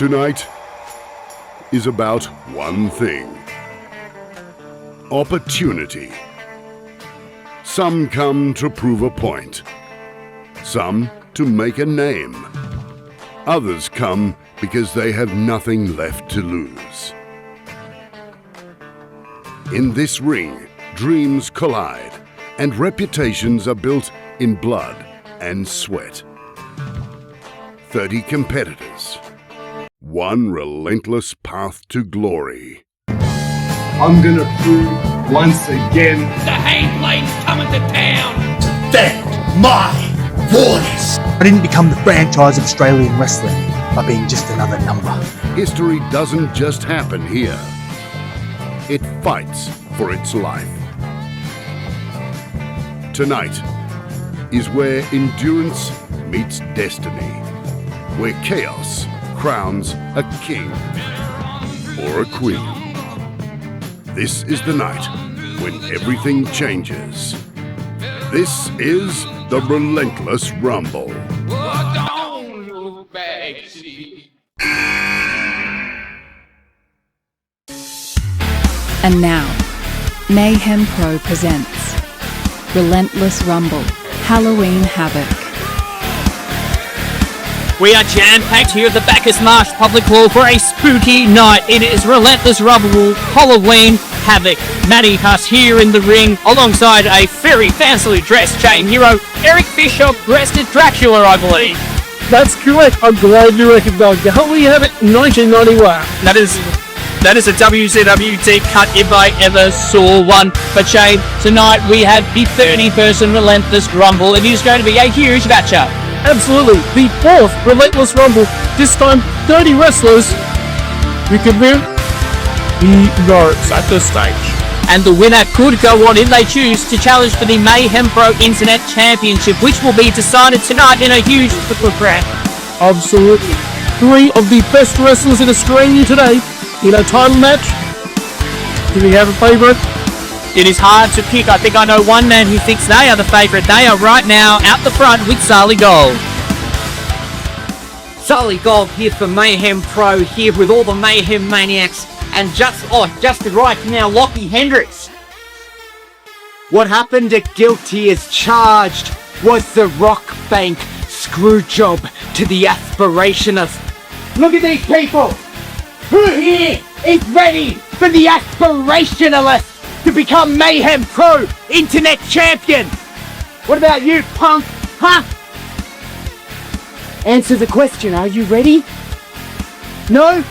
Tonight is about one thing. Opportunity. Some come to prove a point. Some to make a name. Others come because they have nothing left to lose. In this ring, dreams collide and reputations are built in blood and sweat. 30 competitors. One relentless path to glory. I'm gonna prove once again. The Hayblades coming to town. Defend my voice. I didn't become the franchise of Australian wrestling by being just another number. History doesn't just happen here. It fights for its life. Tonight is where endurance meets destiny, where chaos crowns a king or a queen. This is the night when everything changes. This is the Relentless Rumble. And now, Mayhem Pro presents Relentless Rumble, Halloween Havoc. We are jam-packed here at the Bacchus Marsh Public Hall for a spooky night. It is Relentless Rumble, Halloween Havoc. Matty Huss here in the ring alongside a very fancily dressed chain hero, Eric Fisher, dressed as Dracula, I believe. That's correct. I'm glad you recognise the Halloween Havoc 1991. That is a WCWD cut if I ever saw one. But Shane, tonight we have the 30-person Relentless Rumble. It is going to be a huge matchup. Absolutely. The fourth Relentless Rumble. This time, 30 wrestlers. We can win the Norris at this stage. And the winner could go on if they choose to challenge for the Mayhem Pro Internet Championship, which will be decided tonight in a huge round. Absolutely. 3 of the best wrestlers in Australia today in a title match. Do we have a favourite? It is hard to pick. I think I know one man who thinks they are the favourite. They are right now out the front with Sarli Gold. Sarli Gold here for Mayhem Pro, here with all the Mayhem Maniacs, and just right now, Lochy Hendricks. What happened at Guilty as Charged was the Rock Bank screw job to the aspirationists. Look at these people! Who here is ready for the aspirationalists to become Mayhem Pro Internet Champion? What about you, punk? Huh? Answer the question, are you ready? No?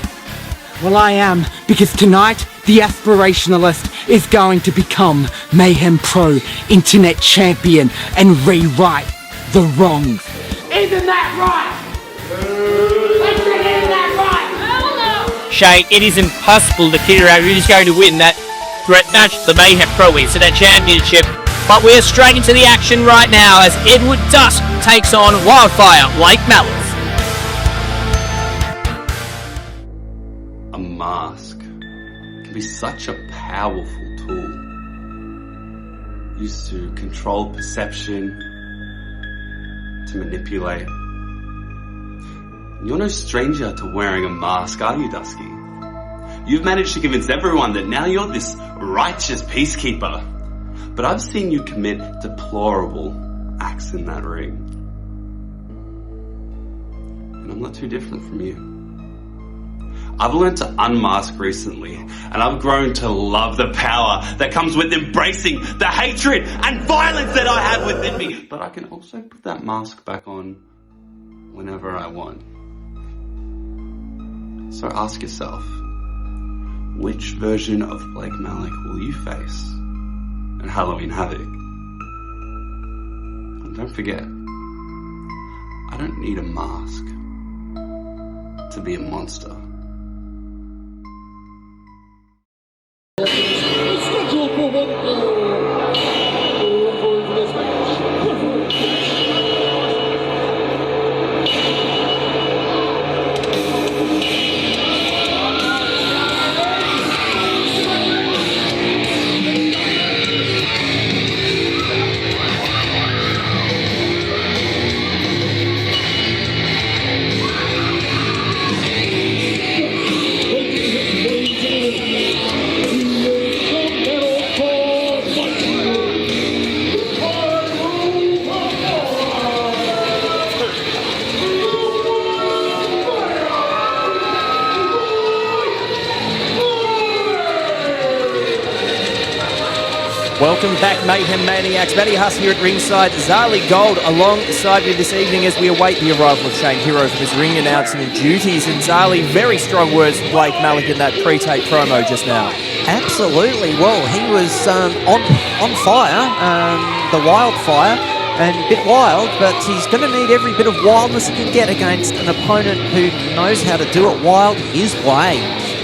Well, I am, because tonight, the aspirationalist is going to become Mayhem Pro Internet Champion and rewrite the wrongs. Isn't that right? Isn't that right? Shane, it is impossible to figure out who is going to win that great match, the Mayhem Pro Internet Championship. But we're straight into the action right now as Edward Dusk takes on Wildfire Lake Malik. A mask can be such a powerful tool, used to control perception, to manipulate. You're no stranger to wearing a mask, are you, Dusky? You've managed to convince everyone that now you're this righteous peacekeeper. But I've seen you commit deplorable acts in that ring. And I'm not too different from you. I've learned to unmask recently, and I've grown to love the power that comes with embracing the hatred and violence that I have within me. But I can also put that mask back on whenever I want. So ask yourself, which version of Blake Malik will you face in Halloween Havoc? And don't forget, I don't need a mask to be a monster. Welcome back, Mayhem Maniacs. Matty Huss here at ringside. Zali Gold alongside me this evening as we await the arrival of Shane Hero from his ring announcement duties. And Zali, very strong words from Blake Malik in that pre-tape promo just now. Absolutely. Well, he was on fire, the wildfire, and a bit wild, but he's going to need every bit of wildness he can get against an opponent who knows how to do it wild his way,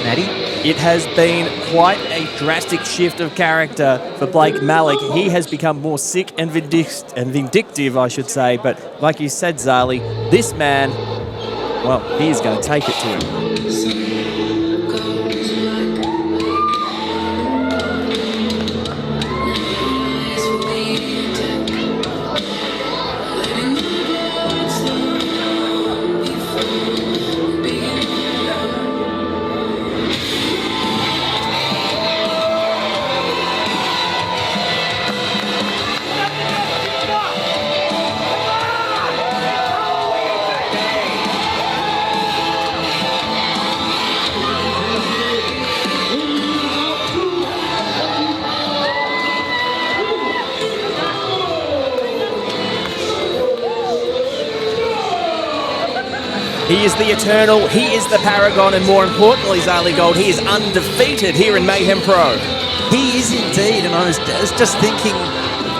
Matty. It has been quite a drastic shift of character for Blake Malik. He has become more sick and vindictive, I should say. But like you said, Zali, this man, well, he is going to take it to him. He is the Eternal, he is the Paragon, and more importantly, Zali Gold, he is undefeated here in Mayhem Pro. He is indeed, and I was just thinking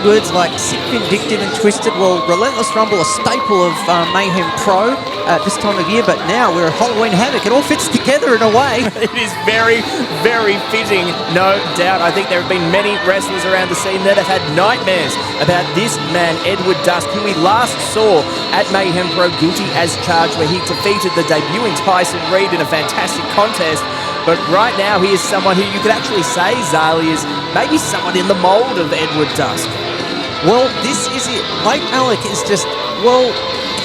words like sick, vindictive and twisted. Well, Relentless Rumble, a staple of Mayhem Pro at this time of year, but now we're at Halloween Havoc. It all fits together in a way. It is very, very fitting, no doubt. I think there have been many wrestlers around the scene that have had nightmares about this man, Edward Dusk, who we last saw at Mayhem Pro guilty as charged, where he defeated the debuting Tyson Reid in a fantastic contest. But right now, he is someone who you could actually say, Zali, is maybe someone in the mould of Edward Dusk. Well, this is it. Blake Malik is just, well,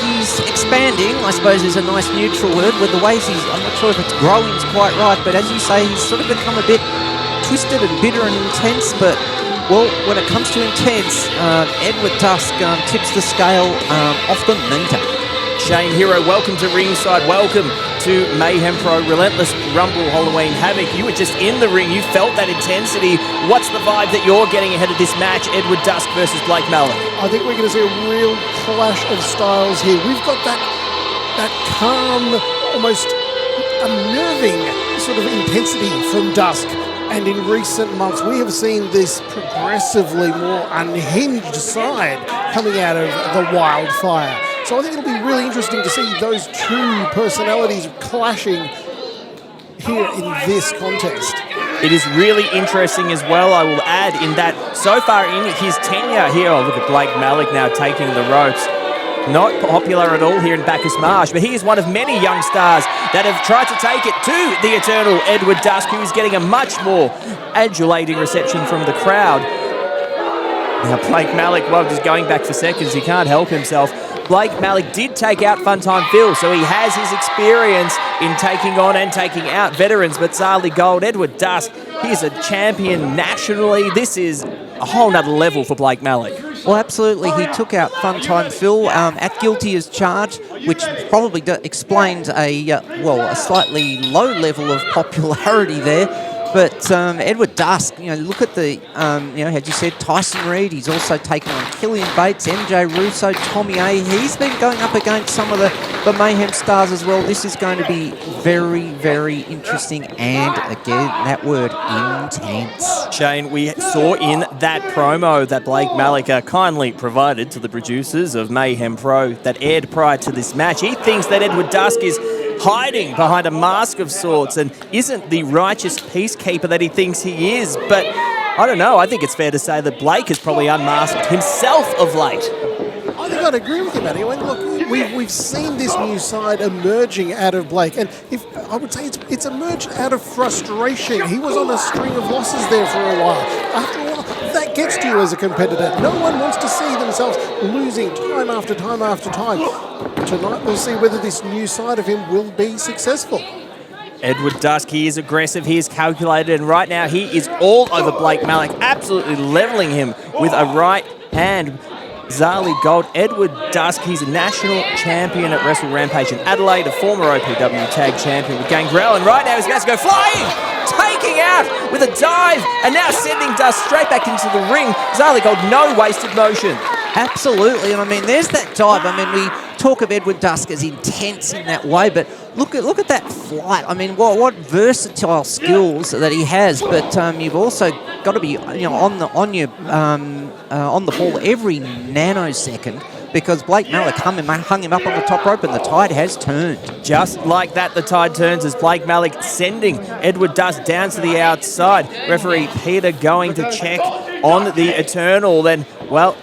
he's expanding, I suppose is a nice neutral word, with the ways he's, I'm not sure if it's growing is quite right, but as you say, he's sort of become a bit twisted and bitter and intense, but, well, when it comes to intense, Edward Dusk tips the scale off the meter. Shane Hero, welcome to ringside. Welcome to Mayhem Pro, Relentless Rumble Halloween Havoc. You were just in the ring. You felt that intensity. What's the vibe that you're getting ahead of this match, Edward Dusk versus Blake Malik? I think we're going to see a real clash of styles here. We've got that calm, almost unnerving sort of intensity from Dusk. And in recent months, we have seen this progressively more unhinged side coming out of the wildfire. So I think it'll be really interesting to see those two personalities clashing here in this contest. It is really interesting as well, I will add, in that so far in his tenure here, oh, look at Blake Malik now taking the ropes. Not popular at all here in Bacchus Marsh, but he is one of many young stars that have tried to take it to the Eternal Edward Dusk, who is getting a much more adulating reception from the crowd. Now Blake Malik, well, just going back for seconds, he can't help himself. Blake Malik did take out Funtime Phil, so he has his experience in taking on and taking out veterans. But Zali Gold, Edward Dusk, he's a champion nationally. This is a whole nother level for Blake Malik. Well, absolutely. He took out Funtime Phil at guilty as charged, which probably explains a slightly low level of popularity there. But Edward Dusk, look at the, as you said, Tyson Reid. He's also taken on Killian Bates, MJ Russo, Tommy A. He's been going up against some of the Mayhem stars as well. This is going to be very, very interesting. And again, that word, intense. Shane, we saw in that promo that Blake Malik kindly provided to the producers of Mayhem Pro that aired prior to this match. He thinks that Edward Dusk is hiding behind a mask of sorts and isn't the righteous peacekeeper that he thinks he is. But I don't know, I think it's fair to say that Blake has probably unmasked himself of late. I think I'd agree with you, Matty. I mean, look, we've seen this new side emerging out of Blake, and I would say it's emerged out of frustration. He was on a string of losses there for a while. After a while, that gets to you as a competitor. No one wants to see themselves losing time after time after time. Tonight we'll see whether this new side of him will be successful. Edward Dusk, he is aggressive, he is calculated, and right now he is all over Blake Malik, absolutely leveling him with a right hand. Zali Gold, Edward Dusk, he's a national champion at Wrestle Rampage in Adelaide, a former OPW tag champion with Gangrel, and right now he's going to go flying, taking out with a dive and now sending Dusk straight back into the ring. Zali Gold, no wasted motion. Absolutely, and I mean, there's that dive. I mean, we talk of Edward Dusk as intense in that way, but look at that flight. I mean, what versatile skills that he has. But you've also got to be on the ball every nanosecond, because Blake Malik hung him up on the top rope and the tide has turned. Just like that, the tide turns as Blake Malik sending Edward Dusk down to the outside. Referee Peter going to check on the Eternal. Then, well,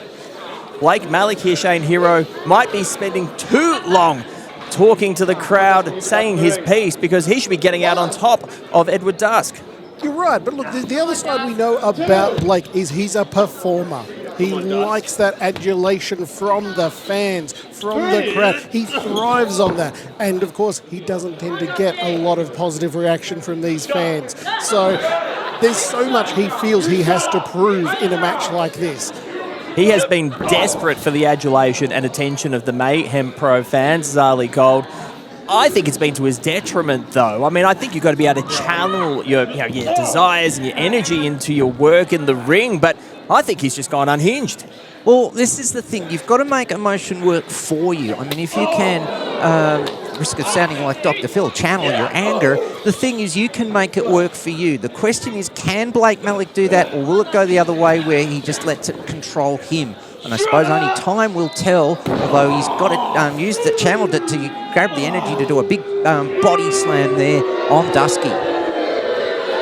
Blake Malik here, Shane Hero, might be spending too long talking to the crowd, saying his piece, because he should be getting out on top of Edward Dusk. You're right, but look, the other side we know about Blake is he's a performer. He likes that adulation from the fans, from the crowd. He thrives on that. And, of course, he doesn't tend to get a lot of positive reaction from these fans. So there's so much he feels he has to prove in a match like this. He has been desperate for the adulation and attention of the Mayhem Pro fans, Zali Gold. I think it's been to his detriment, though. I mean, I think you've got to be able to channel your desires and your energy into your work in the ring, but I think he's just gone unhinged. Well, this is the thing. You've got to make emotion work for you. I mean, if you can, risk of sounding like Dr. Phil, channel your anger, the thing is you can make it work for you. The question is, can Blake Malik do that, or will it go the other way where he just lets it control him? And I suppose only time will tell, although he's got it channeled it to grab the energy to do a big body slam there on Dusky.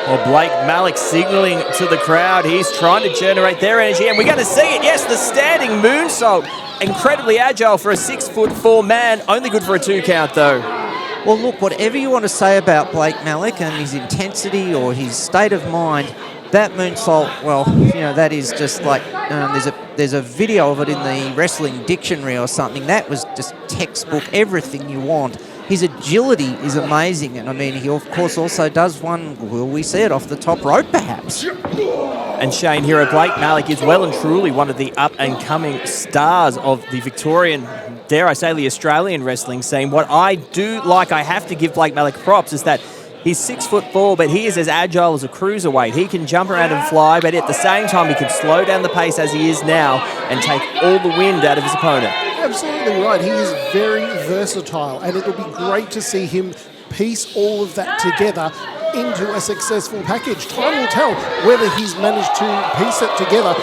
Well, Blake Malik signalling to the crowd. He's trying to generate their energy, and we're going to see it. Yes, the standing moonsault. Incredibly agile for a 6'4" man. Only good for a 2 count, though. Well, look, whatever you want to say about Blake Malik and his intensity or his state of mind, that moonsault, well, that is just like, there's a video of it in the wrestling dictionary or something. That was just textbook, everything you want. His agility is amazing, and I mean, he of course also does one, will we see it, off the top rope perhaps? And Shane Hero, Blake Malik is well and truly one of the up-and-coming stars of the Victorian, dare I say, the Australian wrestling scene. What I do like, I have to give Blake Malik props, is that he's 6'4", but he is as agile as a cruiserweight. He can jump around and fly, but at the same time, he can slow down the pace as he is now and take all the wind out of his opponent. Absolutely right. He is very versatile, and it'll be great to see him piece all of that together into a successful package. Time will tell whether he's managed to piece it together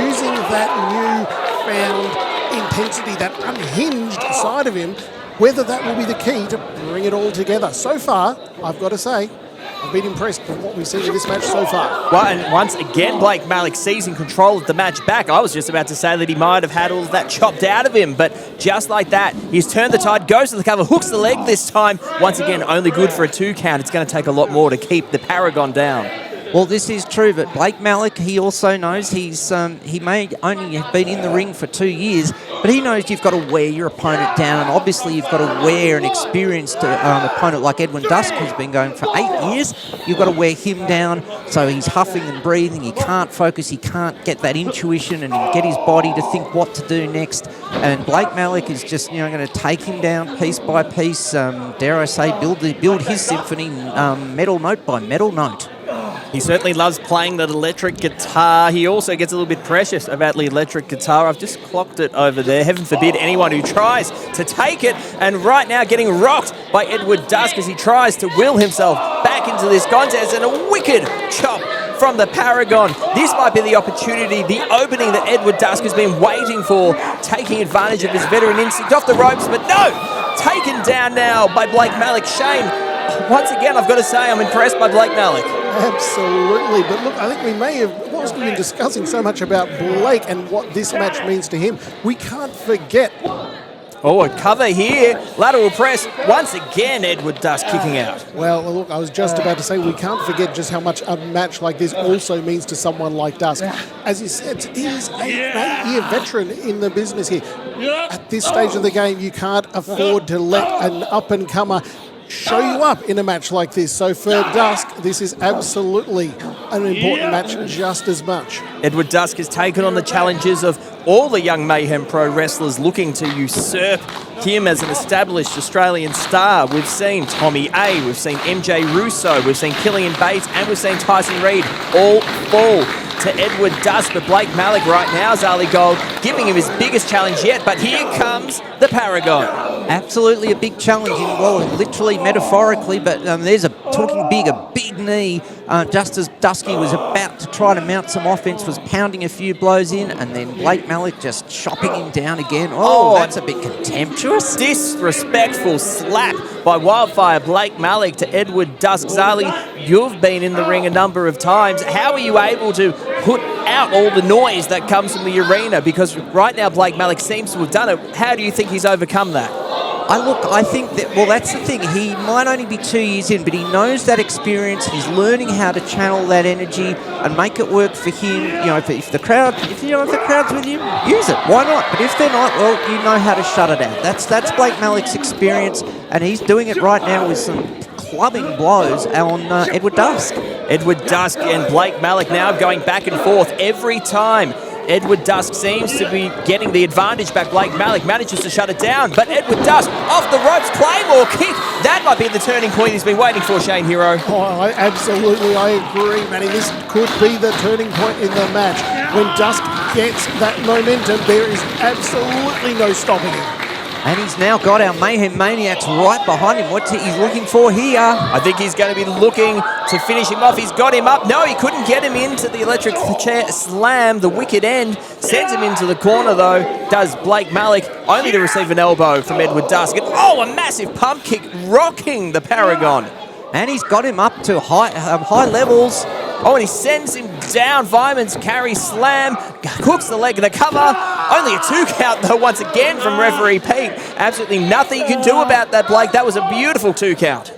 using that newfound intensity, that unhinged side of him, whether that will be the key to bring it all together. So far, I've got to say, I've been impressed with what we've seen in this match so far. Well, and once again, Blake Malik seizing control of the match back. I was just about to say that he might have had all of that chopped out of him, but just like that, he's turned the tide, goes to the cover, hooks the leg this time. Once again, only good for a 2 count. It's going to take a lot more to keep the Paragon down. Well, this is true, but Blake Malik, he also knows he may only have been in the ring for 2 years, but he knows you've got to wear your opponent down, and obviously you've got to wear an experienced opponent like Edwin Dusk, who's been going for 8 years. You've got to wear him down, so he's huffing and breathing. He can't focus. He can't get that intuition and get his body to think what to do next. And Blake Malik is just going to take him down piece by piece. Dare I say, build his symphony metal note by metal note. He certainly loves playing that electric guitar. He also gets a little bit precious about the electric guitar. I've just clocked it over there. Heaven forbid anyone who tries to take it. And right now getting rocked by Edward Dusk as he tries to will himself back into this contest. And a wicked chop from the Paragon. This might be the opportunity, the opening that Edward Dusk has been waiting for, taking advantage of his veteran instinct off the ropes. But no, taken down now by Blake Malik. Shane, once again, I've got to say I'm impressed by Blake Malik. Absolutely, but look, I think we may have, whilst we've been discussing so much about Blake and what this match means to him, we can't forget. Oh, a cover here, lateral press, once again Edward Dusk kicking out. Well, look, I was just about to say we can't forget just how much a match like this also means to someone like Dusk. As you said, he's an 8-year veteran in the business here. At this stage of the game, you can't afford to let an up-and-comer show you up in a match like this. So for Dusk, this is absolutely an important match just as much. Edward Dusk has taken on the challenges of all the young Mayhem Pro wrestlers looking to usurp him as an established Australian star. We've seen Tommy A, we've seen MJ Russo, we've seen Killian Bates, and we've seen Tyson Reid all fall to Edward Dusk. But Blake Malik right now, Zali Gold, giving him his biggest challenge yet. But here comes the Paragon. Absolutely a big challenge, well, literally, metaphorically, but there's talking big, a big knee, just as Dusky was about to try to mount some offense, was pounding a few blows in, and then Blake Malik just chopping him down again. Oh, that's a bit contemptuous. Disrespectful slap by Wildfire Blake Malik to Edward Dusk. Zali, you've been in the ring a number of times. How are you able to put out all the noise that comes from the arena? Because right now Blake Malik seems to have done it. How do you think he's overcome that? I think that, well, that's the thing. He might only be 2 years in, but he knows that experience. He's learning how to channel that energy and make it work for him. You know, if the crowd's with you, use it. Why not? But if they're not, well, you know how to shut it out. That's Blake Malik's experience, and he's doing it right now with some clubbing blows on Edward Dusk. Edward Dusk and Blake Malik now going back and forth every time. Edward Dusk seems to be getting the advantage back. Blake Malik manages to shut it down, but Edward Dusk off the ropes, Claymore kick. That might be the turning point he's been waiting for, Shane Hero. Oh, I agree, Manny. This could be the turning point in the match. When Dusk gets that momentum, there is absolutely no stopping him. And he's now got our Mayhem Maniacs right behind him. What's he's looking for here? I think he's going to be looking to finish him off. He's got him up. No, he couldn't get him into the electric chair slam, the wicked end. Sends him into the corner, though, does Blake Malik, only to receive an elbow from Edward Dusk. And, a massive pump kick rocking the Paragon. And he's got him up to high levels. Oh, and he sends him down. Vimon's carry slam. Cooks the leg of the cover. Only a 2 count, though, once again from referee Pete. Absolutely nothing you can do about that, Blake. That was a beautiful 2 count.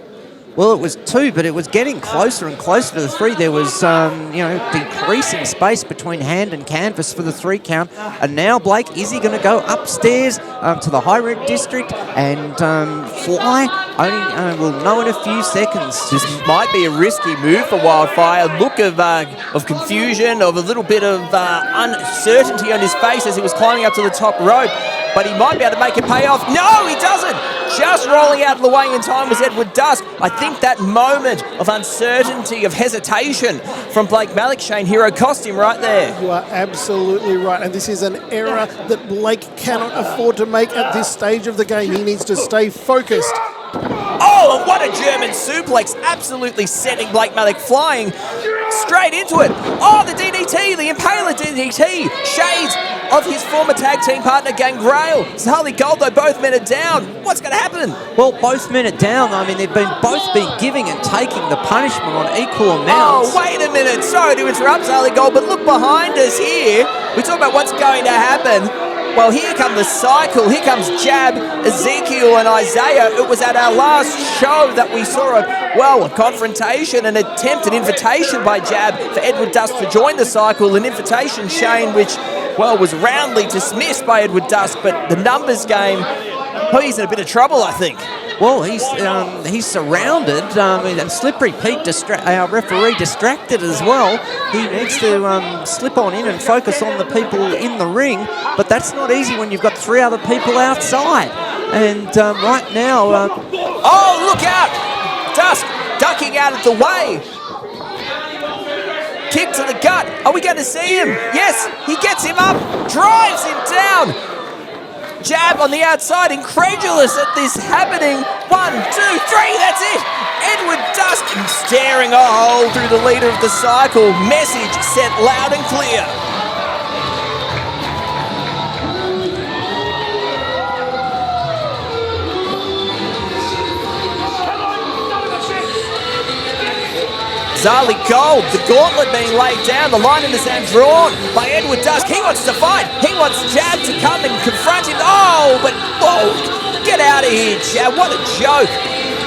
Well, it was 2, but it was getting closer and closer to the 3. There was, decreasing space between hand and canvas for the 3 count. And now, Blake, is he going to go upstairs to the high red district and fly? Only we'll know in a few seconds. This might be a risky move for Wildfire. Look of confusion, of a little bit of uncertainty on his face as he was climbing up to the top rope. But he might be able to make it pay off. No, he doesn't! Just rolling out of the way in time was Edward Dusk. I think that moment of uncertainty, of hesitation from Blake Malik, Shane Hero, cost him right there. You are absolutely right. And this is an error that Blake cannot afford to make at this stage of the game. He needs to stay focused. Oh, and what a German suplex. Absolutely sending Blake Malik flying straight into it. Oh, the DDT, the Impaler DDT. Shades of his former tag team partner, Gangrel. Zali Gold, though, both men are down. What's going to happen? Well, both men are down. I mean, they've both been giving and taking the punishment on equal amounts. Oh, wait a minute. Sorry to interrupt, Zali Gold, but look behind us here. We talk about what's going to happen. Well, here come the cycle. Here comes Jab, Ezekiel, and Isaiah. It was at our last show that we saw a confrontation, an attempt, an invitation by Jab for Edward Dusk to join the cycle. An invitation, Shane, which, was roundly dismissed by Edward Dusk. But the numbers game, he's in a bit of trouble, I think. Well, he's surrounded, and Slippery Pete, our referee, distracted as well. He needs to slip on in and focus on the people in the ring, but that's not easy when you've got 3 other people outside. And right now... look out! Dusk ducking out of the way. Kick to the gut. Are we going to see him? Yes, he gets him up, drives him down. Jab on the outside, incredulous at this happening. 1, 2, 3, that's it. Edward Dusk staring a hole through the leader of the cycle. Message sent loud and clear. Zali Gold, the gauntlet being laid down, the line in the sand drawn by Edward Dusk. He wants to fight. He wants Jab to come and confront him. Get out of here, Jab. What a joke.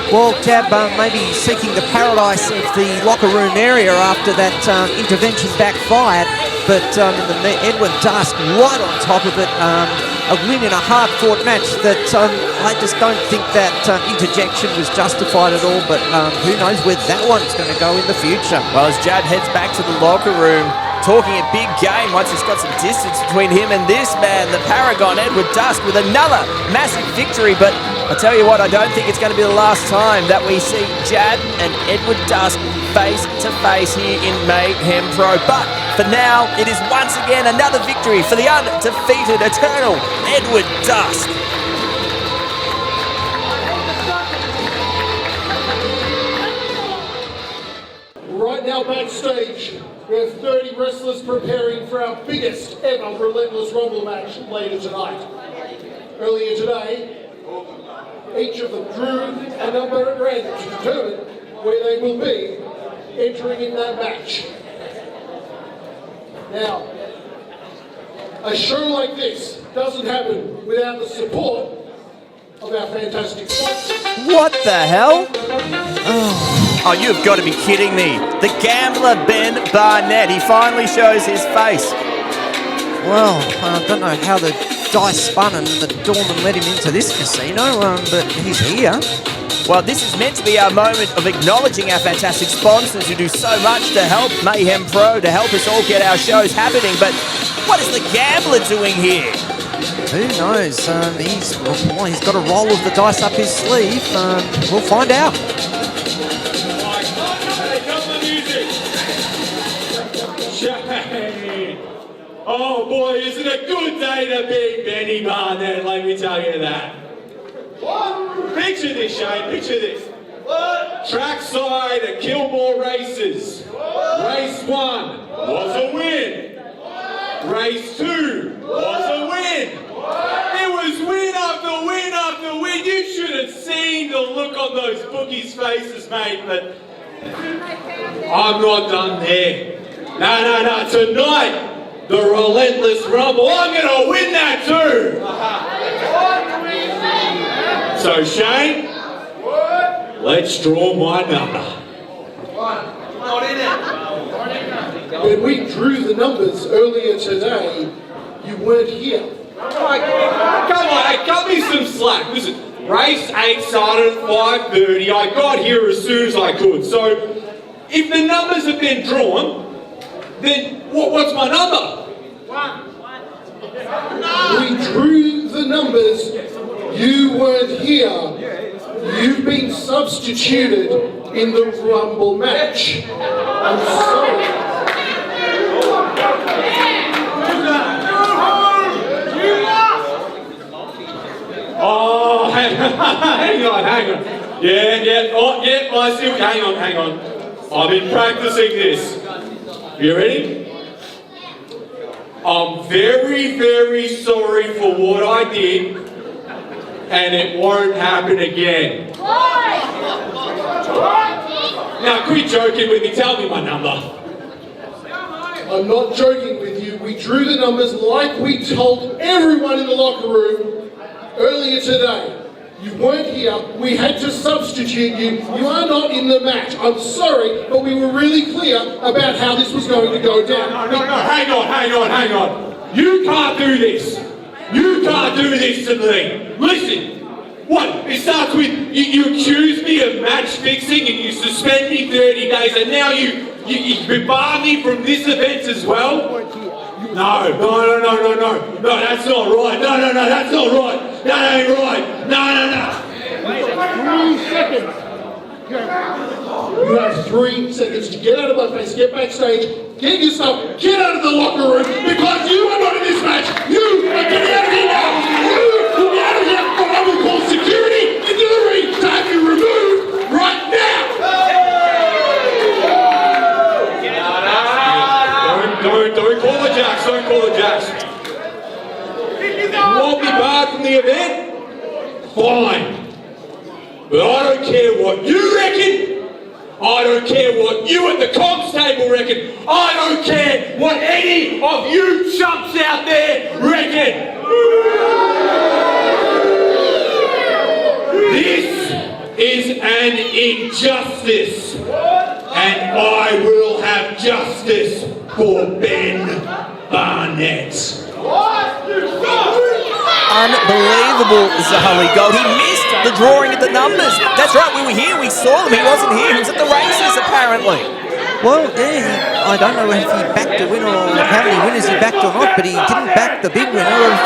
Well, Jab maybe seeking the paradise of the locker room area after that intervention backfired. But Edward Dusk right on top of it. A win in a hard-fought match that I just don't think that interjection was justified at all, but who knows where that one's going to go in the future. Well, as Jab heads back to the locker room, talking a big game once he's got some distance between him and this man, the Paragon, Edward Dusk, with another massive victory. But I tell you what, I don't think it's going to be the last time that we see Jad and Edward Dusk face to face here in Mayhem Pro. But for now, it is once again another victory for the undefeated Eternal Edward Dusk. Right now backstage, we have 30 wrestlers preparing for our biggest ever Relentless Rumble match later tonight. Earlier today, each of them drew a number at random to determine where they will be entering in that match. Now, a show like this doesn't happen without the support of our fantastic sponsors. What the hell? Oh, you've got to be kidding me. The gambler Ben Barnett, he finally shows his face. Well, I don't know how the dice spun and the doorman led him into this casino, but he's here. Well, this is meant to be our moment of acknowledging our fantastic sponsors who do so much to help Mayhem Pro, to help us all get our shows happening. But what is the gambler doing here? Who knows? He's got a roll of the dice up his sleeve. We'll find out. Oh boy, isn't it a good day to be Benny Barnett, let me tell you that. What? Picture this, Shane, picture this. What? Trackside at Kilmore Races. What? Race 1 was a win. What? Race 2 was a win. What? It was win after win after win. You should have seen the look on those bookies' faces, mate, but I'm not done there. No, tonight, the Relentless Rumble, I'm going to win that too! So Shane, let's draw my number. Not in it. When we drew the numbers earlier today, you weren't here. Come on, hey, cut me some slack. Listen, race 8 started at 5:30. I got here as soon as I could. So, if the numbers have been drawn, then what's my number? We drew the numbers. You weren't here. You've been substituted in the Rumble match. I'm sorry. Oh, hang on. Yeah, I see. Hang on. I've been practicing this. You ready? I'm very, very sorry for what I did, and it won't happen again. Now quit joking with me, tell me my number. I'm not joking with you. We drew the numbers like we told everyone in the locker room earlier today. You weren't here. We had to substitute you. You are not in the match. I'm sorry, but we were really clear about how this was going to go down. No. Hang on. You can't do this. You can't do this to me. Listen. What? It starts with you accuse me of match fixing and you suspend me 30 days and now you bar me from this event as well? No, that's not right. No, that's not right. That ain't right. No. 3 seconds. You have 3 seconds to get out of my face, get backstage, get your stuff, get out of the locker room, because you are not in this match. You are getting out of here now. You will be out of here, or I will call security into the ring to have you removed right now. Don't call the Jacks. Don't call the Jacks. You want me barred from the event? Fine. But I don't care what you reckon. I don't care what you at the comps table reckon. I don't care what any of you chumps out there reckon. This is an injustice. And I will have justice for Ben Barnett. Unbelievable, Zahali Gold. He missed the drawing of the numbers. That's right, we were here, we saw him. He wasn't here, he was at the races apparently. Well, yeah, I don't know if he backed a winner or how many winners he backed or not, but he didn't back the big winner of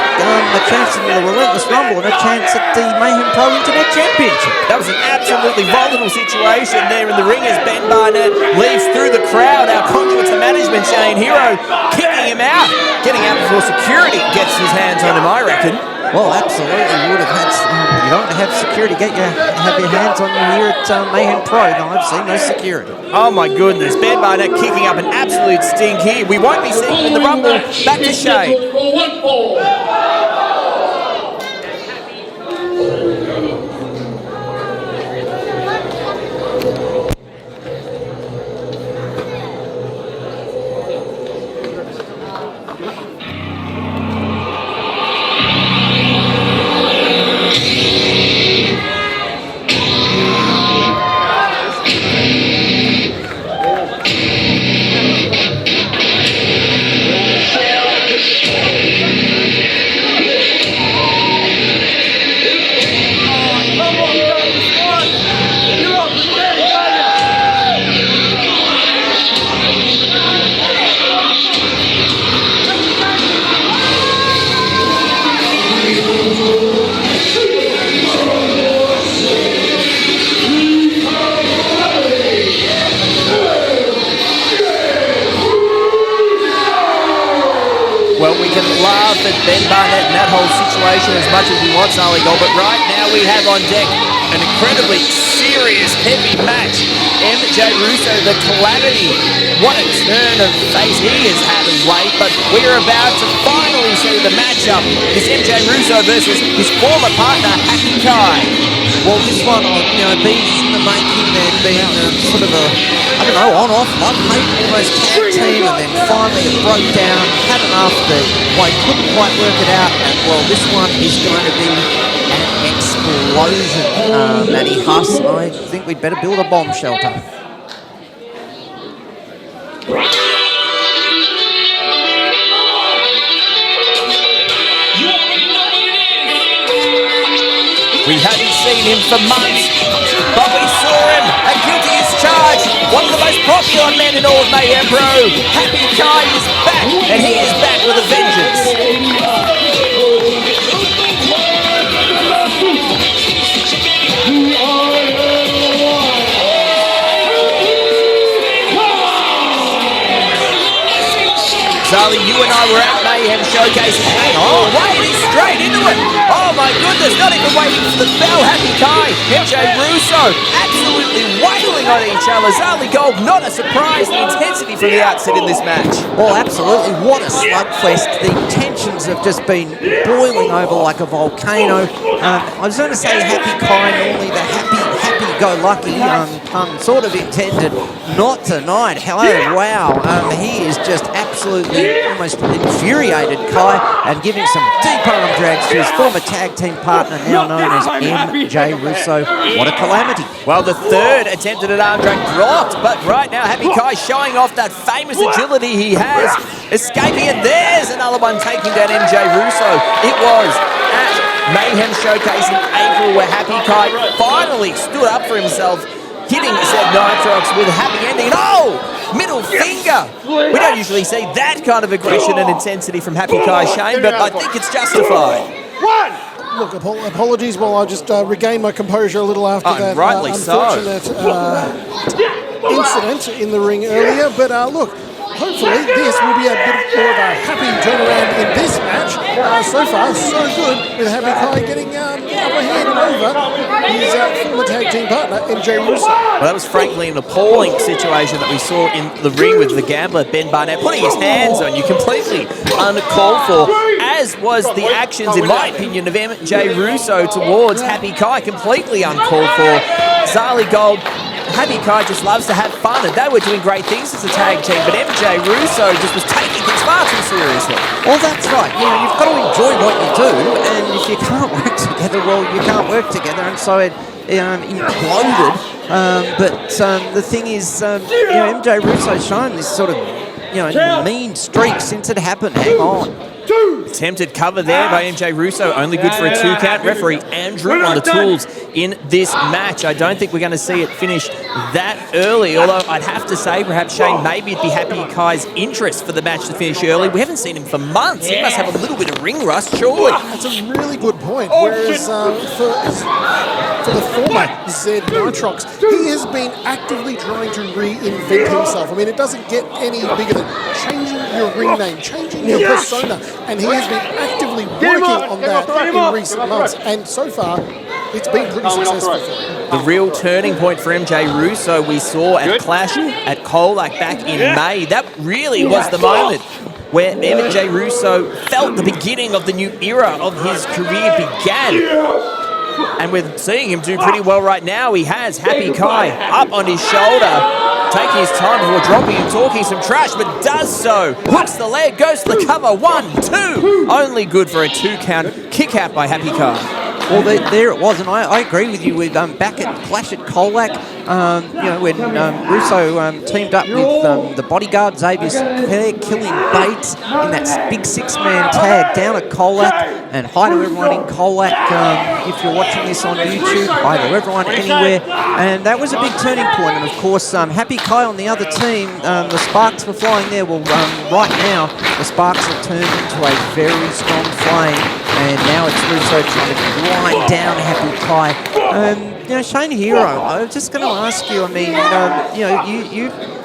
a chance in the Relentless Rumble and a chance at the Mayhem Pro Internet Championship. That was an absolutely volatile situation there in the ring as Ben Barnett leaves through the crowd. Our conduit to management, Shane Hero, kicking him out, getting out before security gets his hands on him, I reckon. Well, absolutely. You would have had. You don't have security. Have your hands on you here at Mayhem Pro. No, I've seen no security. Oh my goodness, Ben Barnett kicking up an absolute stink here. We won't be seeing him in the Rumble. Back to Shane. Ben Barnett in that whole situation as much as we want Sally Gold, but right now we have on deck an incredibly serious, heavy match. MJ Russo, the Calamity. What a turn of face he has had of late, but we're about to finally see the matchup. It's MJ Russo versus his former partner, Happy Kai. Well, this one, been in the making. There'd been sort of a, I don't know, on-off, love-hate, almost tag team, and then finally it broke down, had enough that I couldn't quite work it out, and well, this one is going to be an explosion, Matty Huss. I think we'd better build a bomb shelter. We hadn't seen him for months, but we saw him, and guilty as charged. One of the most popular men in all of Mayhem Pro. Happy Kai is back, and he is back with a vengeance. Charlie, you and I were at Mayhem showcasing. Hang on, wait, he's straight into it. Oh my goodness, not even waiting for the bell. Happy Kai, MJ Russo, absolutely wailing on each other. Zali Gold, not a surprise, the intensity from the outset in this match. Well, absolutely, what a slugfest. The tensions have just been boiling over like a volcano. I was going to say Happy Kai, normally the happy-go-lucky, pun sort of intended, not tonight. Hello, wow, he is just absolutely almost infuriated Kai and giving some deep arm drags to his former tag team partner, now known as MJ Russo. What a calamity. Well, the third attempted at arm drag dropped, but right now Happy Kai showing off that famous agility he has, escaping, and there's another one taking down MJ Russo. It was at Mayhem Showcase in April where Happy Kai finally stood up for himself, hitting said Nitrox with a happy ending. Oh! Middle finger! We don't usually see that kind of aggression and intensity from Happy Kai, Shane, but I think it's justified. Look, apologies while I just regain my composure a little after that rightly unfortunate incident in the ring earlier. But look, hopefully this will be a bit more of a happy turnaround in this match. So far, so good with Happy Kai getting upper hand over his former tag team partner, MJ Russo. Well, that was frankly an appalling situation that we saw in the ring with the gambler, Ben Barnett, putting his hands on you, completely uncalled for, as was the actions, in my opinion, of MJ Russo towards Happy Kai, completely uncalled for. Zali Gold, Happy Kai just loves to have fun, and they were doing great things as a tag team, but MJ Russo just was taking things far too seriously. Well, that's right. You've got to enjoy what you do, and if you can't work together, well, you can't work together, and so it imploded. But the thing is, MJ Russo's shown this sort of, mean streak since it happened. Hang on. Attempted cover there by MJ Russo, only good for a 2 count. Referee Andrew on the tools in this match. I don't think we're going to see it finish that early, although I'd have to say perhaps Shane, maybe it'd be Happy Kai's interest for the match to finish early. We haven't seen him for months. He must have a little bit of ring rust, surely. That's a really good point. Whereas for the former Zed Nitrox, he has been actively trying to reinvent himself. I mean, it doesn't get any bigger than changing your ring name, changing your persona, and he has been actively working on that in recent months, and so far, it's been pretty successful for him. The real turning point for MJ Russo we saw at Clash at Colac back in May. That really was the moment where MJ Russo felt the beginning of the new era of his career began. And we're seeing him do pretty well right now. He has Happy Kai up on his shoulder, taking his time before dropping and talking some trash, but does so. Hooks the leg, goes to the cover. 1, 2. Only good for a 2 count. Kick out by Happy Kai. Well, there it was, and I agree with you. With back at Clash at Colac, when Russo teamed up with the bodyguard Xavier Clare, killing Bates in that big 6-man tag down at Colac. And hi to everyone in Colac. If you're watching this on YouTube, hi to everyone anywhere. And that was a big turning point. And of course, Happy Kai on the other team, the sparks were flying there. Well, right now, the sparks have turned into a very strong flame. And now it's Russo trying to grind down Happy Kai. Shane Hero, I'm just going to ask you. I mean,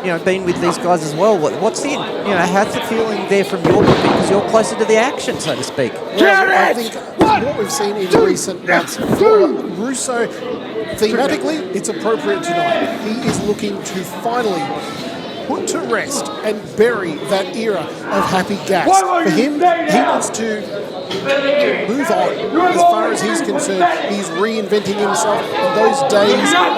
you've been with these guys as well. What's the how's the feeling there from your point because you're closer to the action, so to speak? Well, I think what we've seen in recent months for Russo, thematically, it's appropriate tonight. He is looking to finally put to rest and bury that era of Happy Gas. For him, he wants to move on. As far as he's concerned, he's reinventing himself. And those days of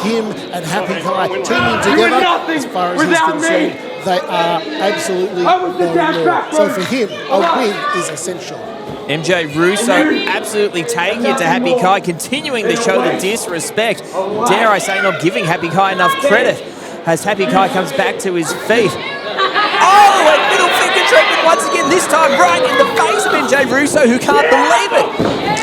him and Happy Kai teaming together, as far as he's concerned, they are absolutely no more. So for him, a win is essential. MJ Russo absolutely taking it to Happy Kai, continuing to show the disrespect. Dare I say, not giving Happy Kai enough credit as Happy Kai comes back to his feet. Oh, and middle finger treatment once again, this time right in the face of MJ Russo, who can't believe it.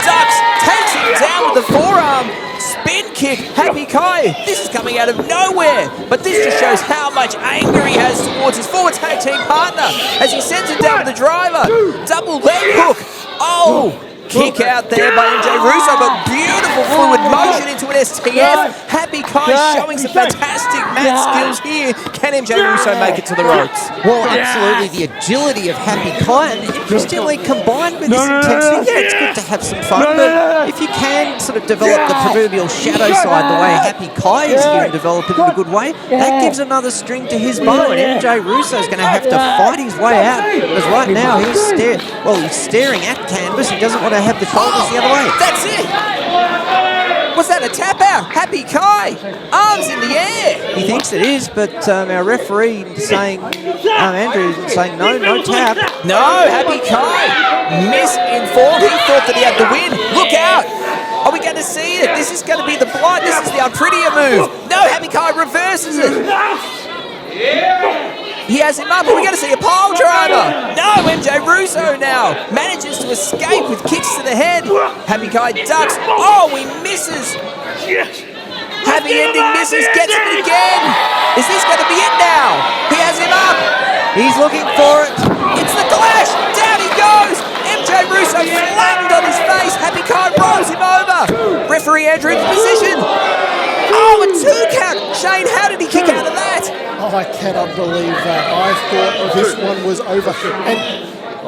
Ducks takes him down with the forearm. Spin kick, Happy Kai. This is coming out of nowhere, but this just shows how much anger he has towards his former tag team partner as he sends him down with the driver. Double leg hook. Oh! Kick out there by MJ Russo, but beautiful fluid motion into an STF. Happy Kai showing some fantastic mat skills here. Can MJ Russo make it to the ropes? Well, absolutely. The agility of Happy Kai, and interestingly combined with this intensity, it's good to have some fun, but if you can sort of develop the proverbial shadow side the way Happy Kai is here and develop it in a good way, that gives another string to his bow, and MJ Russo is going to have to fight his way out, because right now he's staring at canvas. He doesn't want to have the shoulders the other way. That's it! Was that a tap out? Happy Kai! Arms in the air! He thinks it is, but our referee saying, Andrew saying no tap. No, Happy Kai misinformed. He thought that he had the win. Look out! Are we going to see it? This is going to be the blind. This is the unprettier move. No, Happy Kai reverses it. He has him up. Are we going to see a pile driver? No, MJ Russo now manages to escape with kicks to the head. Happy Kai ducks. Oh, he misses. Happy ending misses. Gets him again. Is this going to be it now? He has him up. He's looking for it. It's the Clash. Down he goes. MJ Russo flattened on his face. Happy Kai rolls him over. Referee Andrew in position. Oh, a 2 count. Shane, how did he kick out of that? Oh, I cannot believe that. I thought this one was over. And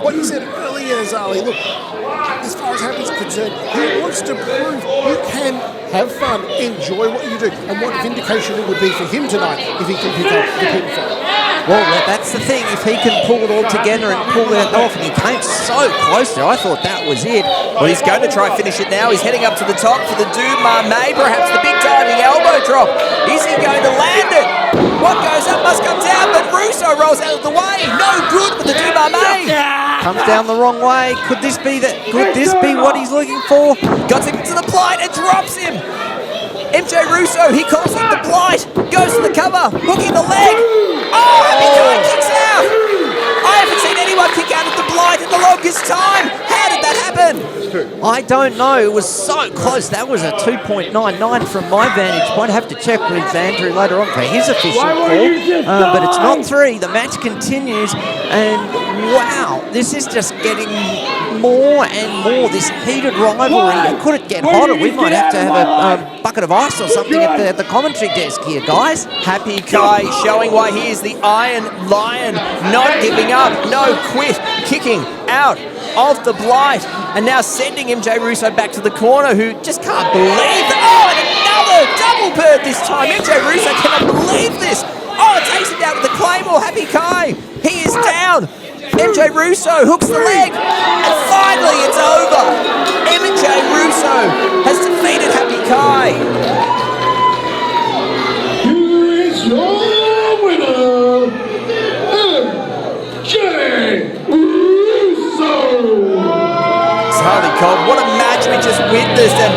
what you said earlier, Zali, look, as far as Happy's concerned, he wants to prove you can have fun, enjoy what you do. And what vindication it would be for him tonight if he can pick up the pinfall. Well, that's the thing. If he can pull it all together and pull that off, and he came so close there, I thought that was it. Well, he's going to try and finish it now. He's heading up to the top for the May, perhaps the big diving elbow drop. Is he going to land it? What goes up must come down, but Russo rolls out of the way. No good with the May. Comes down the wrong way. Could this be what he's looking for? Got him to the blight and drops him. MJ Russo, he calls it the blight. Goes to the cover, hooking the leg. Oh, Happy Kai kicks out. I haven't seen anyone kick out of the blight in the longest time. How did that happen? I don't know. It was so close. That was a 2.99 from my vantage point. I have to check with Andrew later on for his official call. But it's not 3. The match continues. And wow, this is just getting more and more, this heated rivalry. Could it get hotter? We might have to have a bucket of ice or something at the commentary desk here, guys. Happy Kai showing why he is the Iron Lion, not giving up, no quit, kicking out of the blight, and now sending MJ Russo back to the corner, who just can't believe that. Oh, and another double bird this time. MJ Russo cannot believe this. Oh, it takes him down with the Claymore. Happy Kai, he is down. MJ Russo hooks the leg, and finally it's over. MJ Russo has defeated Happy Kai. Here is your winner, MJ Russo. It's hardly cold. What a match we just witnessed, and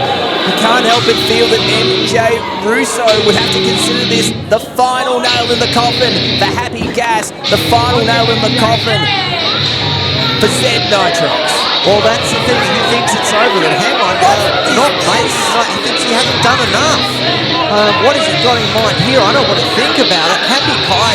you can't help but feel that MJ Russo would have to consider this the final nail in the coffin for Happy Gas, the final nail in the coffin for Zed Nitrox. Well, that's the thing. He thinks it's over. And hang on, not mate. He thinks he hasn't done enough. What has he got in mind here? I don't want to think about it. Happy Kai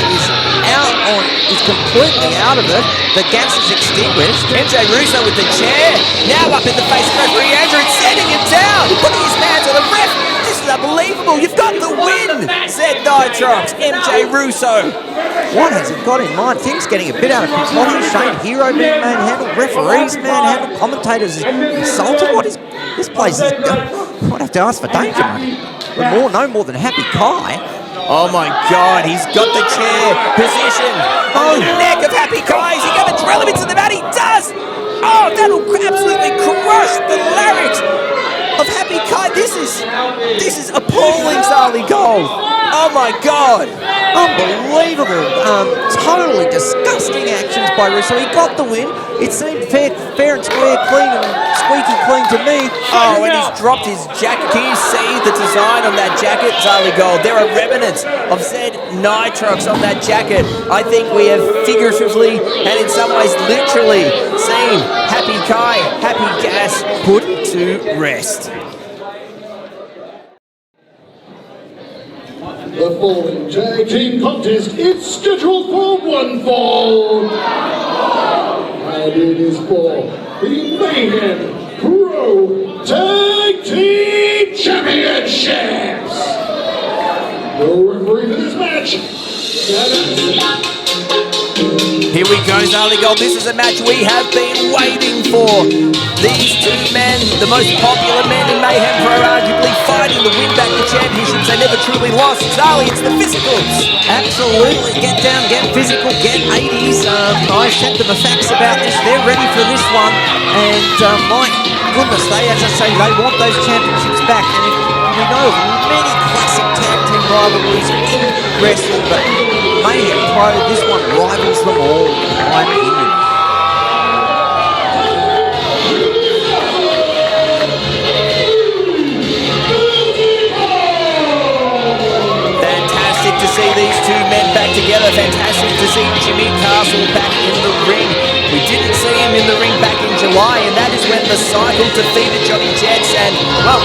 is completely out of it. The gas is extinguished. MJ Russo with the chair. Now up in the face of referee Andrew, setting him down. Putting his hands on the ref. This is unbelievable. You've got the win. Zed Nitrox, MJ Russo. What has he got in mind? Things getting a bit out of control. Shane Hero being manhandled. Referees manhandled. Commentators insulted. What is this place? I'd have to ask for danger money. But no more than Happy Kai. Oh my God, he's got the chair position on the neck of Happy Kai. Is he going to drill him into the mat? He does! Oh, that'll absolutely crush the larynx of Happy Kai. This is appalling, Zali Gold. Oh my God. Unbelievable. Totally disgusting actions by Russo. He got the win. It seemed fair and square, clean and squeaky clean to me. Oh, and he's dropped his jacket. Can you see the design on that jacket, Zali Gold? There are remnants of Zed Nitrox on that jacket. I think we have figuratively and in some ways literally seen Happy Kai, Happy Gas put to rest. The following tag team contest is scheduled for one fall. And it is for the Mayhem Pro Tag Team Championships. Your referee for this match, Here we go, Zali Gold. This is a match we have been waiting for. These two men, the most popular men in Mayhem Pro, arguably fighting to win back the championships they never truly lost. Zali, it's the physicals. Absolutely. Get down, get physical, get 80s. I sent them a fax about this. They're ready for this one. And my goodness, as I say, they want those championships back. And if we know of many classic tag team rivalries in wrestling, but Mayhem Pro, this one rivals them all, in my opinion. Fantastic to see these two men back together. Fantastic to see Jimmy Castle back in the ring. We didn't see him in the ring back in July, and that is when the Cycle defeated Johnny Jets and, well,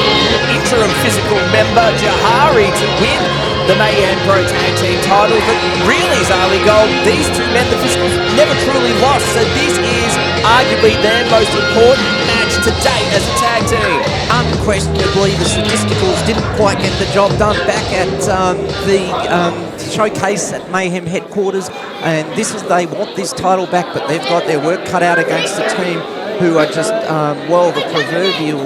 interim physical member Jahari to win the Mayhem Pro Tag Team titles. But really, Zali Gold, these two men, the physicals, never truly lost, so this is arguably their most important match to date as a tag team. Unquestionably, the Statisticals didn't quite get the job done back at the showcase at Mayhem headquarters, and they want this title back, but they've got their work cut out against the team who are just, the proverbial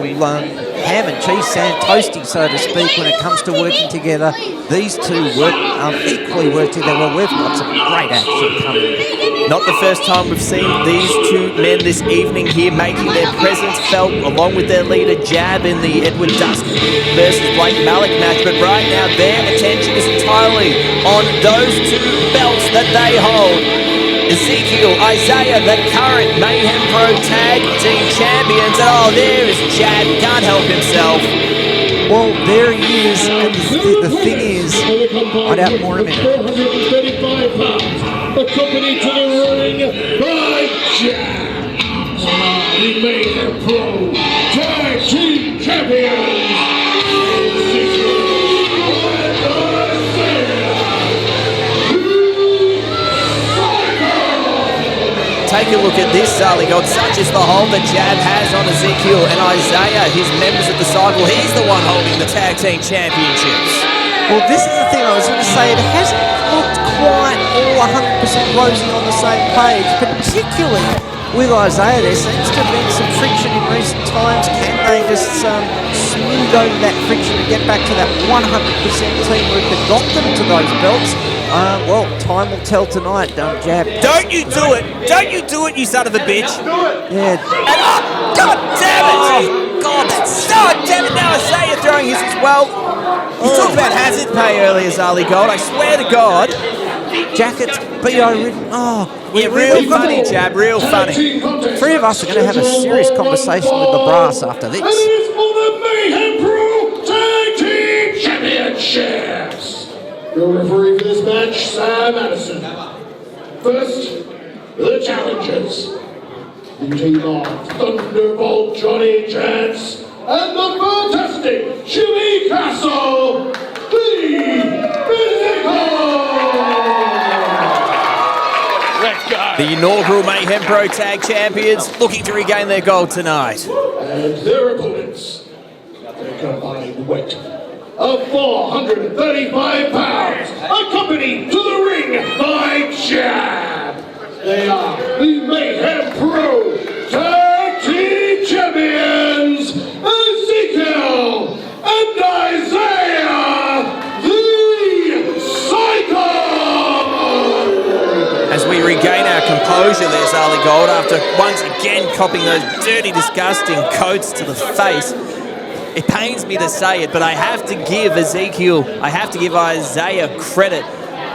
ham and cheese sand toasty, so to speak, when it comes to working together. These two equally work together. We've got some great action coming. Not the first time we've seen these two men this evening here making their presence felt, along with their leader Jab in the Edward Dusk versus Blake Malik match, but right now their attention is entirely on those two belts that they hold. Ezekiel, Isaiah, the current Mayhem Pro Tag Team Champions, and there is Jab, can't help himself. Well, there he is, and the thing is, I'd out more in a minute. 435 pounds, accompanied to the ring by Jab. the Mayhem Pro Tag Team Champions. Take a look at this, Zali God. Such is the hold that Jab has on Ezekiel and Isaiah, his members of the cycle. He's the one holding the tag team championships. Well, this is the thing I was going to say. It hasn't looked quite all 100% rosy on the same page, particularly with Isaiah. There seems to have been some friction in recent times. Can they just smooth over that friction and get back to that 100% teamwork that got them to those belts? Well, time will tell tonight, Jab. Don't you do it! Don't you do it, you son of a bitch! Yeah. And God damn it! Oh, God, damn it! Now Isaiah throwing his as well. You talked about hazard pay earlier, Zali Gold. I swear to God. Jackets, BO written. Oh, yeah, real funny, Jab. Real funny. Three of us are going to have a serious conversation with the brass after this. And it is for the Mayhem Pro Tag Team Championships. Your referee for this match, Sam Addison. First, the challengers. The team of Thunderbolt Johnny Chance and the fantastic Jimmy Castle, the Physical. Let's go. The inaugural Mayhem Pro Tag Champions looking to regain their gold tonight. And their opponents, their combined weight of 435 pounds, accompanied to the ring by Jab. They are the Mayhem Pro Tag Team Champions, Ezekiel and Isaiah, the Psycho! As we regain our composure there, Zali Gold, after once again copping those dirty, disgusting coats to the face. It pains me to say it, but I have to give Ezekiel, I have to give Isaiah credit.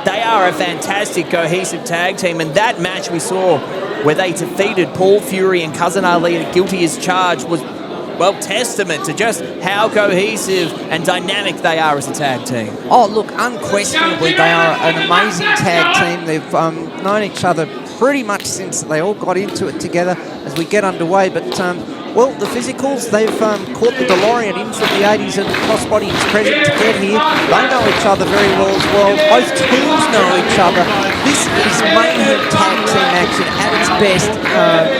They are a fantastic, cohesive tag team, and that match we saw where they defeated Paul Fury and Cousin Ali and Guilty as Charged was, well, testament to just how cohesive and dynamic they are as a tag team. Oh, look, unquestionably, they are an amazing tag team. They've known each other pretty much since they all got into it together as we get underway, but well, the physicals, they've caught the DeLorean in from the 80s and Crossbody is present to get here. They know each other very well as well. Both teams know each other. This is Mayhem tag team action at its best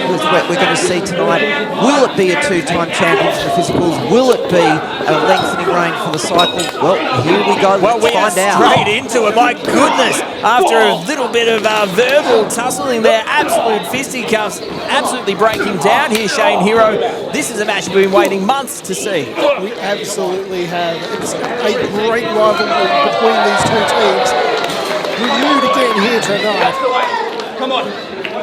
with what we're going to see tonight. Will it be a two-time champion for the physicals? Will it be a lengthening reign for the cycle? Well, here we go. Well, Let's find out. Straight into it. My goodness. After a little bit of verbal tussling there, absolute fisticuffs, absolutely breaking down here, Shane Hero. This is a match we've been waiting months to see. We absolutely have. It's a great rivalry between these two teams. Renewed again here tonight. Come on.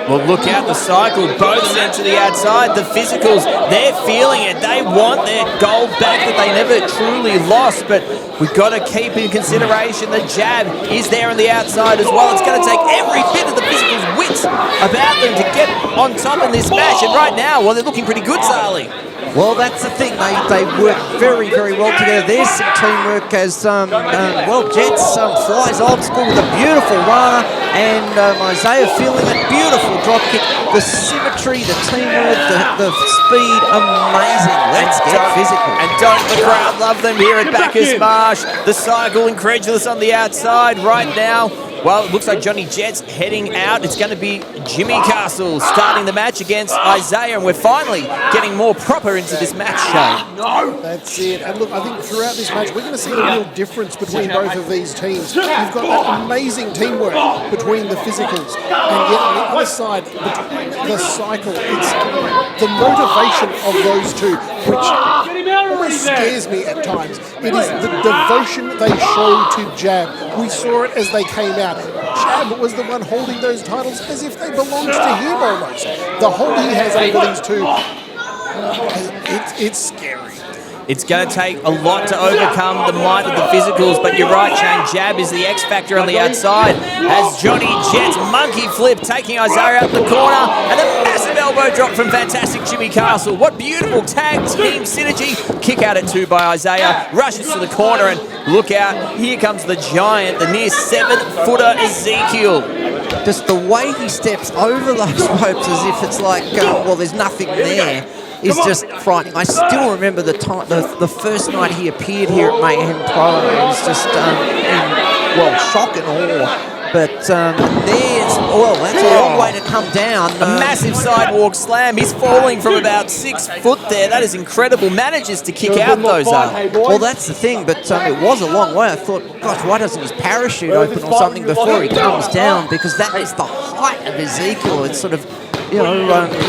Well, look out the cycle. Both sent to the outside. The physicals, they're feeling it. They want their gold back that they never truly lost. But we've got to keep in consideration the Jab is there on the outside as well. It's going to take every bit of the physicals' wits about them to get on top in this match. And right now, well, they're looking pretty good, Zali. Well, that's the thing. They work very, very well together. There's some teamwork as, well, Jets flies old school with a beautiful runner, and Isaiah feeling it. Beautiful drop kick. The symmetry, the teamwork, the speed, amazing. Let's get physical. And don't the crowd love them here at Bacchus Marsh. The cycle incredulous on the outside right now. Well, it looks like Johnny Jet's heading out. It's going to be Jimmy Castle starting the match against Isaiah, and we're finally getting more proper into this match, Shane. No! That's it. And look, I think throughout this match, we're going to see a real difference between both of these teams. You've got that amazing teamwork between the physicals, and yet on the other side, between the cycle, it's the motivation of those two, which almost scares me at times. It is the devotion they show to Jab. We saw it as they came out. Jab was the one holding those titles as if they belonged to him almost. The hold he has over these two, it's scary. It's going to take a lot to overcome the might of the physicals, but you're right, Shane. Jab is the X factor on the outside as Johnny Jet's monkey flip taking Isaiah out the corner, and a massive elbow drop from fantastic Jimmy Castle. What beautiful tag team synergy. Kick out at 2 by Isaiah, rushes to the corner, and look out, here comes the giant, the near 7-footer Ezekiel. just the way he steps over those ropes as if it's like, well, the's nothing there, is just frightening. I still remember the time, the first night he appeared here at Mayhem Pro. It was just in shock and awe. But that's a long way to come down. A massive sidewalk slam. He's falling from about 6 foot there. That is incredible. Manages to kick out those. Well, that's the thing, but it was a long way. I thought, gosh, why doesn't his parachute open or something before he comes down? Because that is the height of Ezekiel. It's sort of, you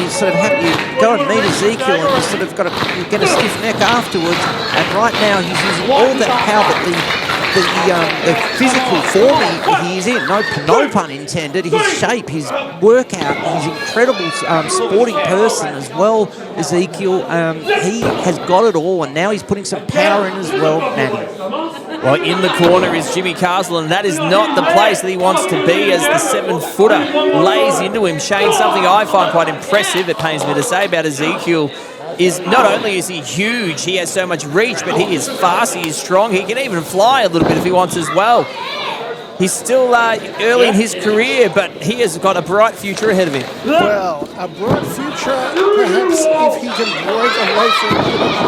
sort of have you go and meet Ezekiel and you sort of got to get a stiff neck afterwards. And right now he's using all that power that the physical form he is in, no pun intended, his shape, his workout, he's an incredible sporting person as well, Ezekiel. He has got it all, and now he's putting some power in as well, Maddie. Well, in the corner is Jimmy Castle, and that is not the place that he wants to be as the 7-footer lays into him. Shane, something I find quite impressive, it pains me to say, about Ezekiel is not only is he huge, he has so much reach, but he is fast, he is strong, he can even fly a little bit if he wants as well. He's still early in his career, but he has got a bright future ahead of him. Well, a bright future, perhaps, if he can break away from...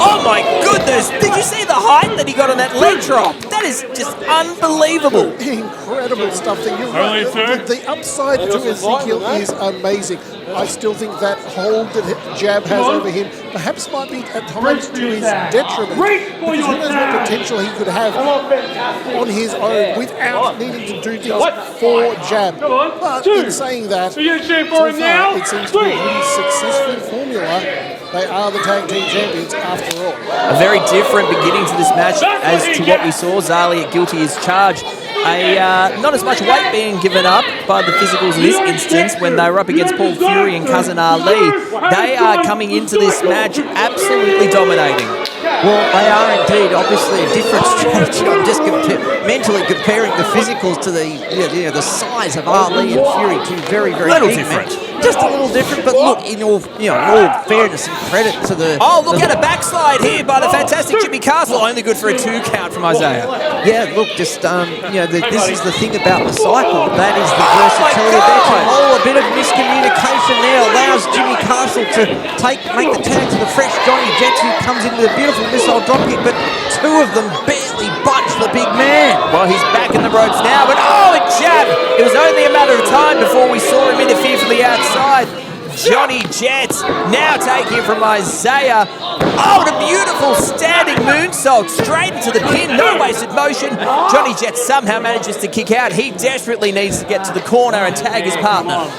Oh my goodness! Did you see the height that he got on that leg drop? That is just unbelievable. Incredible stuff. The upside to Ezekiel is amazing. I still think that hold that Jab has over him perhaps might be at times to his detriment, because who knows what potential he could have on his own without needing to do things for Jab. But in saying that, so far it seems to be a really successful formula. They are the tag team champions after all. A very different beginning to this match as to what we saw. Zali at Guilty as Charged. Not as much weight being given up by the physicals in this instance when they were up against Paul Fury and Cousin Ali. They are coming into this match absolutely dominating. Well, they are indeed. Obviously, a different strategy. I'm just mentally comparing the physicals to the size of Ali and Fury, two very, very big different. Just a little different, but look, in all fairness and credit to the... Oh, look at a backslide here by the fantastic Jimmy Castle. Only good for a 2 count from Isaiah. Yeah, look, just, this is the thing about the cycle. That is the versatility of it. Oh, a bit of miscommunication there allows Jimmy Castle to make the tag to the fresh Johnny Jets, who comes in with a beautiful missile dropkick, but 2 of them barely budge the big man. Well, he's back in the ropes now, but a jab! It was only a matter of time before we saw him interfere from the outside. Johnny Jets now taking from Isaiah. Oh, what a beautiful standing moonsault straight into the pin. No wasted motion. Johnny Jets somehow manages to kick out. He desperately needs to get to the corner and tag his partner.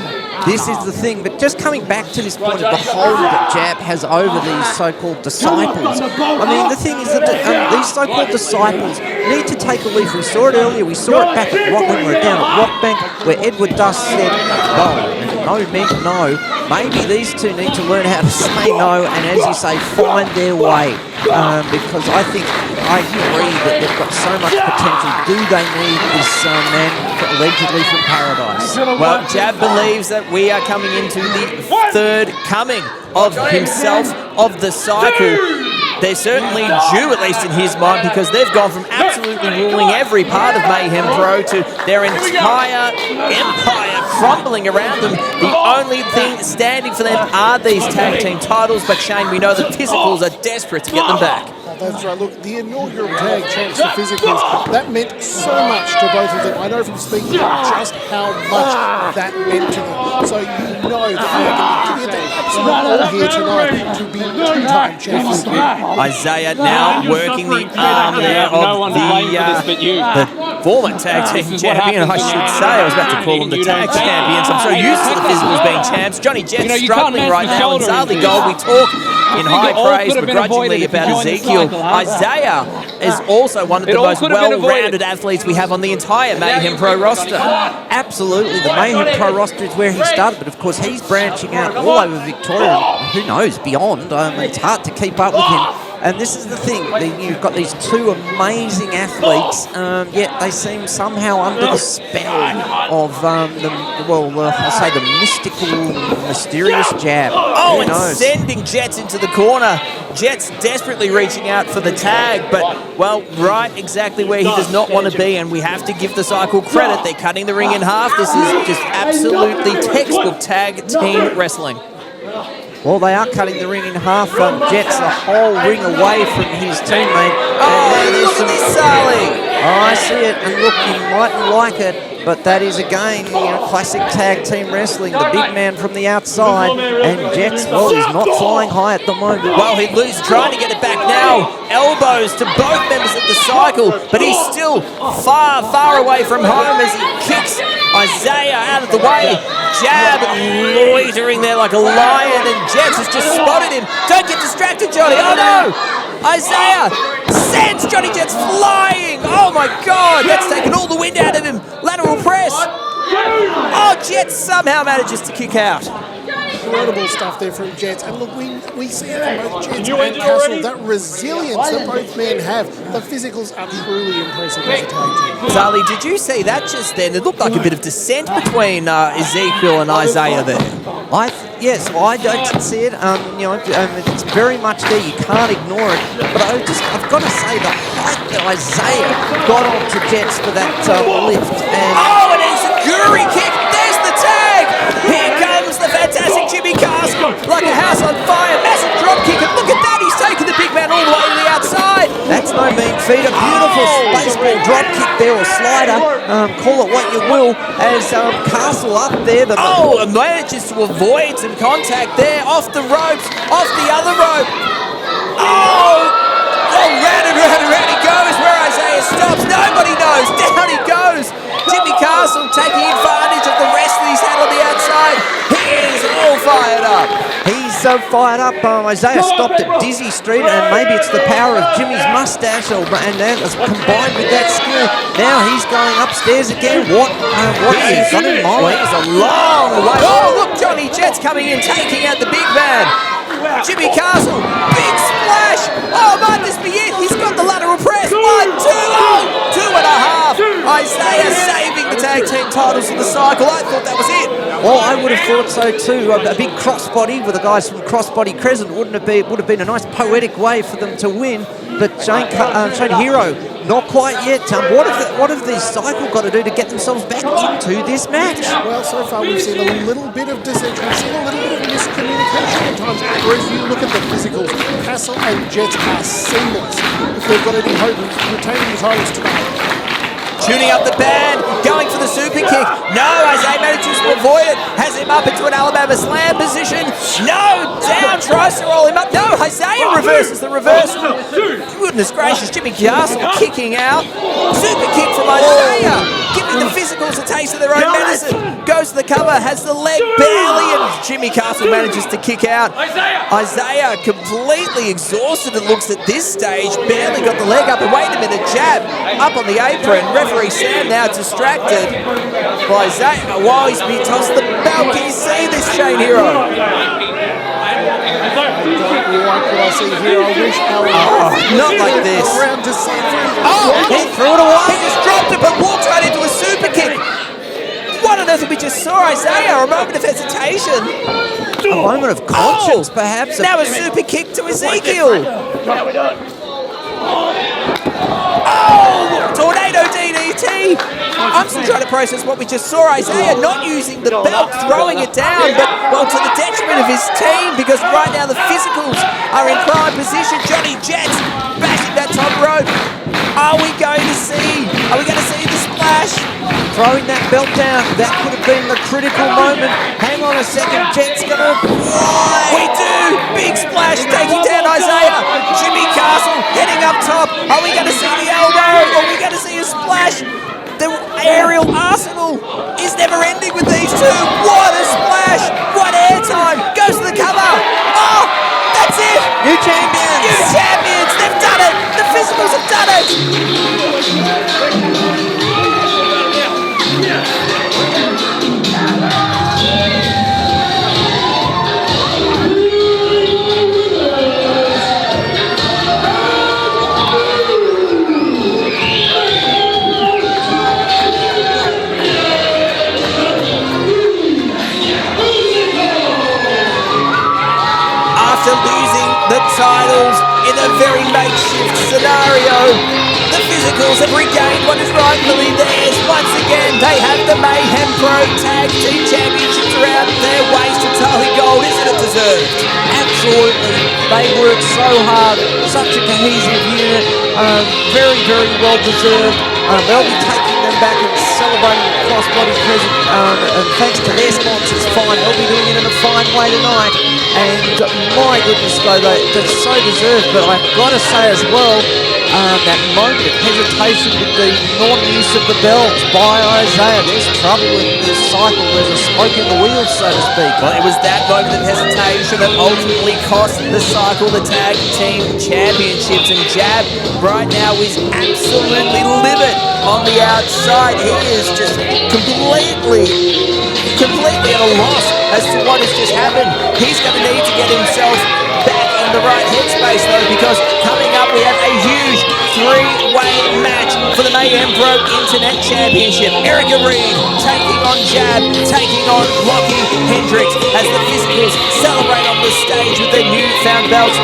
This is the thing, but just coming back to this point of the hold that Jab has over these so-called disciples. I mean, the thing is that these so-called disciples need to take a leaf. We saw it earlier. We saw it back at Rock when we were down at Rockbank, where Edward Dusk said, no, and no meant no. Maybe these two need to learn how to say no and, as you say, find their way. Because I agree that they've got so much potential. Do they need this man allegedly from paradise? Well, Jab believes that we are coming into the 3rd coming of himself, of the cycle. They're certainly due, at least in his mind, because they've gone from absolutely ruling every part of Mayhem Pro to their entire empire crumbling around them. The only thing standing for them are these tag team titles, but Shane, we know the physicals are desperate to get them back. That's right. Look, the inaugural tag champs, the physicals, that meant so much to both of them. I know from speaking just how much that meant to them. So you know that they are going to get that absolute all here tonight to be 2-time champions. Isaiah now working the arm there of the former tag team champion, I should say. I was about to call them the tag champions. I'm so used to the physicals being champs. Johnny Jets struggling right now, and Zali Gold, we talk in high praise begrudgingly about Ezekiel. Isaiah is also one of the most well-rounded athletes we have on the entire Mayhem Pro roster. Absolutely, the Mayhem Pro roster is where he started, but of course he's branching out all over Victoria, who knows, beyond. It's hard to keep up with him. And this is the thing, you've got these two amazing athletes, yet they seem somehow under the spell of I'll say the mystical, mysterious jab. Oh, and sending Jets into the corner. Jets desperately reaching out for the tag, but, well, right exactly where he does not want to be, and we have to give the Cycle credit. They're cutting the ring in half. This is just absolutely textbook tag team wrestling. Well, they are cutting the ring in half. Jet's a whole ring away from his teammate. Look at this, Sally. Oh, I see it, and look, you mightn't like it, but that is again, classic tag team wrestling. The big man from the outside, and Jets, well, he's not flying high at the moment. Well, he'd lose, trying to get it back now. Elbows to both members of the Cycle, but he's still far, far away from home as he kicks Isaiah out of the way. Jab loitering there like a lion, and Jets has just spotted him. Don't get distracted, Johnny. Oh, no. Isaiah sends Johnny Jets flying. Oh, my God. That's taken all the wind out of him. Lateral press. Oh, Jets somehow manages to kick out. Incredible stuff there from Jets. And look, we see it from both Jets and Castle, that resilience that both men have. The physicals are truly impressive as a tag team. Sally, did you see that just then? It looked like a bit of dissent between Ezekiel and Isaiah there. Yes, I don't see it. It's very much there. You can't ignore it. But I've got to say the height that Isaiah got onto Jets for that lift. And an enziguri kick. There's the tag. Here comes the fantastic Jimmy Castle, like a house on fire. Massive drop kick, and look at that. He's taken the big man all the way to the outside. That's no mean feat. A beautiful baseball drop kick there, or slider. Call it what you will. As Castle up there. And manages to avoid some contact there. Off the ropes, off the other rope. Round and round and round he goes. Where Isaiah stops, nobody knows. Down he goes. Jimmy Castle taking advantage of the rest that he's had on the outside. He is all fired up. He's so fired up. Isaiah stopped at Dizzy Street, and maybe it's the power of Jimmy's mustache, and that is combined with that skill. Now he's going upstairs again. What has he got in mind? Well, he's a long way. Oh, look, Johnny Jets coming in, taking out the big man. Jimmy Castle, big splash. Oh, might this be it? He's got the lateral press. 1, 2, 2.5. Isaiah saving the tag team titles for the Cycle. I thought that was it. Well, I would have thought so too. A big crossbody with the guys from Crossbody Crescent would have been a nice poetic way for them to win. But Shane Hero, not quite yet. What have the Cycle got to do to get themselves back into this match? Well, so far we've seen a little bit of dissension. We've seen a little bit of miscommunication at times. Whereas you look at the physicals, Castle and Jets are seamless. If they've got any hope of retaining the titles today. Tuning up the band, going for the super kick. No, Isaiah manages to avoid it. Has him up into an Alabama slam position. No, down, tries to roll him up. No, Isaiah reverses the reversal. Goodness gracious, Jimmy Castle kicking out. Super kick from Isaiah, giving the physicals a taste of their own medicine. Goes to the cover, has the leg barely, and Jimmy Castle manages to kick out. Isaiah completely exhausted, it looks at this stage. Barely got the leg up, and wait a minute, jab up on the apron. Referee Sam now distracted by Isaiah. While he's being tossed the belt, can you see this, Shane Hero? I don't like what I see here. I wish not like this. Around to see he threw it away. He just dropped it, but walked right into a super kick. What on earth did we just saw, Isaiah? A moment of hesitation. A moment of conscience, perhaps. Now a super kick to Ezekiel. Tornado DDT. I'm still trying to process what we just saw. Isaiah not using the belt, throwing it down, but, well, to the detriment of his team, because right now the physicals are in prime position. Johnny Jets bashing that top rope. Are we going to see the splash? Throwing that belt down, that could have been the critical moment. Hang on a second, Jet's gonna fly. We do! Big splash taking down Isaiah. Jimmy Castle heading up top. Are we gonna see the elbow? Are we gonna see a splash? The aerial arsenal is never ending with these two. What a splash! What airtime! Goes to the cover. Oh, that's it! New champions! New champions! They've done it! The physicals have done it! very makeshift scenario. The physicals have regained what is rightfully theirs. Once again, they have the Mayhem Pro Tag Team Championships around their waist. Charlie Gold, isn't it deserved? Absolutely. They worked so hard, such a cohesive unit, very, very well deserved. They'll be taking them back and celebrating the crossbody present, and thanks to their sponsors, Fine, they'll be doing it in a fine way tonight. And my goodness, though, they're so deserved. But I've got to say as well, that moment of hesitation with the non-use of the belts by Isaiah. There's trouble in this cycle. There's a smoke in the wheels, so to speak. Well, it was that moment of hesitation that ultimately cost the cycle the Tag Team Championships. And Jab right now is absolutely livid on the outside. He is just completely at a loss as to what has just happened. He's going to need to get himself back in the right headspace, though, because coming up we have a huge three-way match for the Mayhem Pro Internet Championship. Erika Reid taking on Jab, taking on Lochy Hendricks as the physicals celebrate on the stage with their newfound belts.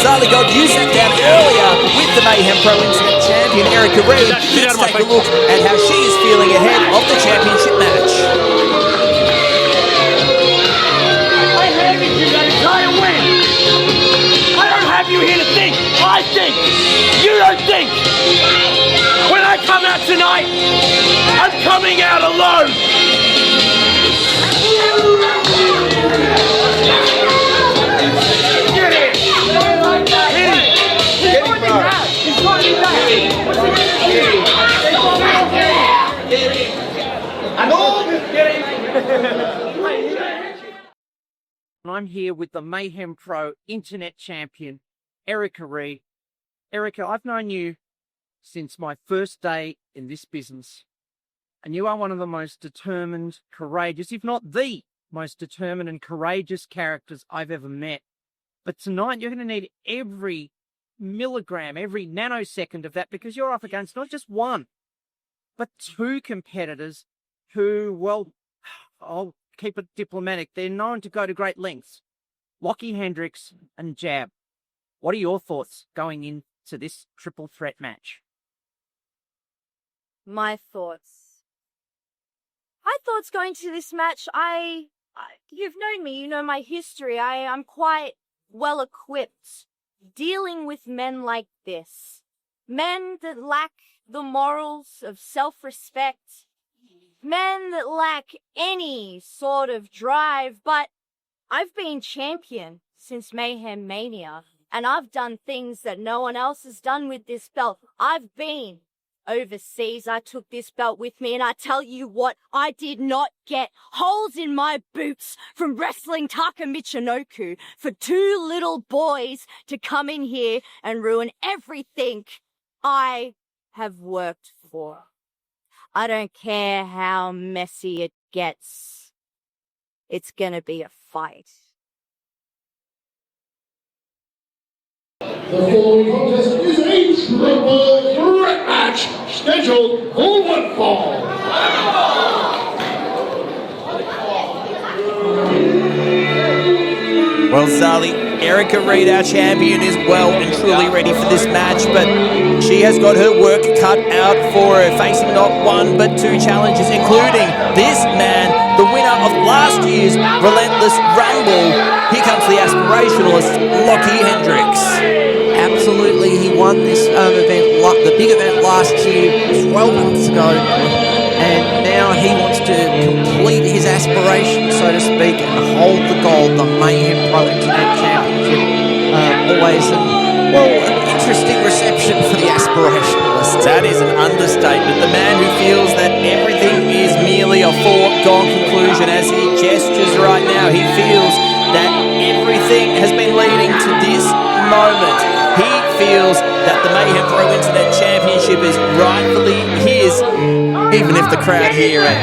Charlie Gold, you sat down earlier with the Mayhem Pro Internet Champion Erika Reid. Let's take a look at how she is feeling ahead of the championship match. You here to think, I think, you don't think. When I come out tonight, I'm coming out alone. Get it. Get him, bro. He's got me back. Get him. I'm here with the Mayhem Pro Internet Champion, Erika Reid. Erika, I've known you since my first day in this business, and you are one of the most determined, courageous, if not the most determined and courageous characters I've ever met. But tonight you're going to need every milligram, every nanosecond of that, because you're up against not just one, but two competitors who, well, I'll keep it diplomatic, they're known to go to great lengths. Lochy Hendricks and Jab. What are your thoughts going into this triple threat match? My thoughts. My thoughts going to this match, you've known me, you know my history. I'm quite well equipped dealing with men like this. Men that lack the morals of self-respect. Men that lack any sort of drive. But I've been champion since Mayhem Mania. And I've done things that no one else has done with this belt. I've been overseas. I took this belt with me, and I tell you what, I did not get holes in my boots from wrestling Taka Michinoku for two little boys to come in here and ruin everything I have worked for. I don't care how messy it gets. It's gonna be a fight. The following contest is a triple threat match scheduled for one fall. Well, Zali, Erika Reid, our champion, is well and truly ready for this match, but she has got her work cut out for her, facing not one but two challenges, including this man, the winner of last year's Relentless Rumble. Here comes the aspirationalist, Lochy Hendricks. Absolutely, he won this event, the big event last year, 12 months ago, and now he wants to complete his aspiration, so to speak, and hold the gold, the Mayhem Pro Internet Championship. Always an interesting reception for the aspirationalist. That is an understatement. The man who feels that everything is merely a foregone conclusion as he gestures right now. He feels that everything has been leading to this moment. He feels that the Mayhem Pro Internet Championship is rightfully his, even if the crowd here at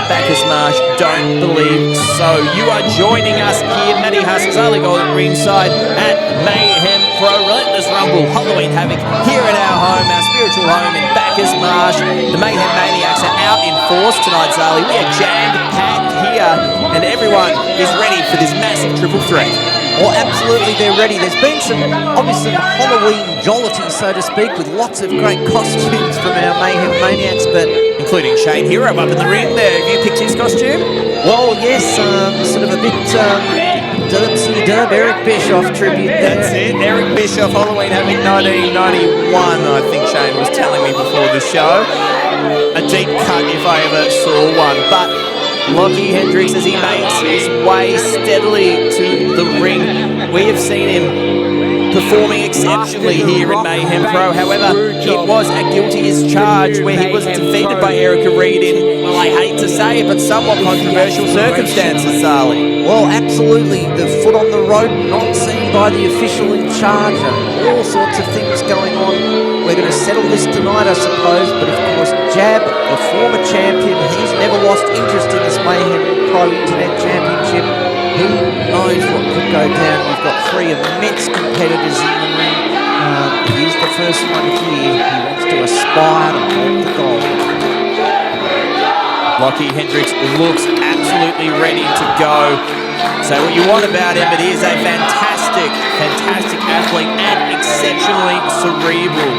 Bacchus Marsh don't believe so. You are joining us here, Matty Huss, Charlie Gold at ringside at Mayhem Pro Relentless Rumble Halloween Havoc here at our home, our spiritual home in Bacchus Marsh. The Mayhem Maniacs are out in force tonight, Charlie. We are jammed-packed here, and everyone is ready for this massive triple threat. Well, absolutely, they're ready. There's been some, obviously, Halloween jollity, so to speak, with lots of great costumes from our Mayhem Maniacs, but... including Shane Hero up in the ring there. Have you picked his costume? Well, yes, sort of a bit Derb, Eric Bischoff tribute there. That's it, Eric Bischoff, Halloween Havoc 1991, I think Shane was telling me before the show. A deep cut if I ever saw one, but Lochy Hendricks, as he makes his way steadily to the ring, we have seen him performing exceptionally here in Mayhem Pro. However, it was a guilty as charged where he was defeated by Erika Reid in, well, I hate to say it, but somewhat controversial circumstances, Sally. Well, absolutely. The foot on the rope, not seen by the official in charge, and all sorts of things going on. We're going to settle this tonight, I suppose, but of course, Jab, the former champion, he's never lost interest in this Mayhem Pro Internet Championship. Who knows what could go down? We've got three immense competitors in the ring. He's the first one here. He wants to aspire to hold the gold. Lochy Hendricks looks absolutely ready to go. So what you want about him, it is a fantastic athlete and exceptionally cerebral.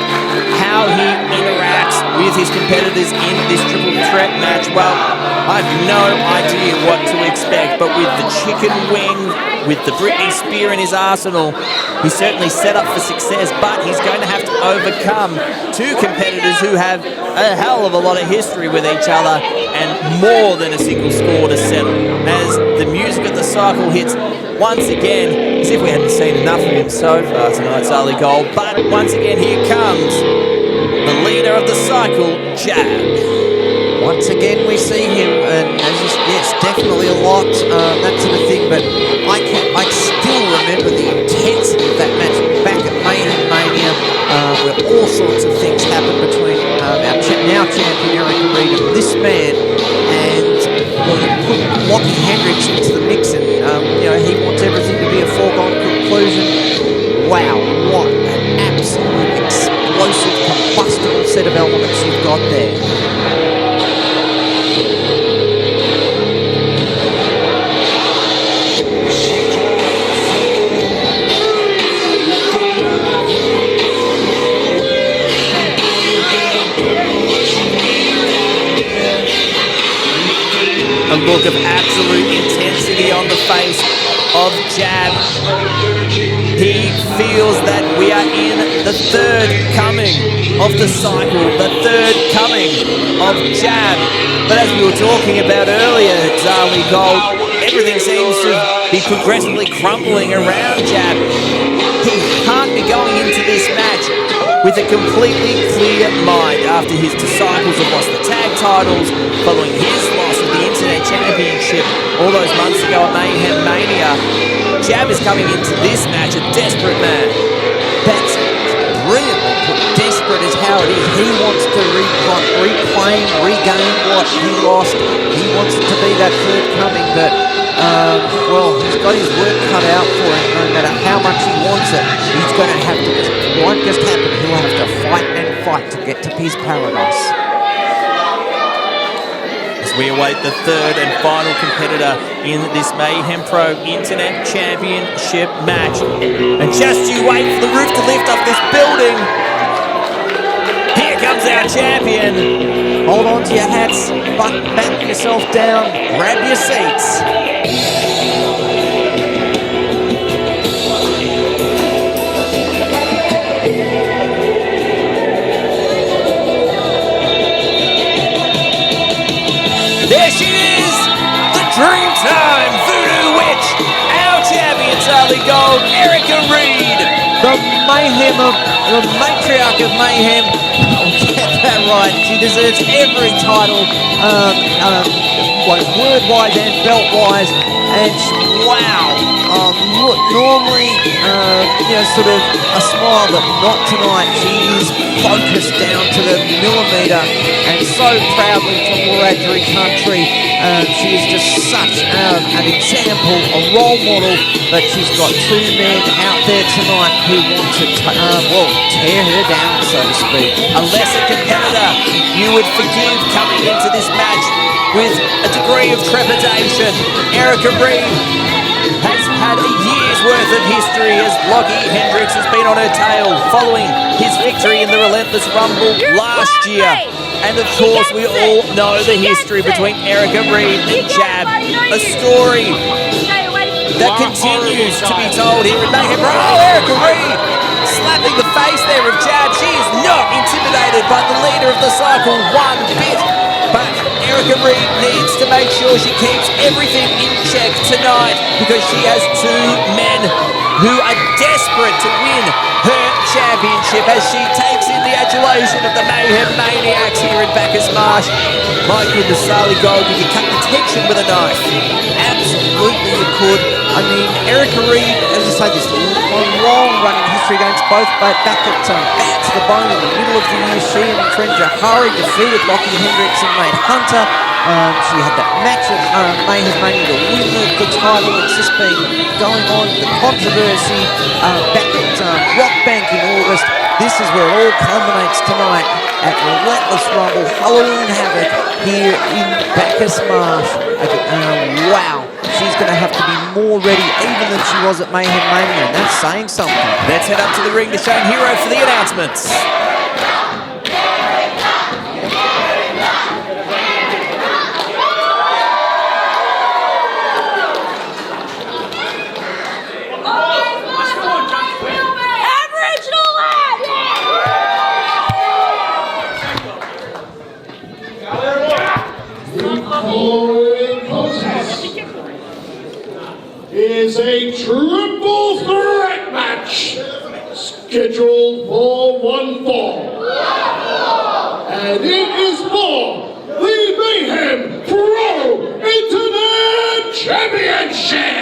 How he interacts with his competitors in this triple threat match, well, I have no idea what to expect, but with the chicken wing, with the Britney Spear in his arsenal, he's certainly set up for success, but he's going to have to overcome two competitors who have a hell of a lot of history with each other and more than a single score to settle. As the music of the cycle hits once again, as if we hadn't seen enough of him so far tonight, Sally Gold, but once again here comes the leader of the cycle, Jab. Once again we see him, and yes, definitely a lot, that sort of thing, but I still remember the intensity of that match back at Mayhem Mania, where all sorts of things happened between our now champion Erika Reid and this man, and well, put Lochy Hendricks into the mix, and he wants everything to be a foregone conclusion. Wow, what an absolute explosive, combustible set of elements you've got there. A look of absolute intensity on the face of Jab. He feels that we are in the third coming of the cycle, the third coming of Jab. But as we were talking about earlier, Zali Gold, everything seems to be progressively crumbling around Jab. He can't be going into this match with a completely clear mind after his disciples have lost the tag titles, following his loss of the Internet Championship all those months ago at Mayhem Mania. Jab is coming into this match a desperate man. That's brilliantly put. Desperate is how it is. He wants to reclaim, regain what he lost. He wants it to be that third coming, but well, he's got his work cut out for him. No matter how much he wants it, he's going to have to it won't just happen. He'll have to fight and fight to get to his paradise. As we await the third and final competitor in this Mayhem Pro Internet Championship match. And just you wait for the roof to lift off this building. Here comes our champion. Hold on to your hats, back yourself down, grab your seats. There she is, the Dreamtime Voodoo Witch, our champion, Sally Gold, Erika Reid. The mayhem of, the matriarch of mayhem. I'll get that right. She deserves every title, word-wise and belt-wise. And wow, look, normally, sort of a smile, but not tonight. She is focused down to the millimetre, and so proudly from Wiradjuri country. She is just such an example, a role model, but she's got two men out there tonight who want to, tear her down, so to speak. A lesser competitor you would forgive coming into this match with a degree of trepidation. Erika Reid has had a year's worth of history as Lochy Hendricks has been on her tail following his victory in the Relentless Rumble last year. And of course, we all know the history between Erika, Reid and Jab. A story that continues to be told here in Mayhem Pro. Oh, Erika Reid slapping the face there of Jab. She is not intimidated by the leader of the cycle one bit. But Erika Reid needs to make sure she keeps everything in check tonight because she has two men who are desperate to win her championship as she takes in the adulation of the Mayhem Maniacs here in Bacchus Marsh. My goodness, Sally Gold, you could cut the tension with a knife. Absolutely you could. I mean, Erika Reid, as I say, this long-running history against both, but back at Bat to the Bone in the middle of the year, she and Trent Jahari defeated Lochy Hendricks and Made Hunter. She had that match at Mayhem Mania to win the title. It's just been going on, the controversy back at Rock Bank in August. This is where it all culminates tonight at Relentless Rumble, Halloween Havoc here in Bacchus Marsh. Wow, she's going to have to be more ready even than she was at Mayhem Mania, and that's saying something. Let's head up to the ring to Shane Hero for the announcements. Is a triple threat match scheduled for one fall. And it is for the Mayhem Pro Internet Championship.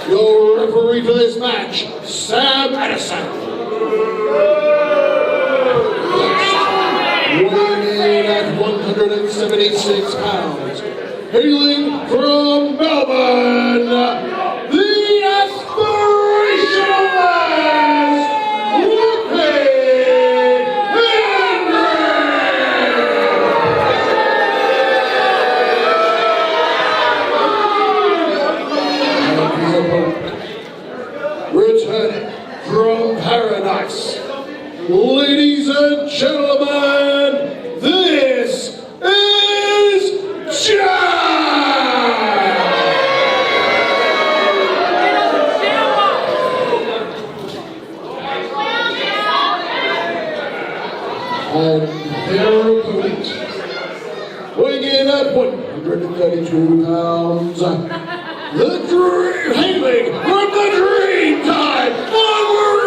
Your referee for this match, Sam Addison. Weighing in at 176 pounds. Hailing from Melbourne, the aspirationless Lochy Hendricks. Returning from paradise, ladies and gentlemen, this is Jab! And their opponent, weighing in at 132 pounds, the Dream, hailing from the Dream Time, onward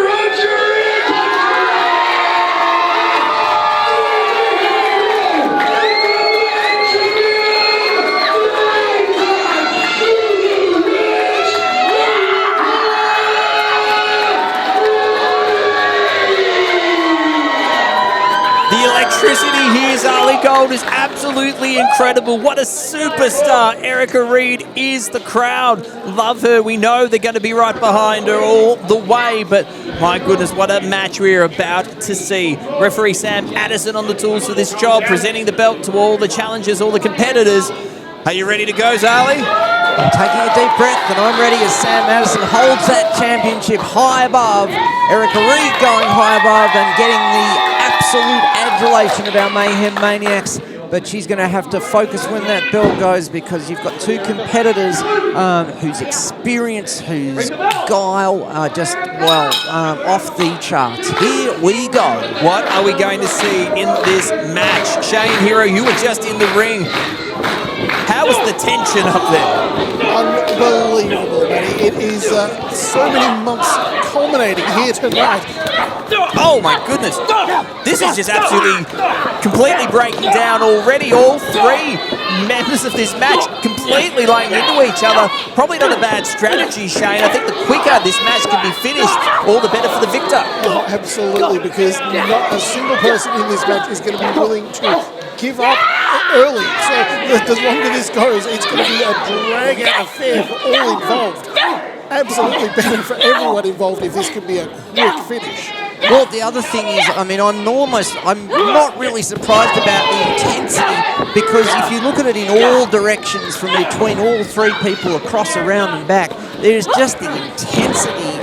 Electricity here, Zali Gold, is absolutely incredible. What a superstar Erika Reid is. The crowd love her. We know they're going to be right behind her all the way, but my goodness, what a match we're about to see. Referee Sam Addison on the tools for this job, presenting the belt to all the challengers, all the competitors. Are you ready to go, Zali? I'm taking a deep breath and I'm ready as Sam Addison holds that championship high above. Erika Reid going high above and getting the absolute adulation of our Mayhem Maniacs. But she's going to have to focus when that bell goes because you've got two competitors whose experience, whose guile are just, well, off the charts. Here we go. What are we going to see in this match? Shane Hero, you were just in the ring. How is the tension up there? Unbelievable, Matty. It is so many months culminating here tonight. Oh my goodness. This is just absolutely completely breaking down already. All three members of this match completely laying into each other. Probably not a bad strategy, Shane. I think the quicker this match can be finished, all the better for the victor. Oh, absolutely, because not a single person in this match is going to be willing to give up early. So the longer this goes, it's going to be a drag-out affair for all involved. Absolutely better for everyone involved if this can be a quick finish. Well, the other thing is, I mean, I'm not really surprised about the intensity, because if you look at it in all directions from between all three people across, around and back, there's just the intensity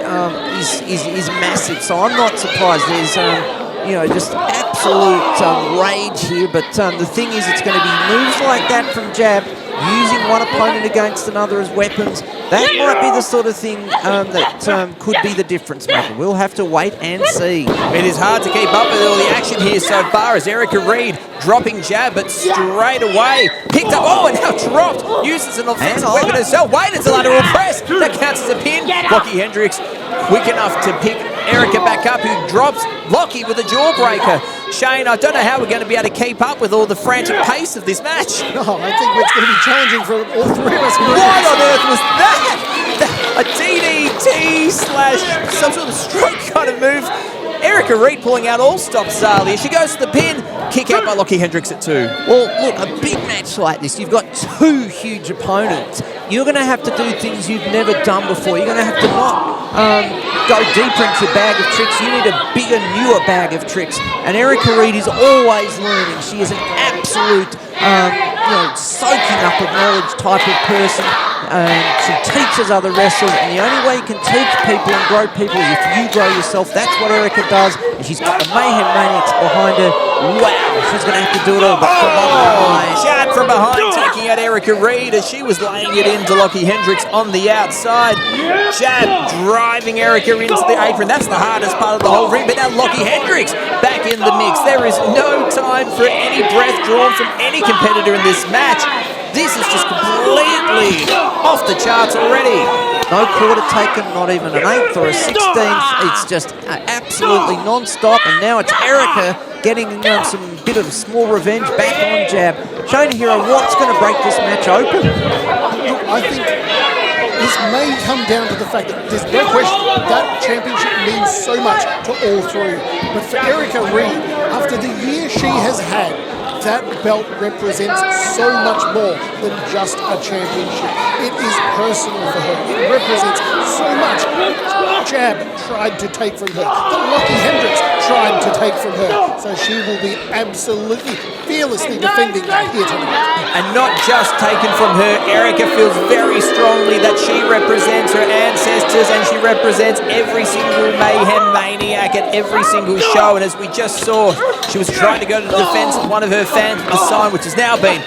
is massive. So I'm not surprised. There's just absolute rage here. But the thing is, it's going to be moves like that from Jab, using one opponent against another as weapons. That might be the sort of thing that could be the difference maker. We'll have to wait and see. It is hard to keep up with all the action here so far as Erika Reid dropping Jab, but straight away picked up, and now dropped. Uses an offensive weapon herself. Wait until lateral press. That counts as a pin. Lochy Hendricks quick enough to pick Erika back up, who drops Lochy with a jawbreaker. Shane, I don't know how we're going to be able to keep up with all the frantic pace of this match. No, I think it's going to be challenging for all three of us. What on earth was that? A DDT / some sort of stroke kind of move. Erika Reid pulling out all stops Zalia. She goes to the pin. Kick out by Lochy Hendricks at 2. Well, look, a big match like this, you've got two huge opponents. You're going to have to do things you've never done before. You're going to have to not go deeper into your bag of tricks. You need a bigger, newer bag of tricks. And Erika Reid is always learning. She is an absolute, soaking up of knowledge type of person. She teaches other wrestlers, and the only way you can teach people and grow people is if you grow yourself. That's what Erika does, and she's got the Mayhem Maniacs behind her. Wow, she's going to have to do it all, but from behind. Jab from behind, taking out Erika Reid as she was laying it into Lochy Hendricks on the outside. Jab driving Erika into the apron. That's the hardest part of the whole ring, but now Lochy Hendricks back in the mix. There is no time for any breath drawn from any competitor in this match. This is just completely off the charts already. No quarter taken, not even an 8th or a 16th. It's just absolutely non-stop. And now it's Erika getting some bit of small revenge back on Jab. Shane Hero, what's going to break this match open? Look, I think this may come down to the fact that there's no question that championship means so much to all three. But for Erika Reid, after the year she has had, that belt represents so much more than just a championship. It is personal for her. It represents so much. Jab tried to take from her. The Lochy Hendricks tried to take from her. So she will be absolutely fearlessly defending that here tonight. And not just taken from her, Erika feels very strongly that she represents her ancestors and she represents every single Mayhem Maniac at every single show. And as we just saw, she was trying to go to the defense of one of her fans with the sign, which has now been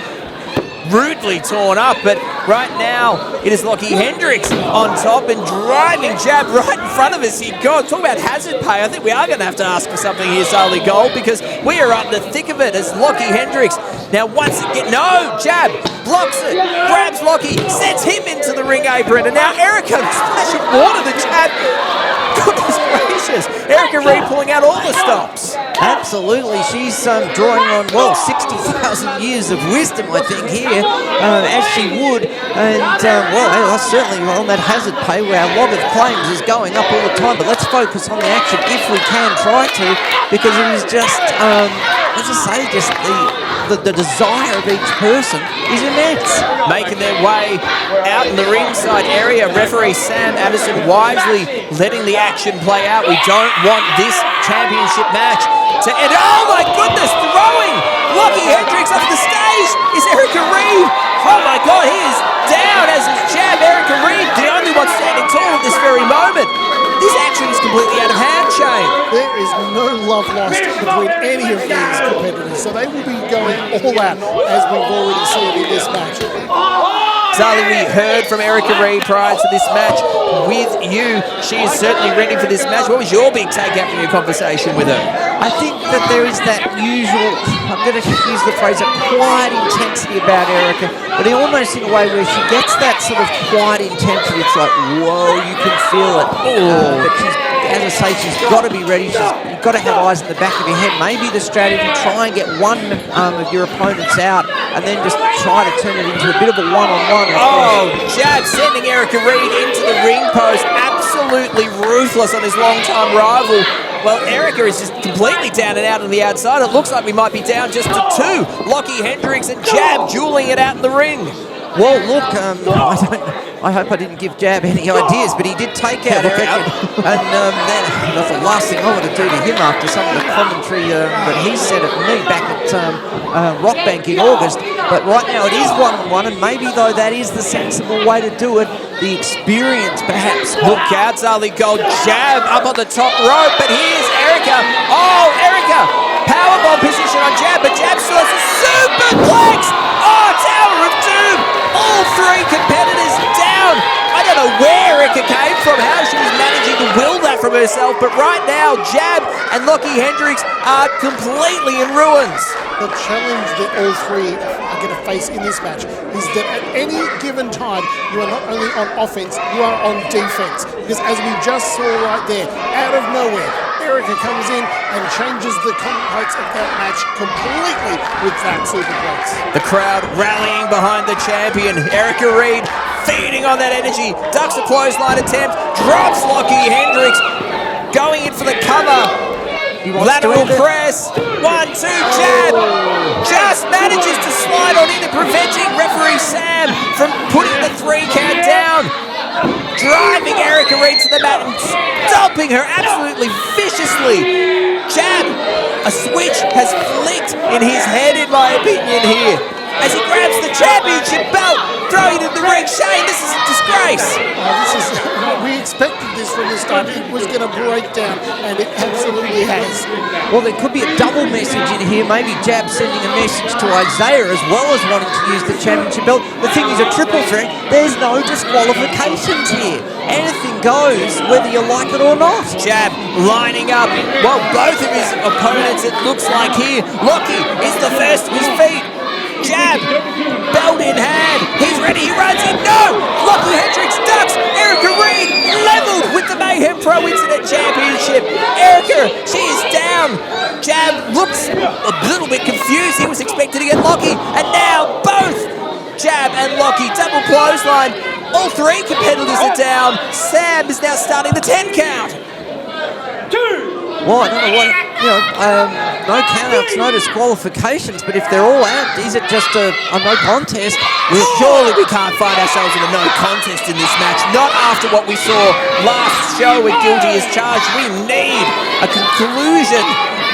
rudely torn up, but right now it is Lochy Hendricks on top and driving Jab right in front of us here. God, talk about hazard pay. I think we are going to have to ask for something here, Sally Gold, because we are up the thick of it as Lochy Hendricks. Now once again, no, Jab blocks it, grabs Lochy, sends him into the ring apron, and now Erika splashing water to Jab. Goodness gracious, Erika Reid pulling out all the stops. Absolutely, she's drawing on, 60,000 years of wisdom, I think, here, as she would. And, certainly on that hazard pay where our log of claims is going up all the time. But let's focus on the action if we can try to, because it is just, as I say, just the desire of each person is immense. Making their way out in the ringside area, referee Sam Addison wisely letting the action play out. We don't want this championship match to end. Oh my goodness, throwing Lochy Hendricks off the stage is Erika Reid. Oh my God, he is down as his Jab. Erika Reid, the only one standing tall at this very moment. This action is completely out of hand, Shane. There is no love lost between any of these competitors, so they will be going all out, as we've already seen in this match. Zali, we heard from Erika Reid prior to this match with you. She is certainly ready for this match. What was your big takeout from your conversation with her? I think that there is that usual, I'm going to use the phrase, a quiet intensity about Erika, but almost in a way where she gets that sort of quiet intensity. It's like, whoa, you can feel it. But she's, as I say, she's got to be ready. You've got to have eyes in the back of your head. Maybe the strategy, try and get one of your opponents out and then just try to turn it into a bit of a one-on-one. Oh, Jab sending Erika Reid into the ring post. Absolutely ruthless on his long-time rival. Well, Erika is just completely down and out on the outside. It looks like we might be down just to 2. Lochy Hendricks and Jab dueling it out in the ring. Well, look, I hope I didn't give Jab any ideas, but he did take out Erika. And that's the last thing I want to do to him after some of the commentary that he said at me back at Rockbank in August. But right now it is 1-1, and maybe, though, that is the sensible way to do it. The experience, perhaps. Look out, Zali Gold. Jab up on the top rope, but here's Erika. Oh, Erika! Powerbomb position on Jab, but Jab still has a superplex! Oh, Tower of Doom! All three competitors down. I don't know where Erika came from, how she was managing to will that from herself, but right now, Jab and Lochy Hendricks are completely in ruins. The challenge that all three are going to face in this match is that at any given time, you are not only on offense, you are on defense. Because as we just saw right there, out of nowhere, Erika comes in and changes the complex of that match completely with that superplex. The crowd rallying behind the champion, Erika Reid, feeding on that energy. Ducks a clothesline attempt, drops Lochy Hendricks, going in for the cover. Lateral press, 1-2 jab, just manages to slide on into, preventing referee Sam from putting the 3 count down, driving Erika Reid to the mat and stomping her absolutely viciously. Jab, a switch has flicked in his head, in my opinion here, as he grabs the championship belt, throwing it in the ring. Shane, this is a disgrace. We expected this from the start. It was going to break down, and it absolutely has. Well, there could be a double message in here. Maybe Jab sending a message to Isaiah as well as wanting to use the championship belt. The thing is, a triple threat, there's no disqualifications here. Anything goes, whether you like it or not. Jab lining up, well, both of his opponents, it looks like here. Lochy is the first to his feet. Jab, belt in hand, he's ready, he runs in, no! Lochy Hendricks ducks, Erika Reid leveled with the Mayhem Pro Internet Championship. Erika, she is down. Jab looks a little bit confused, he was expecting to get Lochy, and now both Jab and Lochy, double clothesline. All three competitors are down. Sam is now starting the 10 count. Well, I don't know what, no countouts, no disqualifications, but if they're all out, is it just a no contest? Well, surely we can't find ourselves in a no contest in this match, not after what we saw last show with Guilty as Charged. We need a conclusion.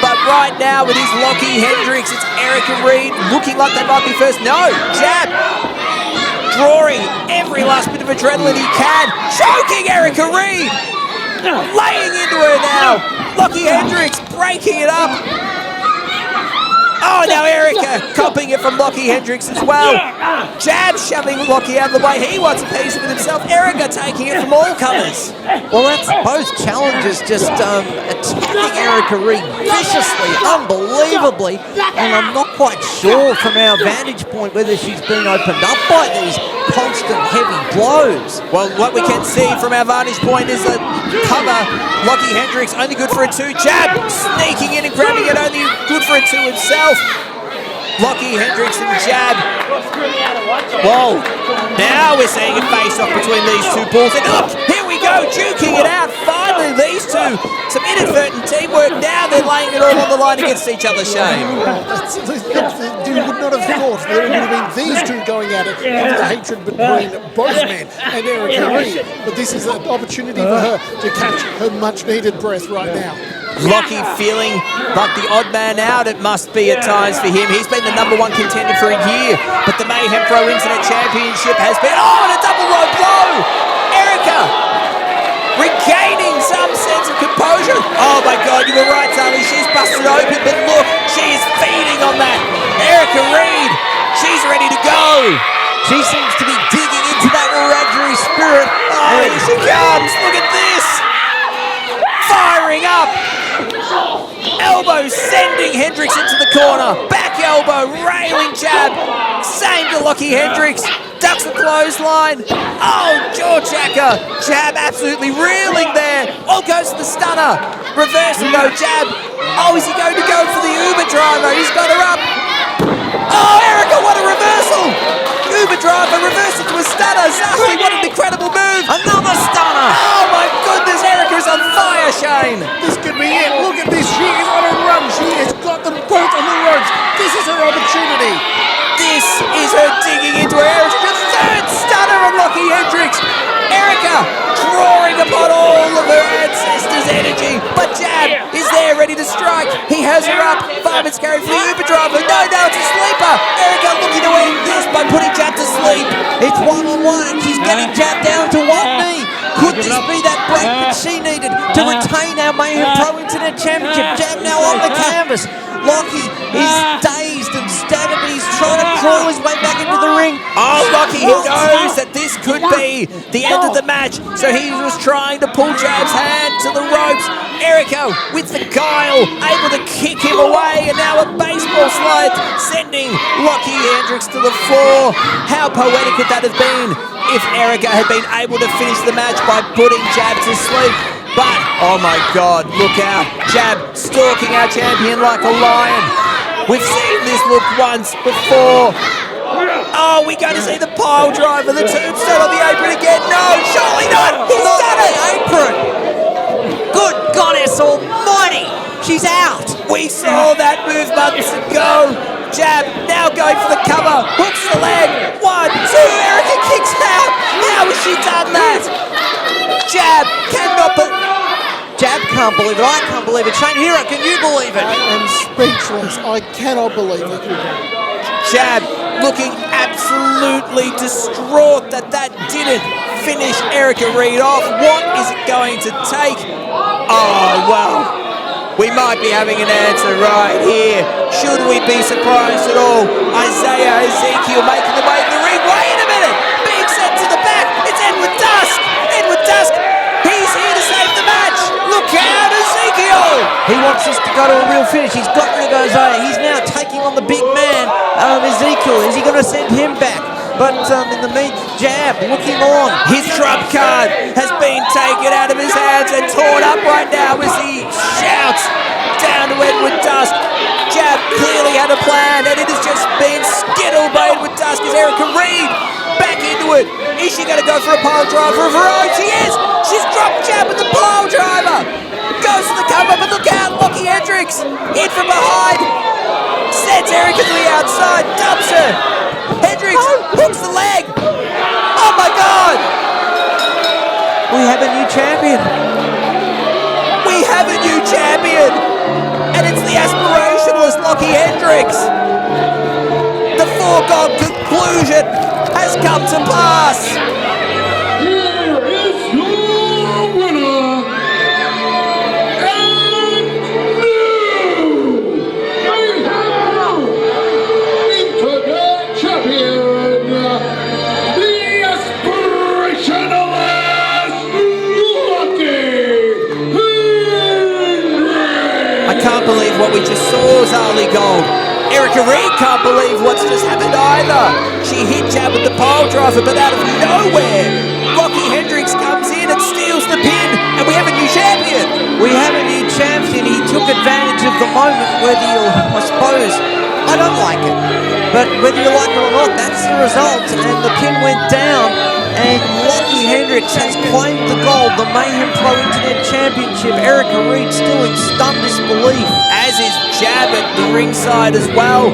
But right now it is Lochy Hendricks, it's Erika Reid looking like they might be first. No, Jab drawing every last bit of adrenaline he can, choking Erika Reid, laying into her now. Lochy Hendricks breaking it up. Oh, now Erika copping it from Lochy Hendricks as well. Jab shoving Lochy out of the way. He wants a piece of it himself. Erika taking it from all comers. Well, that's both challenges just attacking Erika Reid viciously, unbelievably. And I'm not quite sure from our vantage point whether she's been opened up by these constant heavy blows. Well, what we can see from our vantage point is a cover. Lochy Hendricks only good for a 2. Jab sneaking in and grabbing it, only good for a 2 himself. Lochy Hendricks and Jab. Whoa, now we're seeing a face-off between these two bulls. And look, here we go, duking it out. Finally, these two, some inadvertent teamwork. Now they're laying it all on the line against each other, Shane. You would not have thought that it would have been these two going at it after the hatred between both men and Erika Reid. But this is an opportunity for her to catch her much-needed breath right now. Lochy feeling like the odd man out, it must be at times for him. He's been the #1 contender for a year, but the Mayhem Pro Internet Championship has been... Oh, and a double low blow! Erika regaining some sense of composure. Oh my God, you were right, Tony. She's busted open, but look, she's feeding on that. Erika Reid, she's ready to go. She seems to be digging into that Wiradjuri spirit. Oh, here she comes. Look at this. Firing up. Elbow sending Hendricks into the corner. Back elbow, railing jab. Same to Lochy Hendricks. Ducks the clothesline. Oh, jaw jacker. Jab absolutely reeling there. All goes to the stunner. Reversing though, jab. Oh, is he going to go for the Uber driver? He's got her up. Oh, Erika, what a reversal. Uber driver reversing to a stunner. Zaki, what an incredible move. Another stunner. Oh my goodness, Erika's on fire, Shane. This could be it. Look at this. She is on a run. She has got them both on the ropes. This is her opportunity. This is her digging into her heritage. A third stunner on Lochy Hendricks. Erika drawing upon all of her ancestors' energy. But Jab is there ready to strike. He has her up. Fireman's carry for the Uber driver. No, it's a sleeper. Erika looking to end this by putting Jab to sleep. It's one-on-one and she's getting Jab down to one knee. Could this be that break that she needed to retain our Mayhem Pro Internet Championship? Jab now on the canvas. Lochy is dazed and staggered, but he's trying to crawl his way back into the ring. Oh, Lochy, he knows that this could be the end of the match, so he was trying to pull Jab's hand to the ropes. Erika, with the guile, able to kick him away, and now a baseball slide, sending Lochy Hendricks to the floor. How poetic would that have been if Erika had been able to finish the match by putting Jab to sleep? But, oh my God, look out. Jab stalking our champion like a lion. We've seen this look once before. Oh, we're going to see the pile driver, the tombstone on the apron again. No, surely not. He's done it. Apron. Good goddess almighty. She's out. We saw that move months ago. Jab now going for the cover. Hooks the leg. 1, 2. Erika kicks out. How has she done that? Jab cannot Jab can't believe it. I can't believe it. Shane Hero, can you believe it? I am speechless. I cannot believe it. Jab looking absolutely distraught that didn't finish Erika Reid off. What is it going to take? Oh, well, we might be having an answer right here. Should we be surprised at all? Ezekiel making the way to the ring. Wait a minute! Being sent to the back. It's Edward Dusk. Edward Dusk. He's here to save the match. Look out, Ezekiel. He wants this to go to a real finish. He's got rid of Isaiah. He's now taking on the big man, Ezekiel. Is he going to send him back? But in the meantime, Jab looking on. His trump card has been taken out of his hands and torn up right now as he shouts down to Edward Dusk. Jab clearly had a plan, and it has just been skittled by Edward Dusk as Erika Reid back into it. Is she going to go for a pile driver of her own? She is. She's dropped Jab with the pile driver. Goes for the cover, but look out, Lochy Hendricks in from behind. Sends Erika to the outside, dumps her. Hendricks hooks the leg. Oh my God! We have a new champion. We have a new champion, and it's the aspirationalist Lochy Hendricks. The foregone conclusion has come to pass. Here is your winner and new Mayhem Internet Champion, the aspirationalist Lochy Hendricks. I can't believe what we just saw, Zali Gold. Erika Reid can't believe what's just happened either. She hit Jab with the pile driver, but out of nowhere, Lochy Hendricks comes in and steals the pin, and we have a new champion. We have a new champion. He took advantage of the moment, whether you, I suppose, I don't like it, but whether you like it or not, that's the result, and the pin went down, and Lochy Hendricks has claimed the gold, the Mayhem Pro Internet Championship. Erika Reid still in stunned disbelief. As is Jab at the ringside as well.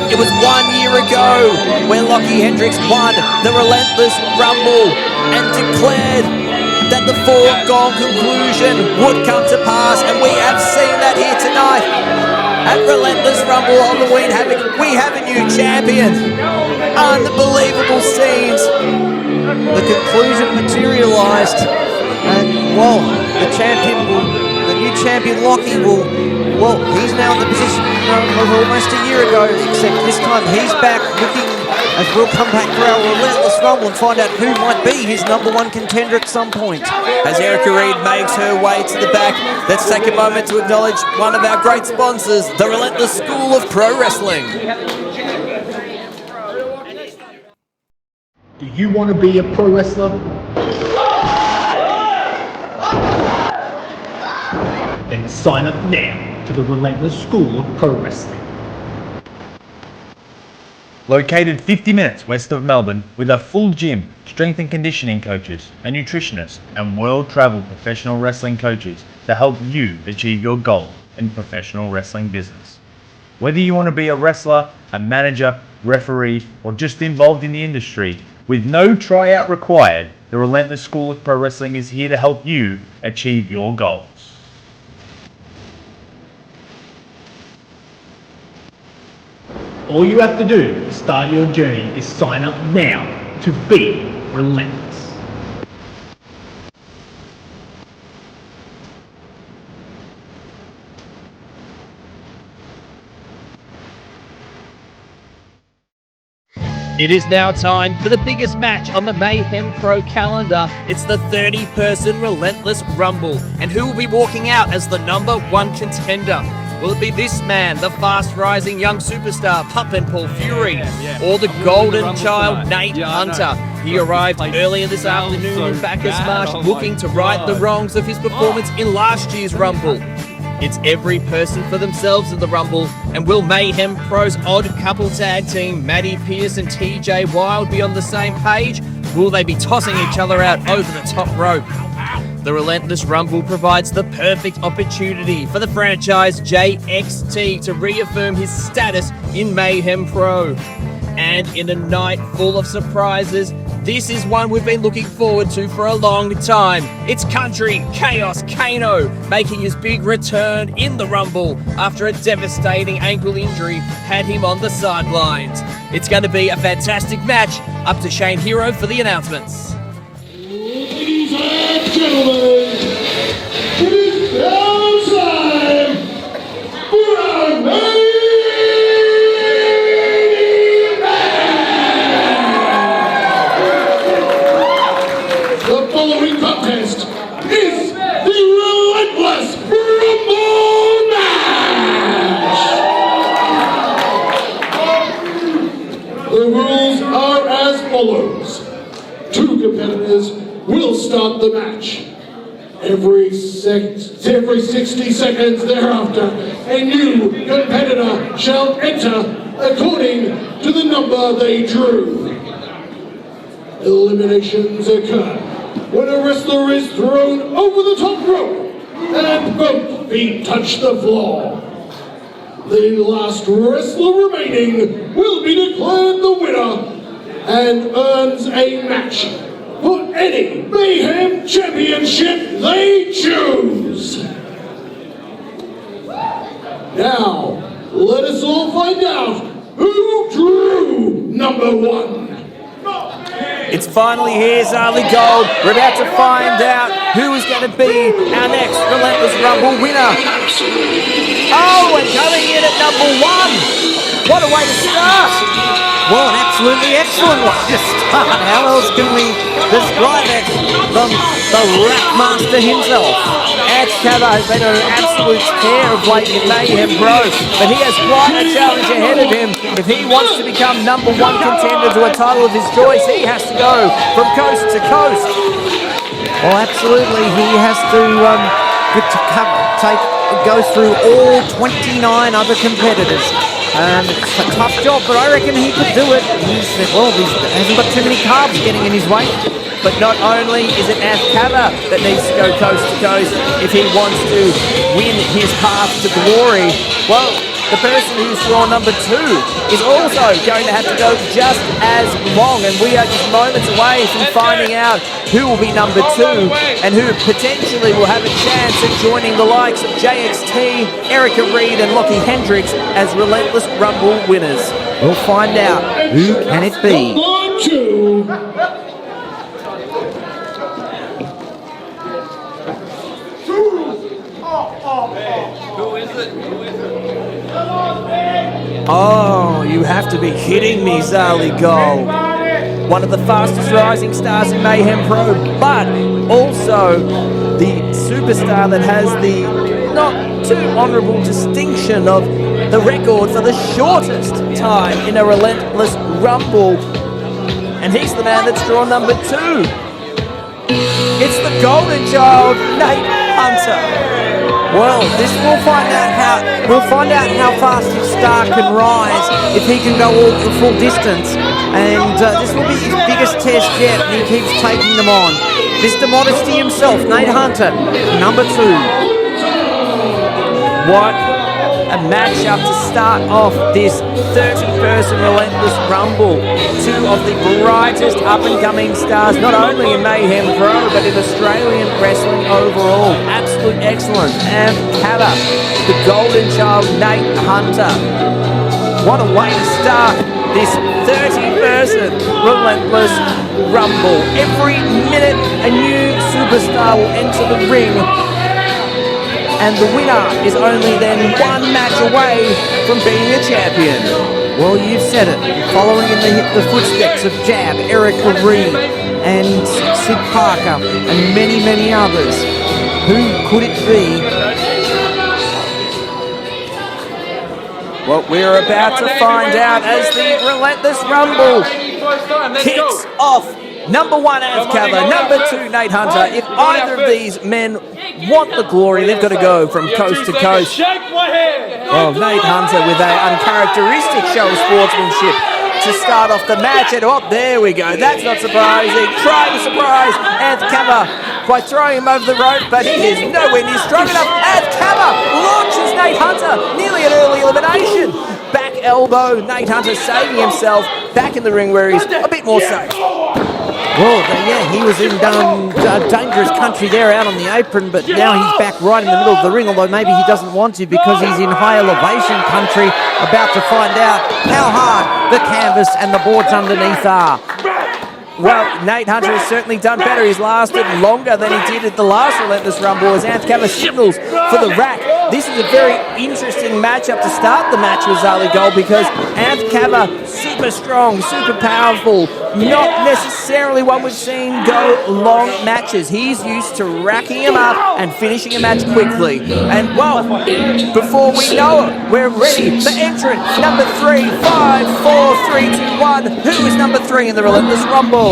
It was 1 year ago when Lochy Hendricks won the Relentless Rumble and declared that the foregone conclusion would come to pass, and we have seen that here tonight. At Relentless Rumble Halloween Havoc, we have a new champion. Unbelievable scenes. The conclusion materialised, and well, the new champion Lochy will, well, he's now in the position of almost a year ago, except this time he's back looking, as we'll come back for our Relentless Rumble and find out who might be his #1 contender at some point. As Erika Reid makes her way to the back, let's take a moment to acknowledge one of our great sponsors, the Relentless School of Pro Wrestling. Do you want to be a pro wrestler? Then sign up now to the Relentless School of Pro Wrestling. Located 50 minutes west of Melbourne with a full gym, strength and conditioning coaches, a nutritionist, and world-travel professional wrestling coaches to help you achieve your goal in professional wrestling business. Whether you want to be a wrestler, a manager, referee, or just involved in the industry, with no tryout required, the Relentless School of Pro Wrestling is here to help you achieve your goals. All you have to do to start your journey is sign up now to be Relentless. It is now time for the biggest match on the Mayhem Pro calendar. It's the 30-person Relentless Rumble. And who will be walking out as the #1 contender? Will it be this man, the fast-rising young superstar, Pumpin' Paul Fury, or the golden child, Nate Hunter? He arrived earlier this afternoon in Bacchus Marsh, looking to right the wrongs of his performance in last year's Rumble. It's every person for themselves in the Rumble, and will Mayhem Pro's odd couple tag team, Maddie Pierce and TJ Wilde, be on the same page? Will they be tossing each other out over the top rope? The Relentless Rumble provides the perfect opportunity for the franchise JXT to reaffirm his status in Mayhem Pro. And in a night full of surprises, this is one we've been looking forward to for a long time. It's Country Chaos Kano making his big return in the Rumble after a devastating ankle injury had him on the sidelines. It's going to be a fantastic match. Up to Shane Hero for the announcements. Ladies and gentlemen, it is now time for our main event. The following contest is the Relentless Rumble Match. The rules are as follows. Two competitors will start the match. Every 60 seconds thereafter, a new competitor shall enter according to the number they drew. Eliminations occur when a wrestler is thrown over the top rope and both feet touch the floor. The last wrestler remaining will be declared the winner and earns a match for any Mayhem Championship they choose. Now, let us all find out who drew #1. It's finally here, Zali Gold. We're about to find out who is going to be our next Relentless Rumble winner. Oh, and coming in at #1. What a way to start. Well, an absolutely excellent way to start. How else can we describe it from the Rap Master himself? Ed Cava has been an absolute tear of late in Mayhem Pro, but he has quite a challenge ahead of him. If he wants to become #1 contender to a title of his choice, he has to go from coast to coast. Well, absolutely, he has to go through all 29 other competitors. It's a tough job, but I reckon he could do it. He hasn't got too many carbs getting in his way. But not only is it Kava that needs to go coast to coast if he wants to win his path to glory, well, the person who's drawn #2 is also going to have to go just as long, and we are just moments away from finding out who will be #2 and who potentially will have a chance at joining the likes of JXT, Erika, Reid and Lochy Hendricks as Relentless Rumble winners. We'll find out who can it be. Oh, you have to be kidding me, Zali Gold. One of the fastest rising stars in Mayhem Pro, but also the superstar that has the not too honourable distinction of the record for the shortest time in a Relentless Rumble. And he's the man that's drawn #2. It's the golden child, Nate Hunter. Well, we'll find out how fast his star can rise if he can go all the full distance. And this will be his biggest test yet, and he keeps taking them on. Mr. Modesty himself, Nate Hunter, number 2. What a matchup to start off this 30-person Relentless Rumble. 2 of the brightest up-and-coming stars, not only in Mayhem Pro, but in Australian wrestling overall. Absolute excellence. And Havoc, the golden child, Nate Hunter. What a way to start this 30-person Relentless Rumble. Every minute, a new superstar will enter the ring. And the winner is only then one match away from being a champion. Well, you've said it. Following in the footsteps of Jab, Erika, Reid, and Sid Parker, and many, many others. Who could it be? Well, we're about to find out as the Relentless Rumble kicks off. Number 1, Azkaba. Number 2, Nate Hunter. If either of these men want the glory, they've got to go from coast to coast. Well, Nate Hunter with an uncharacteristic show of sportsmanship to start off the match. And oh, there we go. That's not surprising. Trying to surprise Azkaba by throwing him over the rope, but he is nowhere near strong enough. Azkaba launches Nate Hunter, nearly an early elimination. Back elbow, Nate Hunter saving himself back in the ring where he's a bit more safe. Well, yeah, he was in dangerous country there out on the apron, but now he's back right in the middle of the ring, although maybe he doesn't want to because he's in high elevation country, about to find out how hard the canvas and the boards underneath are. Well, Nate Hunter has certainly done better. He's lasted longer than he did at the last Relentless Rumble as Azkaba signals for the rack. This is a very interesting matchup to start the match with Zali Gold because Azkaba, super strong, super powerful, not necessarily one we've seen go long matches. He's used to racking him up and finishing a match quickly. And, well, before we know it, we're ready for entrant number 3, 5, 4, 3, 2, 1. Who is number 3 in the Relentless Rumble?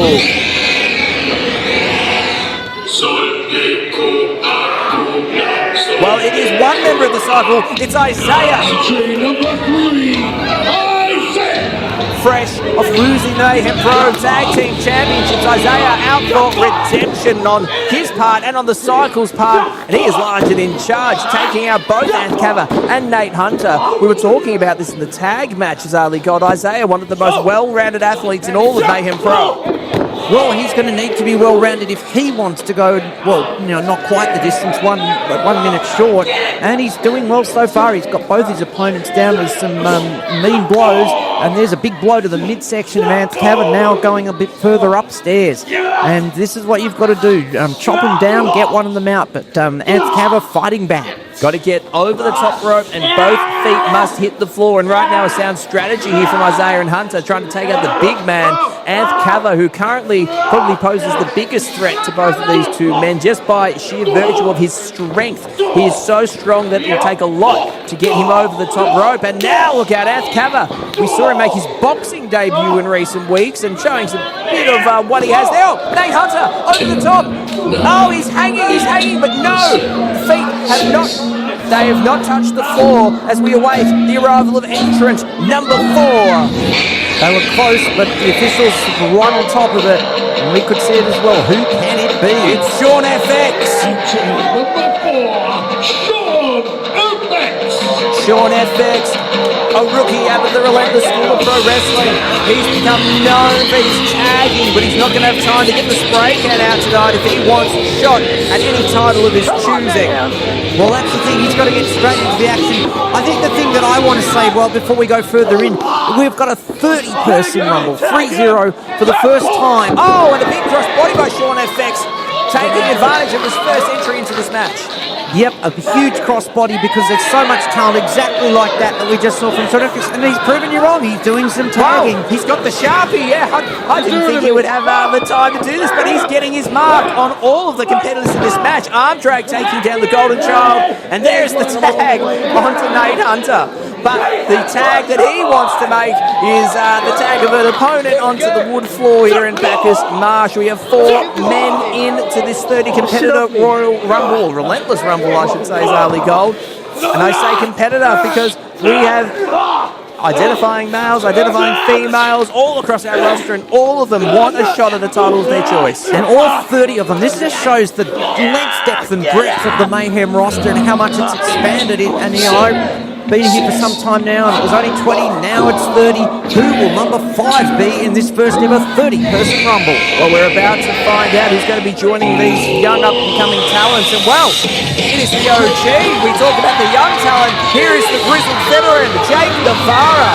Well, it is one member of the cycle. It's Isaiah. Fresh of losing the Mayhem Pro Tag Team Championships, Isaiah outthought redemption on his part and on the Cycle's part, and he is large and in charge, taking out both Azkaba and Nate Hunter. We were talking about this in the tag matches, Ali God. Isaiah, one of the most well-rounded athletes in all of Mayhem Pro. Well, he's going to need to be well-rounded if he wants to go, well, not quite the distance, 1 minute short. And he's doing well so far. He's got both his opponents down with some mean blows. And there's a big blow to the midsection of Azkaba, now going a bit further upstairs. And this is what you've got to do. Chop him down, get one of them out. But Azkaba fighting back. Got to get over the top rope and both feet must hit the floor. And right now a sound strategy here from Isaiah and Hunter trying to take out the big man, Azkaba, who currently probably poses the biggest threat to both of these two men just by sheer virtue of his strength. He is so strong that it will take a lot to get him over the top rope. And now look out, Azkaba. We saw him make his boxing debut in recent weeks and showing some bit of what he has there. Oh, Nate Hunter over the top. Oh, he's hanging, but no, feet they have not touched the floor as we await the arrival of entrant number 4. They were close, but the officials were right on top of it, and we could see it as well. Who can it be? It's Sean FX. Sean FX, a rookie out of the Relentless School of Pro Wrestling. He's become known for his tagging, but he's not going to have time to get the spray can out tonight if he wants a shot at any title of his choosing. Well, that's the thing. He's got to get straight into the action. I think the thing that I want to say, well, before we go further in, we've got a 30-person Rumble, 3-0 for the first time. Oh, and a big cross body by Sean FX, taking advantage of his first entry into this match. Yep, a huge crossbody because there's so much talent exactly like that we just saw from Sean FX. And he's proven you wrong. He's doing some tagging. Wow, he's got the Sharpie, yeah. I didn't think he would have the time to do this, but he's getting his mark on all of the competitors in this match. Arm drag taking down the Golden Child, and there's the tag onto Nate Hunter. but the tag that he wants to make is the tag of an opponent onto the wood floor here in Bacchus Marsh. We have 4 men into this 30 competitor Royal Rumble, or Relentless Rumble I should say, Zali Gold. And I say competitor because we have identifying males, identifying females all across our roster, and all of them want a shot at the title of their choice. And all 30 of them. This just shows the length, depth and breadth of the Mayhem roster and how much it's expanded. And you know, I've been here for some time now, and it was only 20, now it's 30. Who will number 5 be in this first ever 30-person Rumble? Well, we're about to find out who's going to be joining these young up-and-coming talents. And, well, it is the OG. We talk about the young talent. Here is the grizzled veteran, Jake Navarra.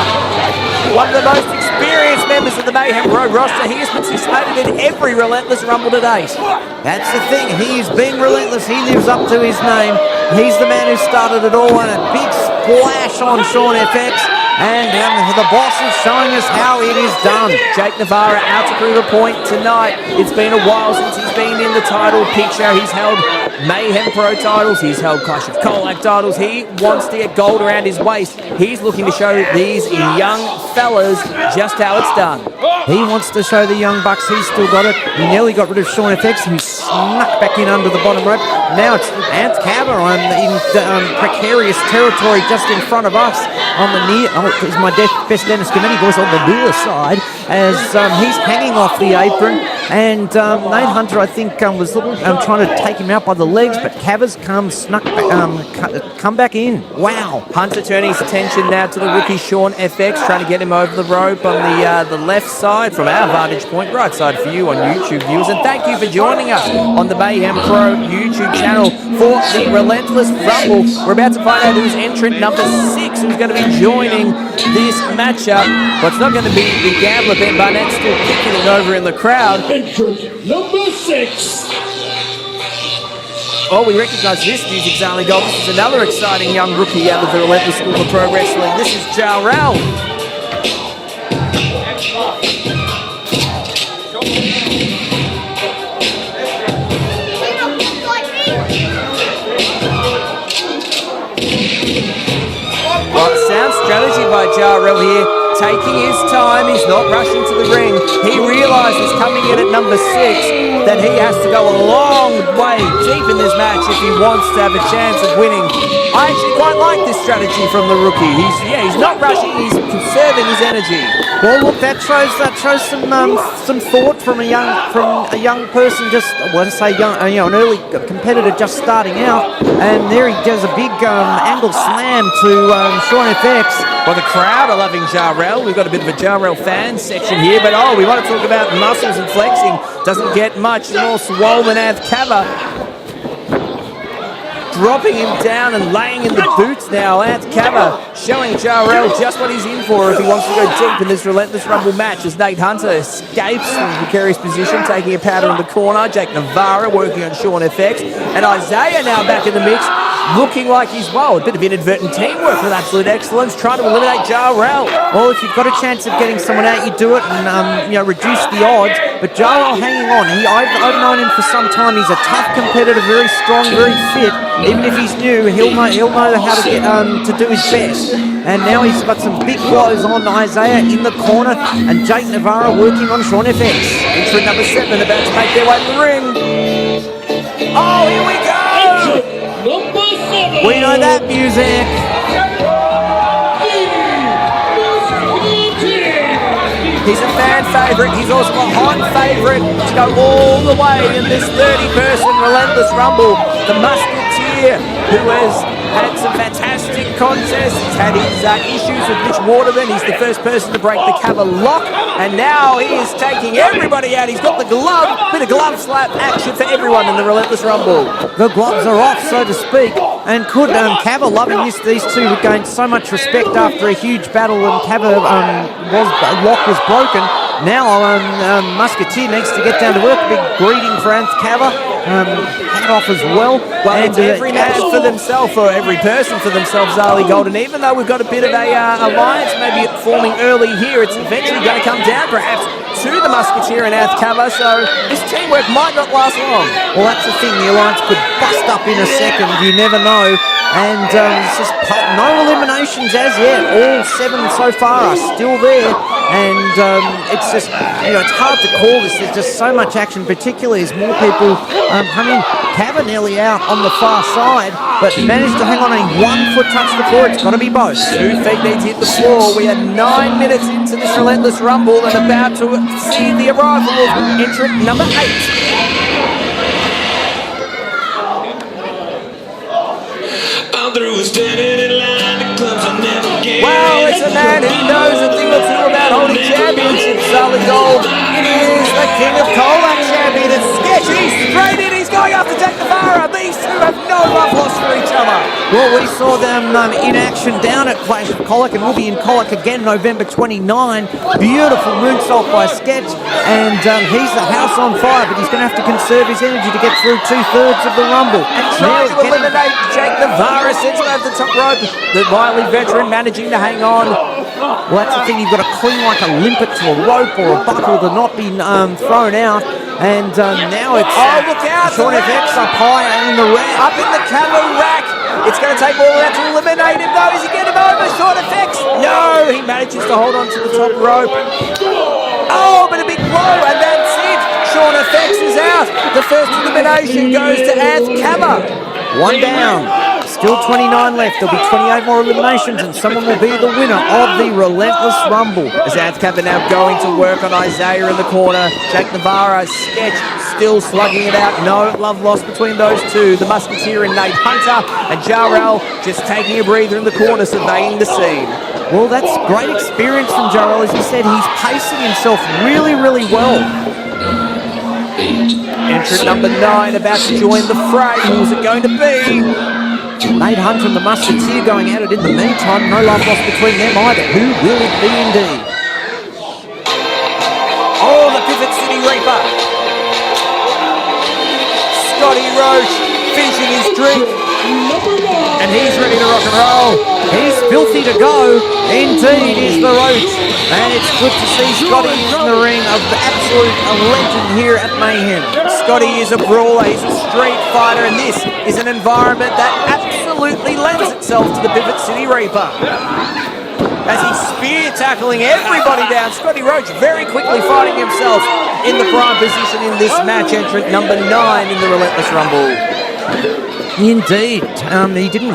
One of the most experienced members of the Mayhem Pro roster. He has participated in every Relentless Rumble to date. That's the thing. He's been relentless. He lives up to his name. He's the man who started it all, and a big splash on Sean FX. And the boss is showing us how it is done. Jake Navarra out to prove a point tonight. It's been a while since he's been in the title picture. He's held Mayhem Pro titles. He's held Clash of Colac titles. He wants to get gold around his waist. He's looking to show these young fellas just how it's done. He wants to show the young bucks he's still got it. He nearly got rid of Sean FX, who snuck back in under the bottom rope. Now it's Ant Cabba in precarious territory just in front of us on the near. Is my best Dennis Committee voice on the near side as he's hanging off the apron, and Nate Hunter I think was trying to take him out by the legs, but Cabba's come back in. Wow. Hunter turning his attention now to the rookie Sean FX, trying to get him over the rope on the left side from our vantage point, right side for you on YouTube viewers. And thank you for joining us on the Mayhem Pro YouTube channel for the Relentless Rumble. We're about to find out who's entrant number 6 who's going to be joining this matchup. Well, it's not going to be the Gambler. Ben Barnett's still kicking it over in the crowd. Entrant number 6. Oh, we recognise this music, Zali Gold. This is another exciting young rookie out of the Relentless School of Pro Wrestling. This is Jarrell. Well, sound strategy by Jarrell here, taking his time. He's not rushing to the ring. He realises coming in at number 6 that he has to go a long way deep in this match if he wants to have a chance of winning. I actually quite like this strategy from the rookie. He's not rushing. He's conserving his energy. Well, look, that shows some thought from a young person, just an early competitor just starting out. And there he does a big angle slam to Sean FX. Well, the crowd are loving Jarrell. We've got a bit of a Jarrell fan section here, but we want to talk about muscles and flexing. Doesn't get much more swollen Ant Cabba. Dropping him down and laying in the boots now. Ant Cabba showing Jarrell just what he's in for if he wants to go deep in this Relentless Rumble match as Nate Hunter escapes from a precarious position, taking a powder in the corner. Jake Navarra working on Sean FX. And Isaiah now back in the mix, looking like he's, a bit of inadvertent teamwork with absolute excellence, trying to eliminate Jarrell. Well, if you've got a chance of getting someone out, you do it and, reduce the odds. But Jarrell hanging on. I've known him for some time. He's a tough competitor, very strong, very fit. Even if he's new, he'll know how to get to do his best. And now he's got some big blows on Isaiah in the corner, and Jake Navarra working on Sean FX. Entrant number 7 about to make their way to the ring. Oh, here we go! We know that music. He's a fan favourite. He's also a hot favourite to go all the way in this 30-person Relentless Rumble. The Musketeer, who has had some fantastic contests. He's had his issues with Mitch Waterman. He's the first person to break the Cabba lock. And now he is taking everybody out. He's got the glove, bit of glove slap action for everyone in the Relentless Rumble. The gloves are off, so to speak. And could Cabba loving this? These two would gain so much respect after a huge battle when Cabba lock was broken. Now Musketeer needs to get down to work. Big greeting for Ant Cabba. Hat off as well. Well, and every man for themselves, or every person for themselves, Zali Golden. Even though we've got a bit of a alliance maybe forming early here, it's eventually going to come down perhaps to the Musketeer and Ant Cabba, so this teamwork might not last long. Well, that's the thing. The alliance could bust up in a second. You never know. And it's just no eliminations as yet. All 7 so far are still there. And it's just, it's hard to call this. There's just so much action, particularly as more people come in. Cava nearly out on the far side, but managed to hang on only 1 foot touch the floor. It's got to be both. 2 feet needs to hit the floor. We are 9 minutes into this Relentless Rumble and about to see the arrival of entrant number 8. Well, it's a man who knows a thing or two about holding championships, solid gold. It is the King of Colac champion. It's sketchy, straight in. He's going after Jack Navarra. These two have no love lost for each other. Well, we saw them in action down at Clash of Colac, and we'll be in Colac again November 29. Beautiful moonsault by Sketch, and he's the house on fire, but he's going to have to conserve his energy to get through 2/3 of the Rumble. And trying to eliminate Jack Navarra, sends him over the top rope. The wily veteran managing to hang on. Well, that's the thing, you've got to cling like a limpet to a rope or a buckle to not be thrown out. And now it's look out! Sean FX up high in the rack. Up in the camo rack. It's going to take all of that to eliminate him, though. Does he get him over? Sean FX? No, he manages to hold on to the top rope. Oh, but a big blow, and that's it. Sean FX is out. The first elimination goes to Ath Kama. 1 down. Still 29 left. There'll be 28 more eliminations, and someone will be the winner of the Relentless Rumble. As Ath Kama now going to work on Isaiah in the corner. Jack Navarro, Sketch still slugging it out. No love lost between those two. The Musketeer and Nate Hunter, and Jarrell just taking a breather in the corner, surveying the scene. Well, that's great experience from Jarrell. As you said, he's pacing himself really, really well. Entrant number 9 about to join the fray. Who's it going to be? Nate Hunter and the Musketeer going at it in the meantime. No love lost between them either. Who will it be indeed? Oh, the Pivot City Reaper. Scotty Roche finishing his drink. And he's ready to rock and roll. He's filthy to go. Indeed is the Roach. And it's good to see Scotty in the ring, of the absolute legend here at Mayhem. Scotty is a brawler, he's a street fighter, and this is an environment that absolutely lends itself to the Pivot City Reaper. As he's spear tackling everybody down, Scotty Roach very quickly finding himself in the prime position in this match. Entrant number 9 in the Relentless Rumble. Indeed. He didn't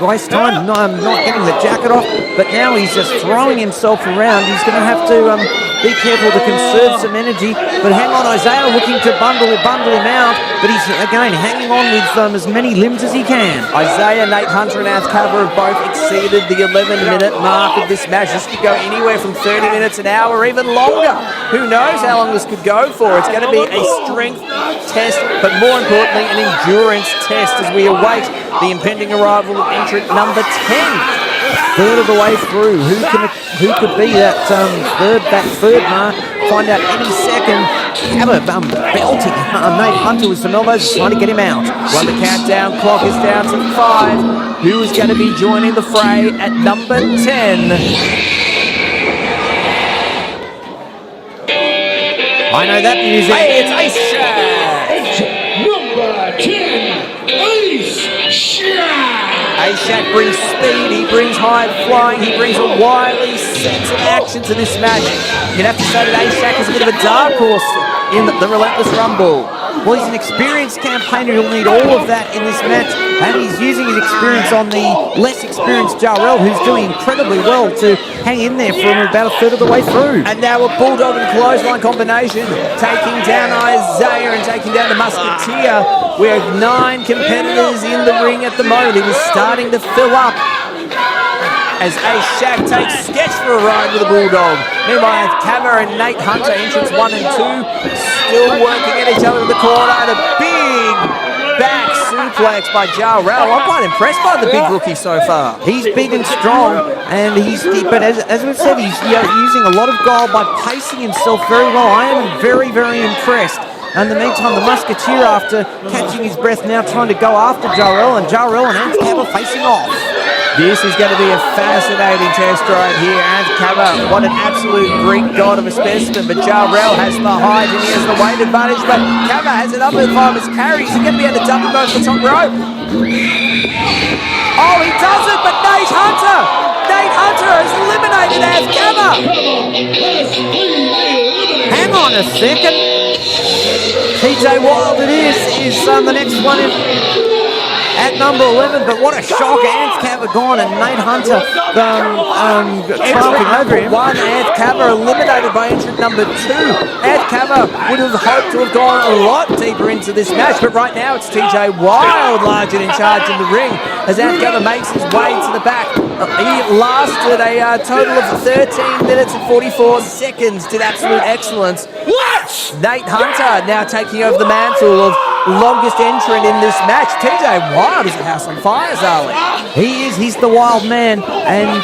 waste time not getting the jacket off, but now he's just throwing himself around. He's going to have to be careful to conserve some energy. But hang on, Isaiah looking to bundle him out, but he's, again, hanging on with as many limbs as he can. Isaiah, Nate Hunter and Ath Kava have both exceeded the 11-minute mark of this match. This could go anywhere from 30 minutes, an hour, or even longer. Who knows how long this could go for? It's going to be a strength test, but more importantly, an endurance test as we await the impending arrival of entrant number 10. Third of the way through. Who could be that third mark? Find out any second. Kava belting Nate Hunter with some elbows, trying to get him out. Well, the countdown clock is down to 5. Who is going to be joining the fray at number 10? I know that music. Hey, it's Ace Shack. Number 10, Ace Shack. Ashak brings speed, he brings high flying, he brings a wily sense of action to this match. You'd have to say that Ashak is a bit of a dark horse in the Relentless Rumble. Well, he's an experienced campaigner. He'll need all of that in this match, and he's using his experience on the less experienced Jarrell, who's doing incredibly well to hang in there for about a third of the way through. And now a bulldog and clothesline combination, taking down Isaiah and taking down the Musketeer. We have 9 competitors in the ring at the moment. It is starting to fill up as Ashak takes Sketch for a ride with a bulldog. Meanwhile, Kama and Nate Hunter, entrants 1 and 2, still working at each other in the corner, and a big back suplex by Jarrell. I'm quite impressed by the big rookie so far. He's big and strong, and but as we've said, he's using a lot of guile by pacing himself very well. I am very, very impressed. In the meantime, the Musketeer, after catching his breath, now trying to go after Jarrell, and Ath Kava facing off. This is going to be a fascinating test right here. Ath Kava, what an absolute Greek god of a specimen, but Jarrell has the height and he has the weight advantage, but Kava has it up with 5 as carry. He's going to be able to dump him over the top rope. Oh, he does it, but Nate Hunter has eliminated Azkaba. Hang on a second. TJ Wilde it is the next one in at number 11, but what a shock. Azkaba gone and Nate Hunter triumphing over him. One, Azkaba eliminated by entrant number 2. Azkaba would have hoped to have gone a lot deeper into this match, but right now it's TJ Wilde large and in charge in the ring as Azkaba makes his way to the back. He lasted a total of 13 minutes and 44 seconds, did absolute excellence. What? Nate Hunter now taking over the mantle of longest entrant in this match. TJ Wilde is a house on fire, Zali. He's the wild man, and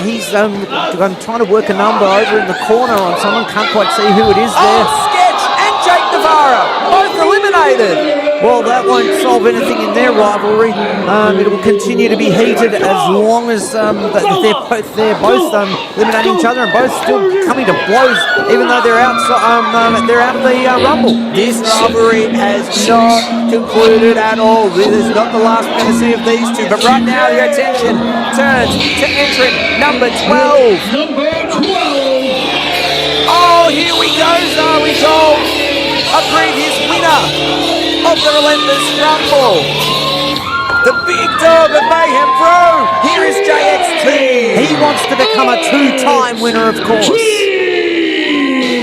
he's trying to work a number over in the corner on someone, can't quite see who it is there. Sketch and Jake Navarro, both eliminated. Well, that won't solve anything in their rivalry. It will continue to be heated as long as they're both eliminating each other and both still coming to blows, even though they're out of the Rumble. This rivalry has not concluded at all. This is not the last we're going to see of these two. But right now, your attention turns to entrant number 12. Oh, here we go, Zoe Joel, a previous winner of the Relentless Rumble. The big dog of Mayhem Pro. Here is JXT. He wants to become a 2-time winner, of course.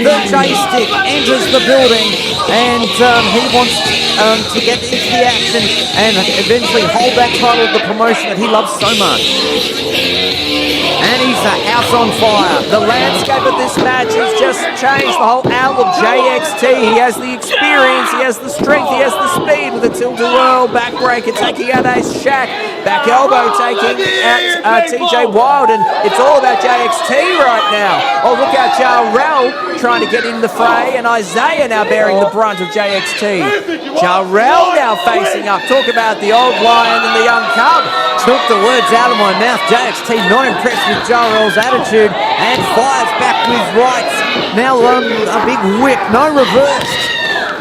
The J-Stick enters the building, and he wants to get into the action and eventually hold that title of the promotion that he loves so much. And he's a house on fire. The landscape of this match has just changed. The whole outlook of JXT. He has the experience, he has the strength, he has the speed with a tilt-a-whirl, backbreaker taking out Ace Shack, back elbow taking out TJ Wilde, and it's all about JXT right now. Oh, look out, Jarrell trying to get in the fray, and Isaiah now bearing the brunt of JXT. Jarrell now facing up. Talk about the old lion and the young cub. Took the words out of my mouth. JXT not impressed with Jarrell's attitude and fires back with rights. Now a big whip, no reverse.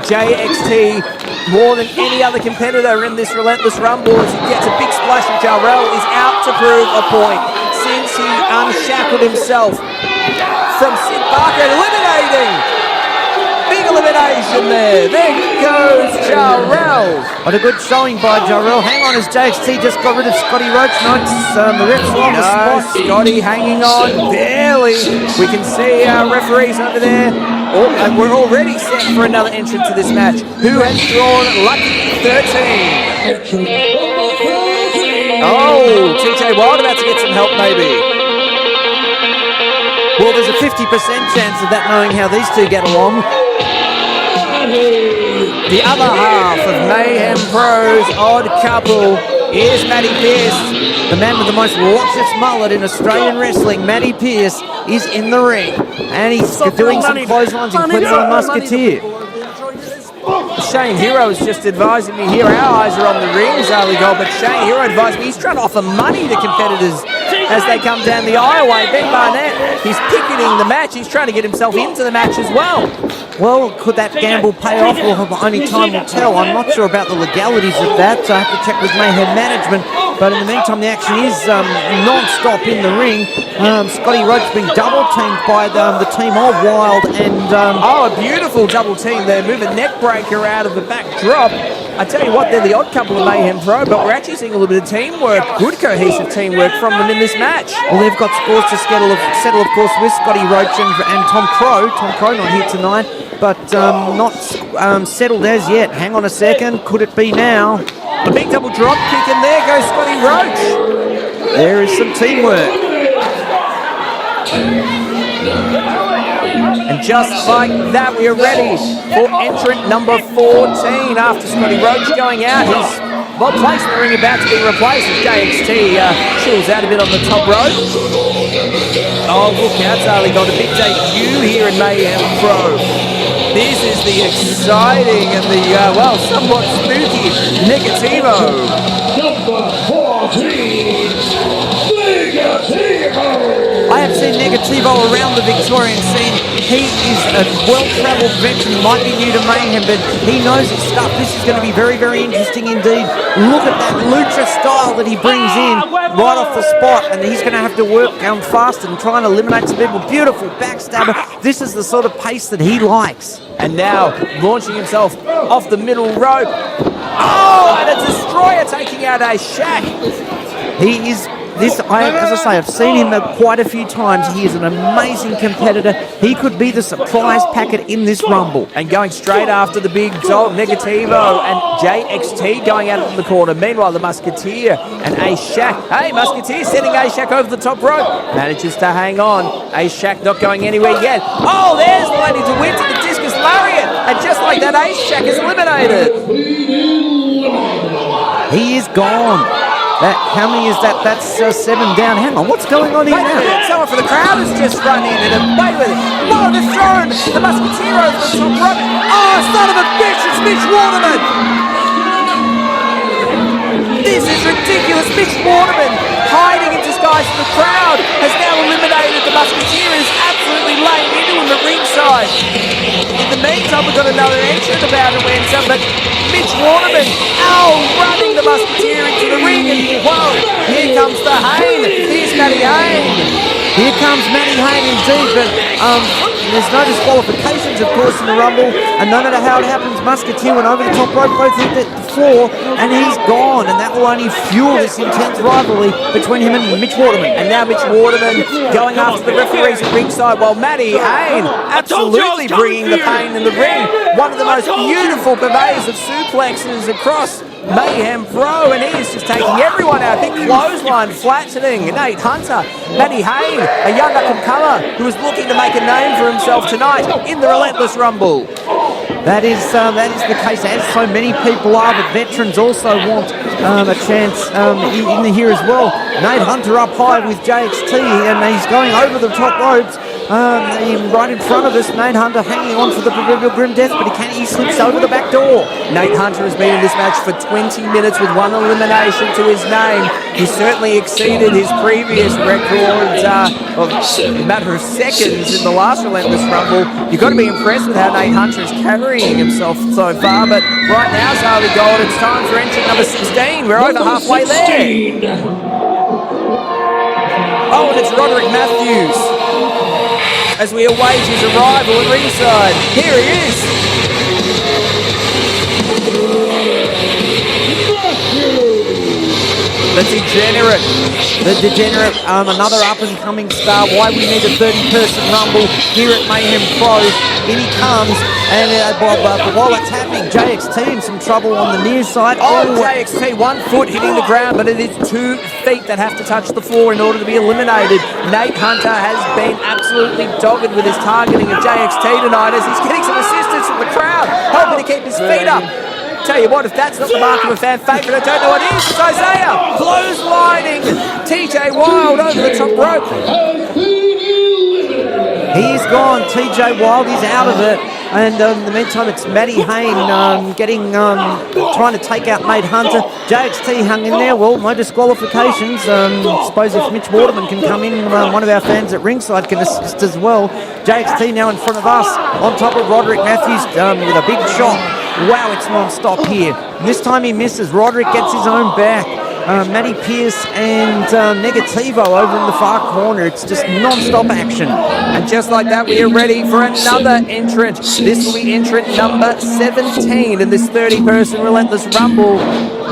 JXT, more than any other competitor in this Relentless Rumble, as he gets a big splash of Jarrell, is out to prove a point. Since he unshackled himself from Sid Barker, eliminating. Big elimination there. There goes Jarrell. What a good showing by Jarrell. Hang on, as JXT just got rid of Scotty Roach. The ref's on the spot. Scotty hanging on barely. We can see our referees over there. We're already set for another entrant to this match. Who has drawn Lucky 13? Oh, TJ Wilde about to get some help maybe. Well, there's a 50% chance of that, knowing how these two get along. The other half of Mayhem Pro's odd couple is Matty Pearce, the man with the most luscious mullet in Australian wrestling. Matty Pearce is in the ring, and he's doing some clotheslines, including on a musketeer. Shane Hero is just advising me here. Our eyes are on the ring, Zali Gold, but Shane Hero advised me he's trying to offer money to competitors as they come down the aisleway. Ben Barnett, he's picketing the match. He's trying to get himself into the match as well. Well, could that gamble pay off? Well, only time will tell. I'm not sure about the legalities of that, so I have to check with Mayhem management. But in the meantime, the action is non-stop in the ring. Scotty Roach being double-teamed by the team of Wild and... oh, a beautiful double team there. Move a neck breaker out of the back drop. I tell you what, they're the odd couple of Mayhem Pro, but we're actually seeing a little bit of teamwork, good cohesive teamwork from them in this match. Well, they've got scores to settle of course, with Scotty Roach and Tom Crow. Tom Crow not here tonight, but not settled as yet. Hang on a second, could it be now? A big double drop kick, and there goes Scotty Roach. There is some teamwork. And just like that, we are ready for entrant number 14. After Scotty Roach going out, he's well placed in the ring, about to be replaced as JXT chills out a bit on the top rope. Oh, look out, Charlie got a big debut here in Mayhem Pro. This is the exciting and the, well, somewhat spooky Negativo. Number 14, Negativo. I have seen Negativo Negativo around the Victorian scene. He is a well-travelled veteran, might be new to Mayhem, but he knows his stuff. This is going to be very, very interesting indeed. Look at that lucha style that he brings in right off the spot, and he's going to have to work fast and try and eliminate some people. Beautiful backstabber. This is the sort of pace that he likes. And now launching himself off the middle rope. Oh, and a destroyer taking out a Shaq. He is this. As I say, I've seen him quite a few times. He is an amazing competitor. He could be the surprise packet in this Rumble. And going straight after the big dog, Negativo and JXT going out in the corner. Meanwhile, the Musketeer and A-Shaq. Hey, Musketeer sending A-Shaq over the top rope. Manages to hang on. A-Shaq not going anywhere yet. Oh, there's Lady DeWitt to the discus lariat. And just like that, A-Shaq is eliminated. He is gone. How many is that? That's 7 down. Hang on, what's going on here now? Someone for the crowd has just run in and away with it. Lord is thrown. The Musketeer over the top rope. Oh, son of a bitch, it's Mitch Waterman. This is ridiculous. Mitch Waterman, hiding in disguise from the crowd, has now eliminated the Musketeer and is absolutely laying into him at ringside. In the meantime, we've got another entrant about to enter, but Mitch Waterman running the Musketeer into the ring, and whoa, here comes the Hayne. Here's Matty Hayne. Here comes Matty Hayne indeed, but there's no disqualifications, of course, in the Rumble, and no matter how it happens, Musketeer went over the top rope, both hit the floor, and he's gone, and that will only fuel this intense rivalry between him and Mitch Waterman. And now Mitch Waterman going after the referees at ringside, while Matty Hayne absolutely bringing the pain in the ring. One of the most beautiful purveyors of suplexes across Mayhem Pro, and he is just taking everyone out. Big clothesline flattening Nate Hunter. Matty Hayne, a young up-and-comer who is looking to make a name for himself tonight in the Relentless Rumble. That is the case, as so many people are, but veterans also want a chance in here as well. Nate Hunter up high with JXT, and he's going over the top ropes. Right in front of us, Nate Hunter hanging on for the proverbial grim death, but he slips over the back door. Nate Hunter has been in this match for 20 minutes with one elimination to his name. He certainly exceeded his previous record of a matter of seconds in the last Relentless Rumble. You've got to be impressed with how Nate Hunter is carrying himself so far, but right now, Charlie Gold, it's time for entrant number 16. We're over halfway there. Oh, and it's Roderick Matthews as we await his arrival at ringside. Here he is. The Degenerate, another up-and-coming star. Why we need a 30-person Rumble here at Mayhem Pro. In he comes, and while it's happening, JXT in some trouble on the near side. JXT, 1 foot hitting the ground, but it is 2 feet that have to touch the floor in order to be eliminated. Nate Hunter has been absolutely dogged with his targeting of JXT tonight as he's getting some assistance from the crowd, helping to keep his feet up. Tell you what, if that's not the mark of a fan favourite, I don't know what is. It's Isaiah clotheslining TJ Wilde over the top rope. He's gone. TJ Wilde is out of it. And in the meantime, it's Matty Hayne trying to take out Nate Hunter. JXT hung in there. Well, no disqualifications. I suppose if Mitch Waterman can come in, one of our fans at ringside can assist as well. JXT now in front of us, on top of Roderick Matthews with a big shot. Wow, it's non-stop here. This time he misses. Roderick gets his own back. Matty Pierce and Negativo over in the far corner. It's just non-stop action. And just like that, we are ready for another entrant. This will be entrant number 17 in this 30-person Relentless Rumble.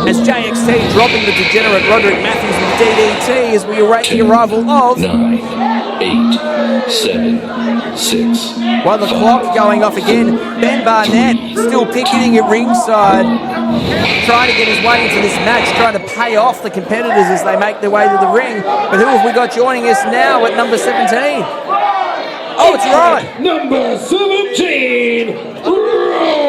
As JXT dropping the Degenerate Roderick Matthews with DDT as we await the arrival of 9, 8, 7, 6. While the clock going off again, Ben Barnett still picketing at ringside, trying to get his way into this match, trying to pay off the competitors as they make their way to the ring. But who have we got joining us now at number 17? Oh, it's Ryan. Number 17,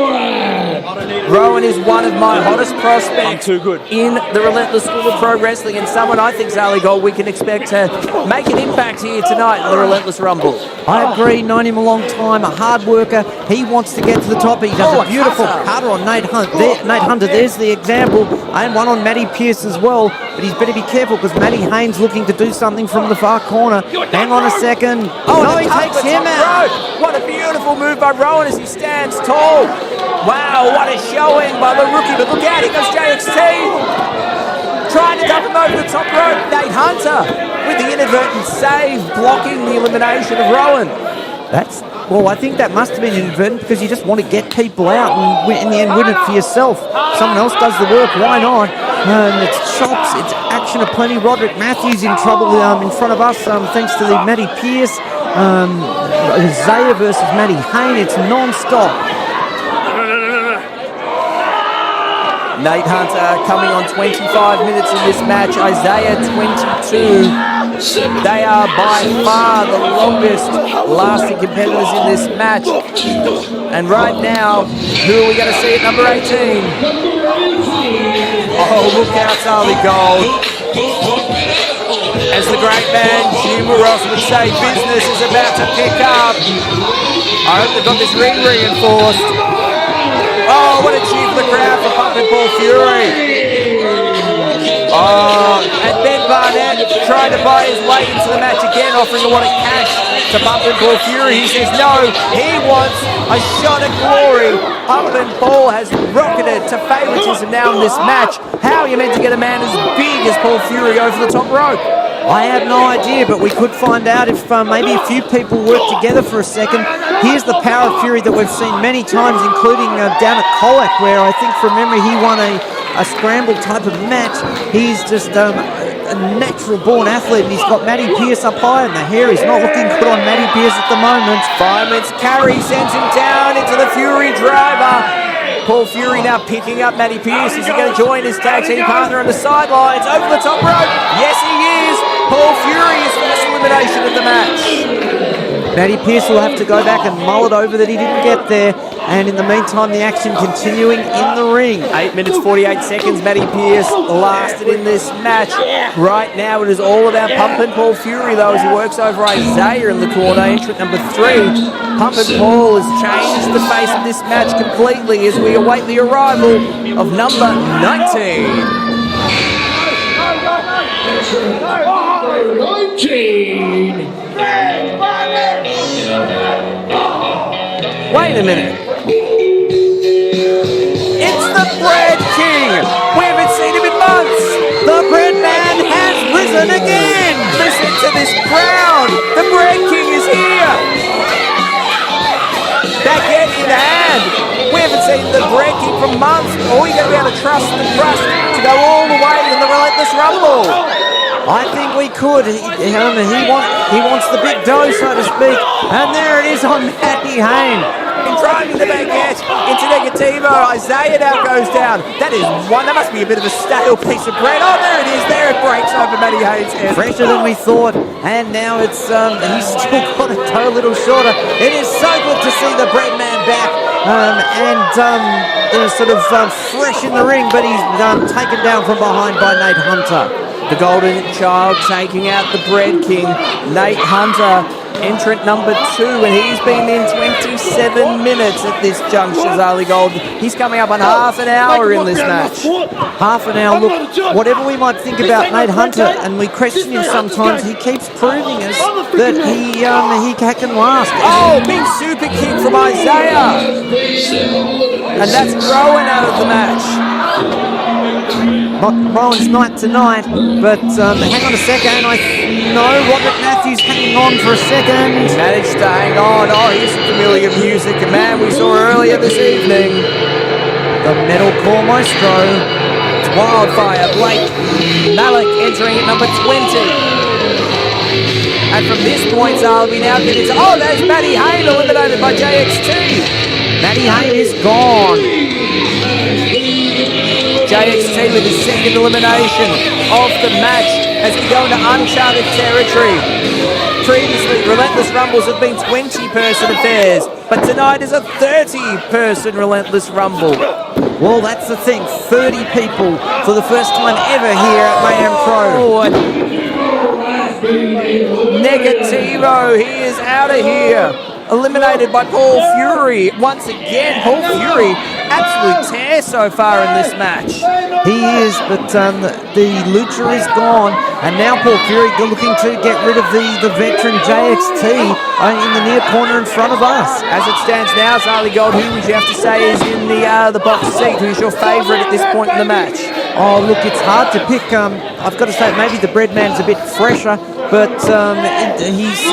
Ryan. Rowan is one of my hottest prospects in the Relentless Rumble Pro Wrestling, and someone I think, Zali Gold, we can expect to make an impact here tonight in the Relentless Rumble. I agree, known him a long time, a hard worker. He wants to get to the top. He does a beautiful cutter on Nate Hunter. There's the example, and one on Matty Pearce as well. But he's better be careful because Matty Haynes looking to do something from the far corner. Hang on a second. Oh, no, he takes him out. What a beautiful move by Rowan as he stands tall. Wow, what a showing by the rookie. But look out, here goes JXT. Trying to dump him over the top rope. Nate Hunter with the inadvertent save, blocking the elimination of Rowan. Well, I think that must have been inadvertent because you just want to get people out and in the end win it for yourself. Someone else does the work, why not? It's chops, it's action aplenty. Roderick Matthews in trouble in front of us thanks to the Matty Pearce. Isaiah versus Matty Hayne, it's non-stop. Nate Hunter coming on 25 minutes in this match. Isaiah 22. They are by far the longest lasting competitors in this match. And right now, who are we going to see at number 18? Oh, look out, Charlie Gold. As the great man Jim Ross would say, business is about to pick up. I hope they've got this ring reinforced. Oh, what a cheer for the crowd for Pumpkin Paul Fury. Oh, and Ben Barnett trying to buy his way into the match again, offering a lot of cash to Pumpkin Paul Fury. He says no, he wants a shot at glory. Pumpkin Paul has rocketed to favouritism now in this match. How are you meant to get a man as big as Paul Fury over the top rope? I have no idea, but we could find out if maybe a few people work together for a second. Here's the power of Fury that we've seen many times, including down at Colac, where I think from memory he won a scramble type of match. He's just a natural-born athlete, and he's got Matty Pearce up high in the hair. He's not looking good on Matty Pearce at the moment. Fireman's carry sends him down into the Fury driver. Paul Fury now picking up Matty Pearce. Is he going to join his tag team partner on the sidelines? Over the top rope. Yes, he is. Paul Fury is first elimination of the match. Matty Pearce will have to go back and mull it over that he didn't get there. And in the meantime, the action continuing in the ring. 8 minutes, 48 seconds. Matty Pearce lasted in this match. Right now, it is all about Pumpin' Paul Fury, though, as he works over Isaiah in the corner. Entrant number 3. Pumpin' Paul has changed the face of this match completely as we await the arrival of number 19. 19! Wait a minute. It's the Bread King. We haven't seen him in months. The Bread Man has risen again. Listen to this crowd. The Bread King is here. Baguette in hand. We haven't seen the Bread King for months. Are we going to be able to trust the trust to go all the way in the Relentless Rumble? I think we could. He wants the big dough, so to speak. And there it is on Matty Hayne. Driving the baguette into Negativo. Isaiah now goes down. That must be a bit of a stale piece of bread. Oh, there it is. There it breaks over Matty Hayne's head. Fresher than we thought. And now it's he's still got a toe a little shorter. It is so good to see the Bread Man back. Sort of fresh in the ring, but he's taken down from behind by Nate Hunter. The Golden Child taking out the Bread King. Nate Hunter, entrant number 2, and he's been in 27 minutes at this juncture, Zali Gold. He's coming up on half an hour in this match. Half an hour. Look, whatever we might think about Nate Hunter, and we question him sometimes, he keeps proving us that he can last. Oh, big super kick from Isaiah. And that's Rowan out of the match. Not Rowan's night tonight, but hang on a second. Roderick Matthews hanging on for a second. He managed to hang on. Oh, here's some familiar music. A man we saw earlier this evening. The Metalcore Maestro. It's Wildfire Blake Malik entering at number 20. And from this point, we now get into... Oh, there's Matty Hayne eliminated by JXT. Matty Hayne is gone. JXT with his second elimination of the match as we go into uncharted territory. Previously, Relentless Rumbles have been 20-person affairs, but tonight is a 30-person Relentless Rumble. Well, that's the thing. 30 people for the first time ever here at Mayhem Pro. Negativo, he is out of here. Eliminated by Paul Fury. Once again, Paul Fury, absolute tear so far in this match. He is, but the Lucha is gone, and now Paul Fury looking to get rid of the veteran JXT in the near corner in front of us. As it stands now, Zali Gold, who would you have to say is in the box seat? Who's your favourite at this point in the match? Oh, look, it's hard to pick. I've got to say, maybe the Breadman's a bit fresher, but he's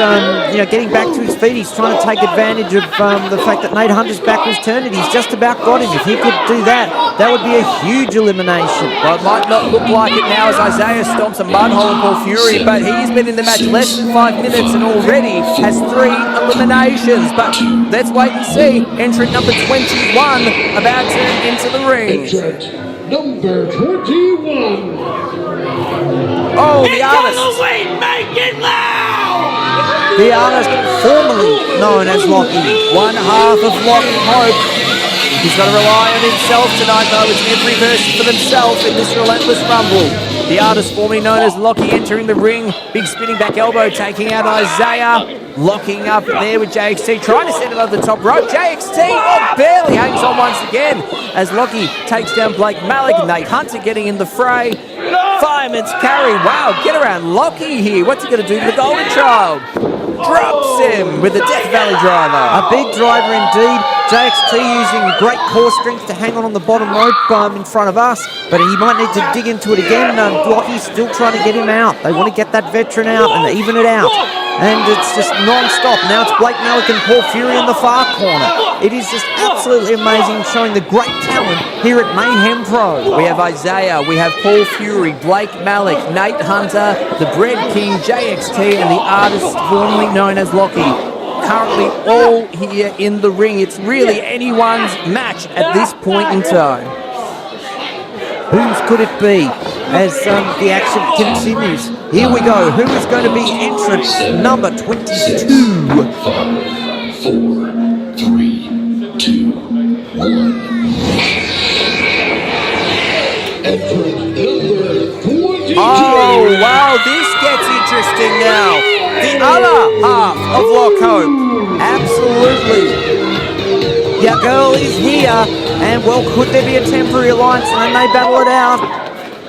getting back to his feet. He's trying to take advantage of the fact that Nate Hunter's back was turned, and he's just about got him. If he could do that, that would be a huge elimination. Well, it might not look like it now as Isaiah stomps a mud hole in Paul Fury, but he's been in the match less than 5 minutes and already has 3 eliminations. But let's wait and see. Entrant number 21 about to enter the ring. Number 21. Oh, the artist. Make it loud! The artist formerly known as Lochy. One half of Lochy Hope. He's got to rely on himself tonight, though. It's every person for themselves in this Relentless Rumble. The artist formerly known as Lochy entering the ring. Big spinning back elbow, taking out Isaiah. Locking up there with JXT, trying to send it over the top rope. JXT barely hangs on once again as Lochy takes down Blake Malik. Nate Hunter getting in the fray. Fireman's carry. Wow, get around Lochy here. What's he going to do to the Golden Child? Drops him with the Death Valley driver. A big driver indeed. JXT using great core strength to hang on the bottom rope in front of us, but he might need to dig into it again. Lochy's still trying to get him out. They want to get that veteran out and even it out. And it's just non-stop. Now it's Blake Malik and Paul Fury in the far corner. It is just absolutely amazing, showing the great talent here at Mayhem Pro. We have Isaiah, we have Paul Fury, Blake Malik, Nate Hunter, the Bread King, JXT, and the artist formerly known as Lochy. Currently all here in the ring. It's really anyone's match at this point in time. Whose could it be as the action continues? Here we go. Who is going to be entrant number 22? 5, 4, 3, 2, 1. Entrant number 22. Oh, wow, this gets interesting now. The other half of Lock Hope. Absolutely. Your girl is here, and well, could there be a temporary alliance and then they battle it out?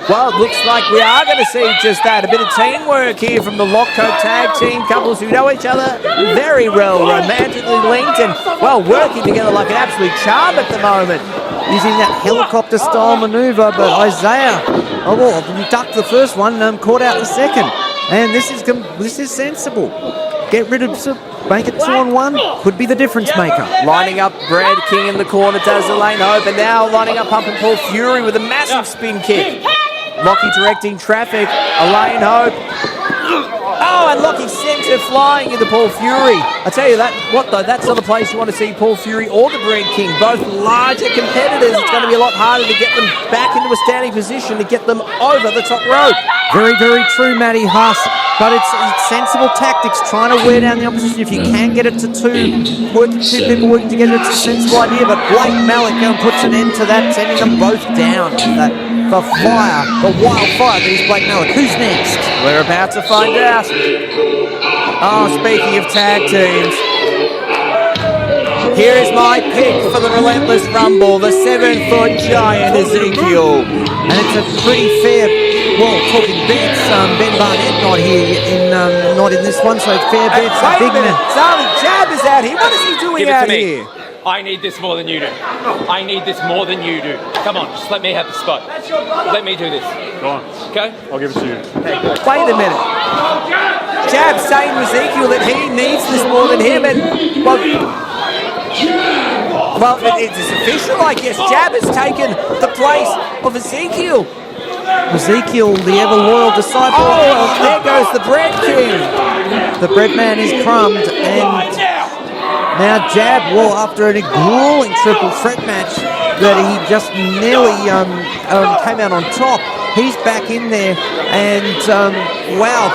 Well, it looks like we are going to see just that. A bit of teamwork here from the Lock Hope tag team couples who know each other very well, romantically linked and, well, working together like an absolute charm at the moment. Using that helicopter-style maneuver, but Isaiah, he ducked the first one, caught out the second. And this is sensible. Get rid of, make it 2-on-1. Could be the difference maker. Lining up Brad King in the corner, does Elaine Hope, and now lining up Pumping Paul Fury with a massive spin kick. Lochy directing traffic, Elaine Hope. Oh, and Lochy sent her flying into Paul Fury. I tell you that's not a place you want to see Paul Fury or the Bread King. Both larger competitors. It's going to be a lot harder to get them back into a standing position to get them over the top rope. Very, very true, Matty Huss. But it's sensible tactics, trying to wear down the opposition. If you can get it to two people working together, it's a sensible idea. But Blake Malik puts an end to that, sending them both down. The wildfire that is Blake Malik. Who's next? We're about to find out. Oh, speaking of tag teams, here is my pick for the Relentless Rumble, the 7-foot giant Ezekiel. And it's a pretty fair, talking bets, Ben Barnett not here, not in this one, so fair bets. Wait a minute, Charlie Jab is out here. What is he doing out here? I need this more than you do. I need this more than you do. Come on, just let me have the spot. Let me do this. Go on. Okay? I'll give it to you. Okay, good. Wait a minute. Jab saying to Ezekiel that he needs this more than him, and it's official, I guess. Jab has taken the place of Ezekiel. Ezekiel, the ever-loyal disciple. Oh, there goes the Bread King. The Bread Man is crumbed, and now Jab, after a grueling triple threat match that he just nearly came out on top, he's back in there, and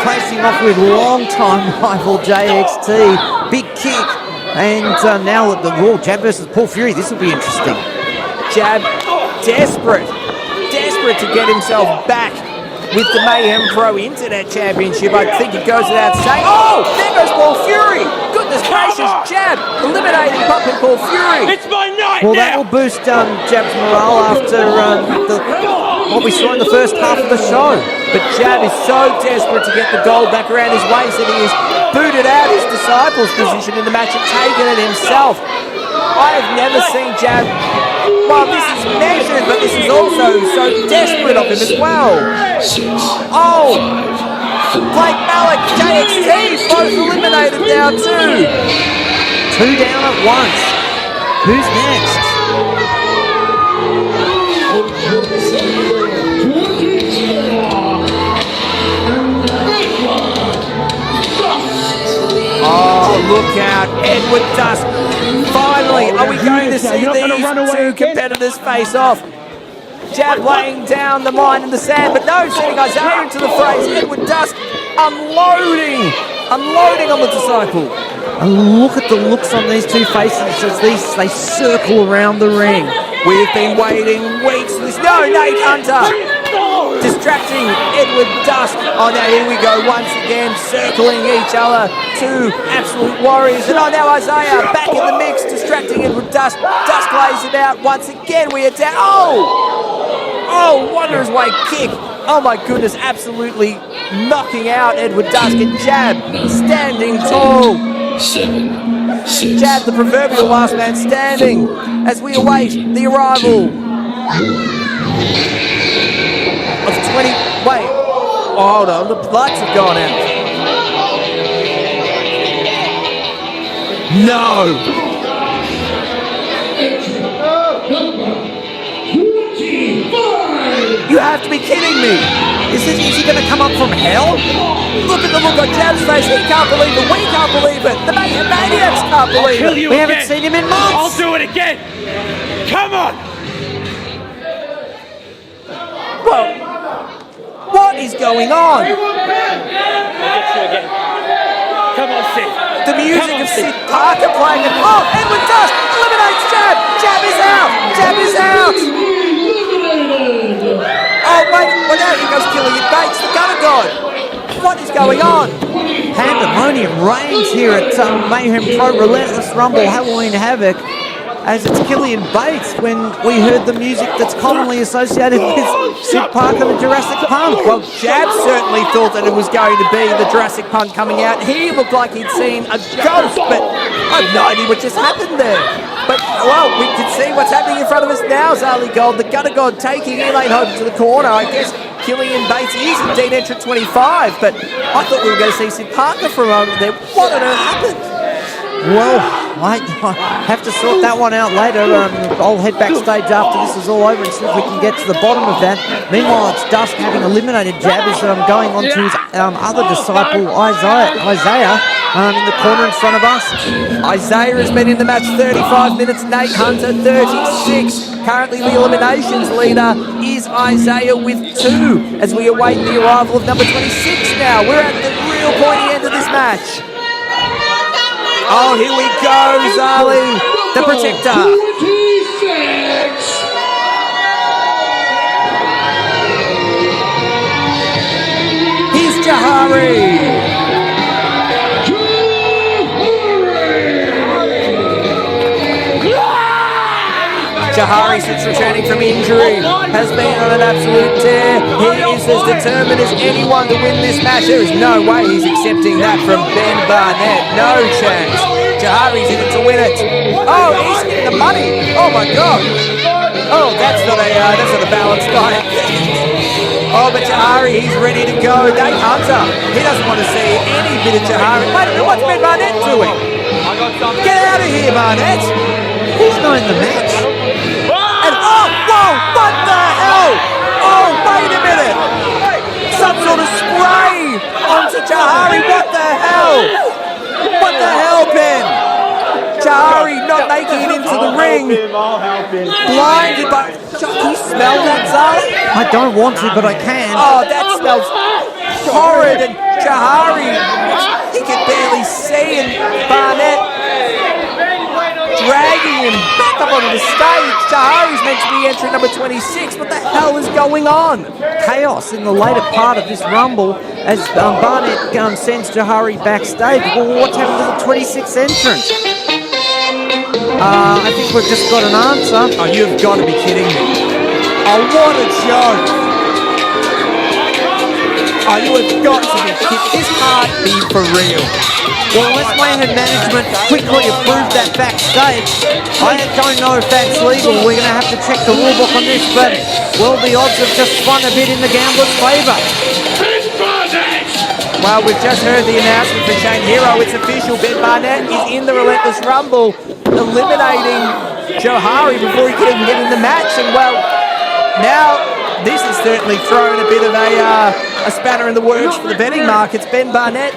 facing off with long-time rival JXT. Big kick, and now the Jab versus Paul Fury. This will be interesting. Jab desperate to get himself back with the Mayhem Pro Internet Championship. I think it goes without saying. Oh, there goes Paul Fury. Goodness gracious, Jab eliminating Puppet Paul Fury. It's my night Well, now. that will boost Jab's morale after what we saw in the first half of the show. But Jab is so desperate to get the gold back around his waist that he has booted out his disciples' position in the match and taken it himself. I have never seen Jab. Well, this is measured, but this is also so desperate of him as well. Oh! Blake Malik, JXT, both eliminated now too. 2 down at once. Who's next? Oh, look out. Edward Dusk. Finally, are we going to see these two competitors face off? Jab laying down the mine in the sand, but no, sending Isaiah into the phrase. Edward Dusk unloading on the disciple. And look at the looks on these two faces as they circle around the ring. We've been waiting weeks for this. No, Nate Hunter distracting Edward Dusk. Oh, now here we go once again, circling each other. Two absolute warriors. And now Isaiah back in the mix, distracting Edward Dusk. Dusk lays it out once again. We are down. Oh, Wanderer's Way kick. Oh my goodness, absolutely knocking out Edward Dusk. And Jab standing tall. 7, 6. Jab, the proverbial last man standing as we await the arrival of 20. Wait. Oh, hold on. The lights have gone out. No. You have to be kidding me. Is he going to come up from hell? Look at the look on Jab's face. He can't believe it. We can't believe it. The Mayhem Maniacs can't believe it. We haven't seen him in months. I'll do it again. Come on. Well, what is going on? I'll get you again. Come on, Sid. The music of Sid Parker playing it. Oh, Edward Dusk eliminates Jab. Jab is out. Jab is out. Oh, wait. Well, now here goes Killian Bates, the Gunner God. What is going on? Pandemonium reigns here at Mayhem Pro Relentless Rumble Halloween Havoc as it's Killian Bates when we heard the music that's commonly associated with Sid Parker, the Jurassic Punk. Well, Jab certainly thought that it was going to be the Jurassic Punk coming out. He looked like he'd seen a ghost, but I have no idea what just happened there. But, well, we can see what's happening in front of us now, Zali Gold. The Gunner God taking Elaine Hope to the corner. I guess Killian Bates is indeed entrant 25, but I thought we were going to see Sid Parker for a moment there. What on earth happened? Well, I have to sort that one out later. I'll head backstage after this is all over and see if we can get to the bottom of that. Meanwhile, it's Dusk having eliminated Jab is going on to his other disciple, Isaiah, in the corner in front of us. Isaiah has been in the match 35 minutes. Nate Hunter 36. Currently the eliminations leader is Isaiah with 2 as we await the arrival of number 26 now. We're at the real pointy end of this match. Oh, here we go, Zali, the Protector. 26. Here's Jahari. Jahari, since returning from injury, has been on an absolute tear. He is as determined as anyone to win this match. There is no way he's accepting that from Ben Barnett. No chance. Jahari's in it to win it. Oh, he's hitting the money. Oh my God. Oh, that's not a balanced diet. Oh, but Jahari, he's ready to go. Nate Hunter, he doesn't want to see any bit of Jahari. Wait a minute, what's Ben Barnett doing? Get out of here, Barnett. He's not in the match. And oh, whoa, what the hell? Oh, wait a minute. Some sort of spray onto Jahari. What the hell? What the hell, Ben? Jahari not making it into the ring. Blinded by... Can you smell that, Zali? I don't want to, but I can. Oh, that smells horrid. And Jahari, he can barely see. And Barnett dragging him back back up onto the stage. Jahari's meant to be entry number 26. What the hell is going on? Chaos in the later part of this Rumble as Barnett sends Jahari backstage. Well, what's happened to the 26th entrant? I think we've just got an answer. Oh, you've got to be kidding me. Oh, what a joke. Oh, you have got to be kidding. This can't be for real. Well, unless Mayhem management quickly approved that backstage, I don't know if that's legal. We're going to have to check the rule book on this, but, well, the odds have just spun a bit in the gambler's favour. Well, we've just heard the announcement for Shane Hero. It's official. Ben Barnett is in the Relentless Rumble, eliminating Jahari before he can even get in the match. And, well, now this has certainly thrown a bit of a spanner in the works for the betting markets. Ben Barnett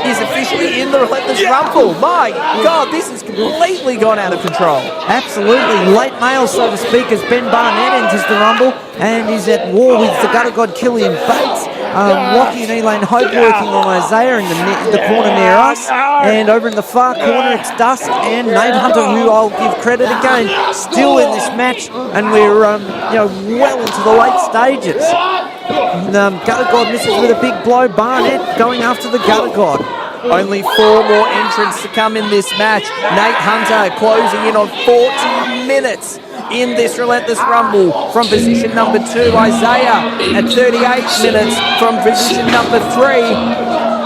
is officially in the Relentless Rumble. My God, this has completely gone out of control. Absolutely. Late mail, so to speak, as Ben Barnett enters the Rumble and is at war with the Gutter God Killian Bates. Lochy and Elaine Hope working on Isaiah in the corner near us. And over in the far corner, it's Dusk and Nate Hunter, who I'll give credit again, still in this match. And we're well into the late stages. Gutter God misses with a big blow. Barnett going after the Gutter God. Only 4 more entrants to come in this match. Nate Hunter closing in on 40 minutes in this Relentless Rumble from position number 2. Isaiah at 38 minutes from position number 3.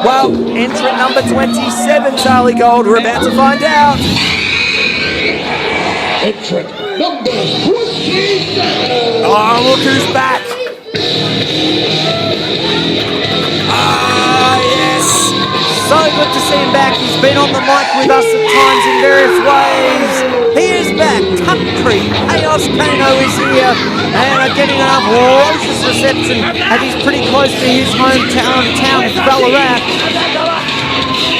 Well, entrant number 27, Charlie Gold. We're about to find out. Entrant number 27. Oh, look who's back. Ah, yes. So good to see him back. He's been on the mic with us at times in various ways. He is back. Country Chaos Kano is here and getting an outrageous reception as he's pretty close to his hometown of Ballarat.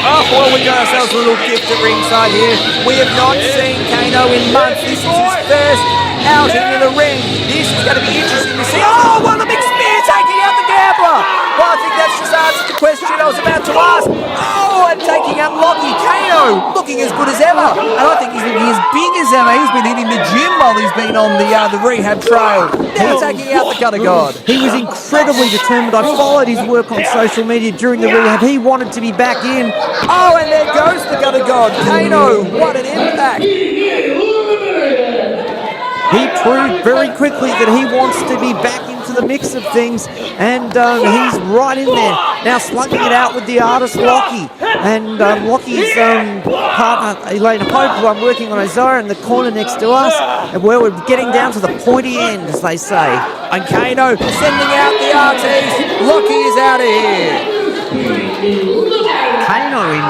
Oh, well, we got ourselves a little gift at ringside here. We have not seen Kano in months. This is his first outing in the ring. This is going to be interesting to see. Oh, what a big spear taking out the gambler. Well, I think that's just answered the question I was about to ask. Oh, and taking out Lochy. Kano looking as good as ever. And I think he's looking as big as ever. He's been hitting the gym while he's been on the rehab trail. Now taking out the Gutter God. He was incredibly determined. I followed his work on social media during the rehab. He wanted to be back in. Oh, and there goes the Gutter God. Kano, what an impact. He proved very quickly that he wants to be back into the mix of things, and he's right in there. Now slugging it out with the artist Lochy, and Lochy's partner Elaine Hope, who I'm working on Isaiah in the corner next to us, and where we're getting down to the pointy end, as they say. And Kano sending out the RTs. Lochy is out of here. Kano in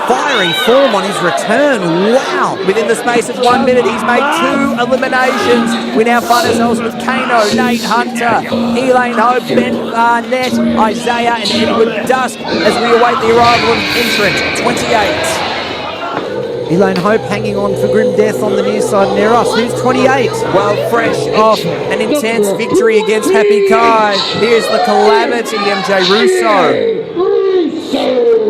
fiery form on his return. Wow. Within the space of 1 minute, he's made 2 eliminations. We now find ourselves with Kano, Nate Hunter, Elaine Hope, Ben Barnett, Isaiah, and Edward Dusk as we await the arrival of entrant 28. Elaine Hope hanging on for grim death on the near side near us. Who's 28? Well, fresh off an intense victory against Happy Kai. Here's the Calamity, MJ Russo.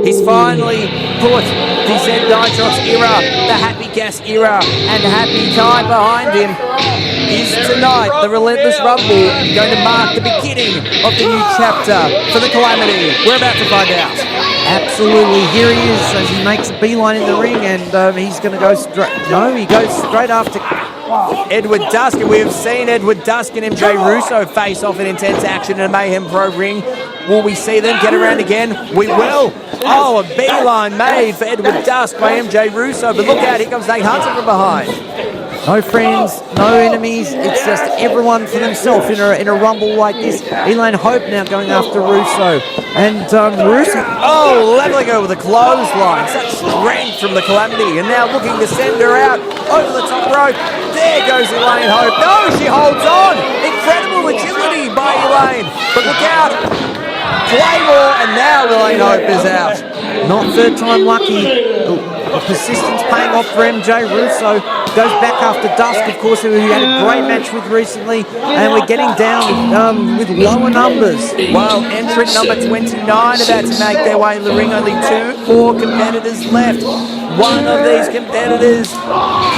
He's finally put the Zen Nitrox era, the Happy Gas era, and Happy Kai behind him. Is tonight the Relentless Rumble going to mark the beginning of the new chapter for the Calamity? We're about to find out. Absolutely. Here he is as he makes a beeline in the ring, and he's going to go straight. No, he goes straight after Edward Dusk, and we have seen Edward Dusk and MJ Russo face off in intense action in a Mayhem Pro ring. Will we see them get around again? We will. Oh, a beeline made for Edward Dusk by MJ Russo, but look out, here comes Nate Hunter from behind. No friends, no enemies, it's just everyone for themselves in a rumble like this. Elaine Hope now going after Russo. And Russo... Oh, leveling her with a clothesline. Such strength from the Calamity. And now looking to send her out over the top rope. There goes Elaine Hope. No, she holds on. Incredible agility by Elaine. But look out. Claymore, and now Elaine Hope is out. Not third time lucky. The persistence paying off for MJ. Russo goes back after Dusk, of course, who he had a great match with recently, and we're getting down with lower numbers. Well, entrant number 29 about to make their way in the ring. Only 4 competitors left. One of these competitors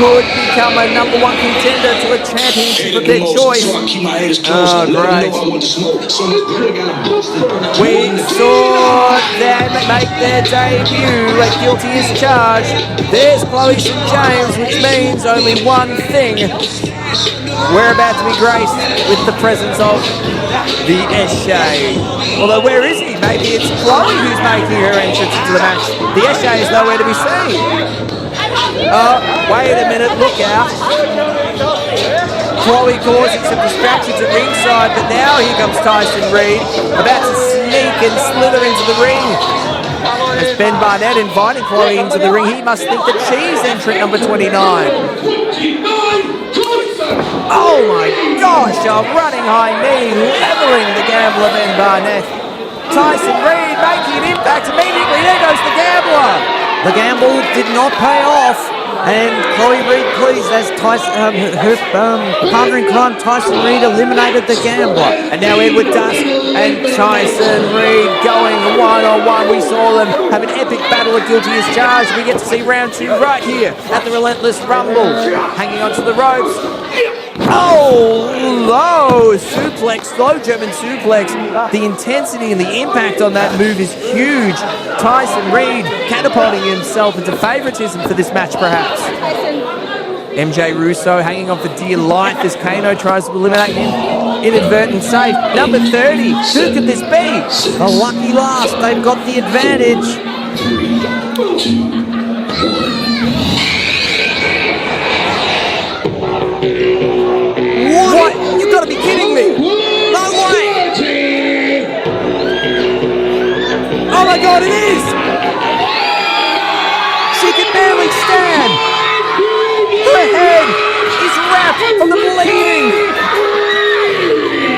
could become a number 1 contender to a championship of their choice. Oh, great. We saw them make their debut at Guilty as Charged. There's Chloe St. James, which means only one thing. We're about to be graced with the presence of the Eshe. Although, where is he? Maybe it's Chloe who's making her entrance into the match. The Eshe is nowhere to be seen. Oh, wait a minute, look out. Chloe causing some distractions at ringside, but now here comes Tyson Reid, about to sneak and slither into the ring. As Ben Barnett inviting Chloe into the ring, he must think that she's entrant number 29. Oh my gosh, a running high knee, leveling the Gambler Ben Barnett. Tyson Reid making an impact immediately. There goes the Gambler. The gamble did not pay off. And Chloe Reid pleased as Tyson, her partner in crime, Tyson Reid, eliminated the Gambler. And now Edward Dusk and Tyson Reid going one-on-one. We saw them have an epic battle at Guilty as Charged. We get to see round 2 right here at the Relentless Rumble. Hanging onto the ropes. Oh, low suplex, low German suplex. The intensity and the impact on that move is huge. Tyson Reid catapulting himself into favoritism for this match, perhaps. MJ Russo hanging on for dear life as Kano tries to eliminate him. Inadvertent save. Number 30. Who could this be? A lucky last. They've got the advantage. What? You've got to be kidding me! No way! Oh my God, it is! She can barely stand! Her head is wrapped from the bleeding!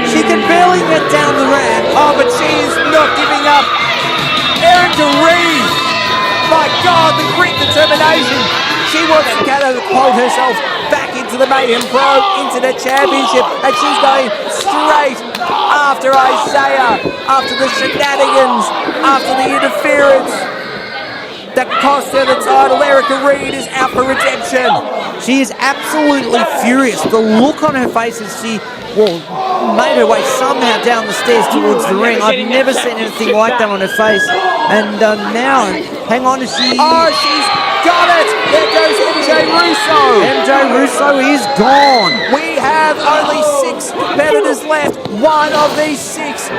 She can barely get down the ramp. Oh, but she is not giving up! Erika Reid! My God, the grit, determination! She wants to catapult herself back into the Mayhem Pro, into the championship, and she's going straight after Isaiah, after the shenanigans, after the interference that cost her the title. Erika Reid is out for redemption. She is absolutely furious. The look on her face as she, made her way somehow down the stairs towards the ring. I've never seen anything like that on her face. And now, hang on, she's got it! There goes MJ Russo! MJ Russo is gone! We have only 6 competitors left. One of these 6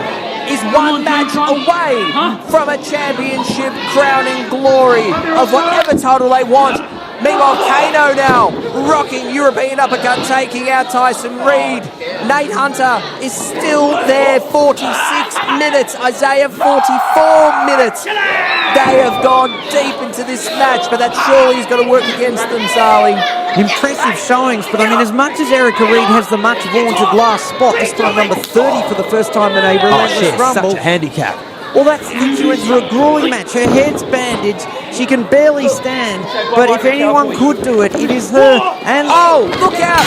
is one match away from a championship crowning glory of whatever title they want. Meanwhile, Kano now rocking European uppercut, taking out Tyson Reid. Nate Hunter is still there, 46 minutes. Isaiah, 44 minutes. They have gone deep into this match, but that surely is going to work against them, Sally. Impressive showings, but I mean, as much as Erika Reid has the much vaunted last spot, this time number 30 for the first time in a Relentless Rumble. Such a handicap. Well, that's she went through a grueling match. Her head's bandaged. She can barely stand. But if anyone could do it, it is her. And oh, look out!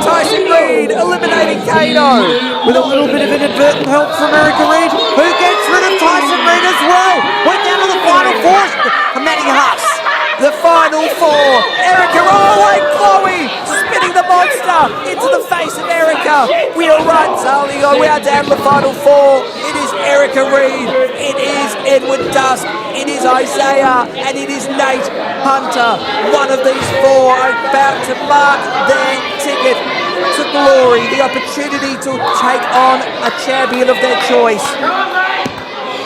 Tyson Reid eliminating Kano with a little bit of inadvertent help from Erika Reid, who gets rid of Tyson Reid as well. We're down to the final 4. Maddie Huss. The final 4. Erika, and Chloe spinning the monster into the face of Erika. We are right, Sally. We are down to the final 4. It is Erika Reid. It is Edward Dusk. It is Isaiah. And it is Nate Hunter. One of these 4 are about to mark their ticket to glory. The opportunity to take on a champion of their choice.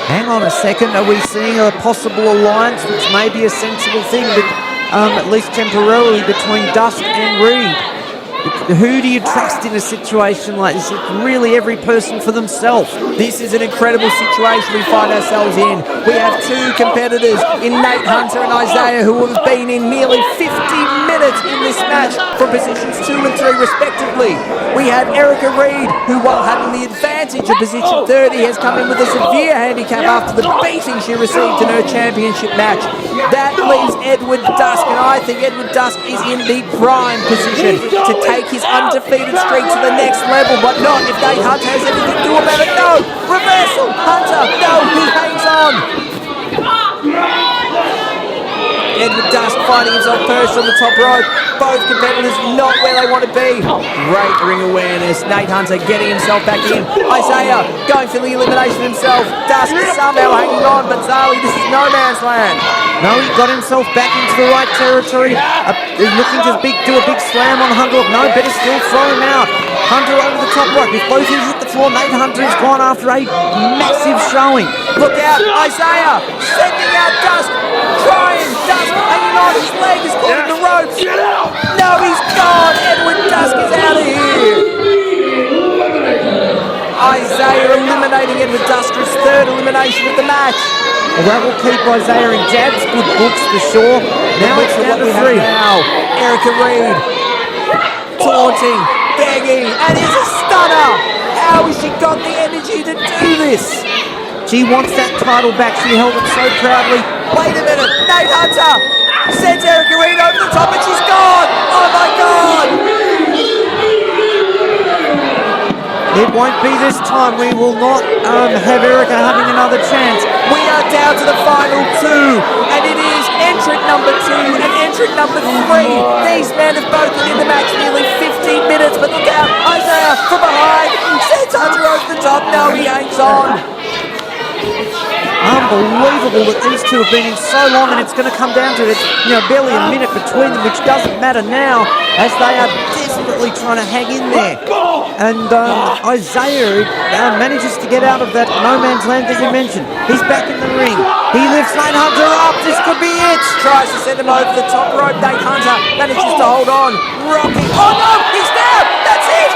Hang on a second, are we seeing a possible alliance, which may be a sensible thing, but at least temporarily, between Dusk and Reid? Who do you trust in a situation like this? It's really every person for themselves. This is an incredible situation we find ourselves in. We have 2 competitors in Nate Hunter and Isaiah who have been in nearly 50 minutes in this match from positions 2 and 3 respectively. We have Erika Reid, who while having the advantage advantage of position 30, has come in with a severe handicap after the beating she received in her championship match. That leaves Edward Dusk, and I think Edward Dusk is in the prime position to take his undefeated streak to the next level, but not if Nate Hunter has anything to do about it. No! Reversal! Hunter! No! He hangs on! Edward Dusk finding himself perched on the top rope. Both competitors not where they want to be. Great ring awareness. Nate Hunter getting himself back in. Isaiah going for the elimination himself. Dusk is somehow hanging on, but Zali, this is no man's land. No, he got himself back into the right territory. Looking to do a big slam on Hunter. No, better still throw him out. Hunter over the top rope. If both of hit the floor, Nate Hunter has gone after a massive showing. Look out, Isaiah sending out Dusk. Trying, Dusk hanging on, his leg is caught in the ropes. No, he's gone. Edward Dusk is out of here. Isaiah eliminating Edward Dusk for his third elimination of the match. Well, that will keep Isaiah in jabs, good books for sure. Now it's down to 3. Now, Erika Reid taunting, begging, and it's a stunner. How has she got the energy to do this? She wants that title back. She held it so proudly. Wait a minute, Nate Hunter sends Erika Reid over the top and she's gone. Oh my God! It won't be this time. We will not have Erika having another chance. We are down to the final 2, and it is entrant number 2 and entrant number 3. These men have both been in the match nearly 15 minutes, but look out, Isaiah from behind sends Hunter over the top. No, he hangs on. Unbelievable that these two have been in so long, and it's going to come down to barely a minute between them, which doesn't matter now, as they are desperately trying to hang in there. And Isaiah manages to get out of that no man's land that you mentioned. He's back in the ring. He lifts Nate Hunter up. This could be it. Tries to send him over the top rope. Nate Hunter manages to hold on. Rocking. Oh no, he's down. That's it.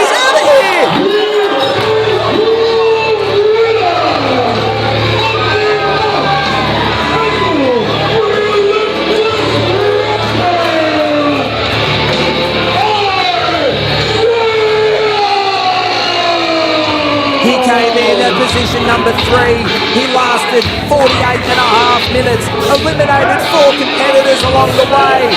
He's out of here. He came in at position number 3. He lasted 48.5 minutes, eliminated 4 competitors along the way.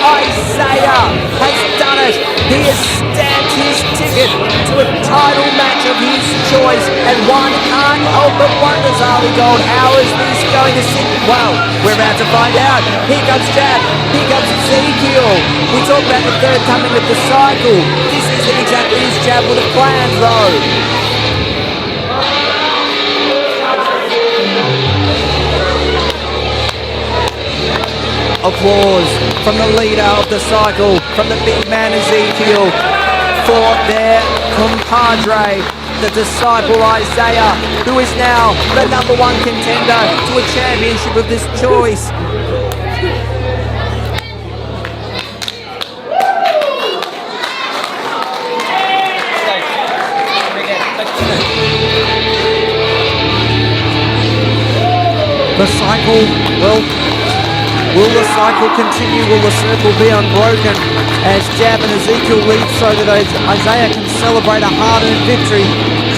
Isaiah has done it. He has stamped his ticket to a title match of his choice, and one can't help but wonder, Zali Gold, how is this going to sit? Well, we're about to find out. Here comes Jab. Here comes Ezekiel. We talked about the third coming of the cycle. This isn't exactly as Jab would have planned, though. Applause from the leader of the cycle, from the big man Ezekiel, for their compadre, the disciple Isaiah, who is now the number 1 contender to a championship of this choice. The cycle, well, will the cycle continue? Will the circle be unbroken as Jab and Ezekiel lead so that Isaiah can celebrate a hard-earned victory?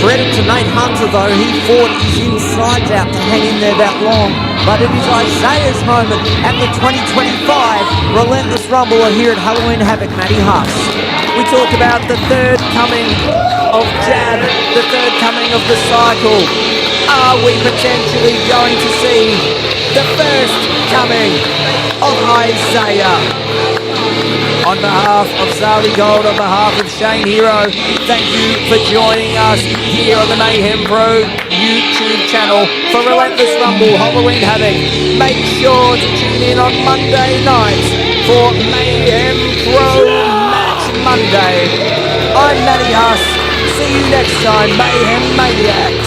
Credit to Nate Hunter, though. He fought his insides out to hang in there that long. But it is Isaiah's moment at the 2025 Relentless Rumble here at Halloween Havoc. Matty Huss. We talk about the third coming of Jab, the third coming of the cycle. Are we potentially going to see the first coming of Isaiah? On behalf of Zali Gold, on behalf of Shane Hero, thank you for joining us here on the Mayhem Pro YouTube channel for Relentless Rumble Halloween Havoc. Make sure to tune in on Monday nights for Mayhem Pro Match Monday. I'm Matty Huss. See you next time, Mayhem Maniacs.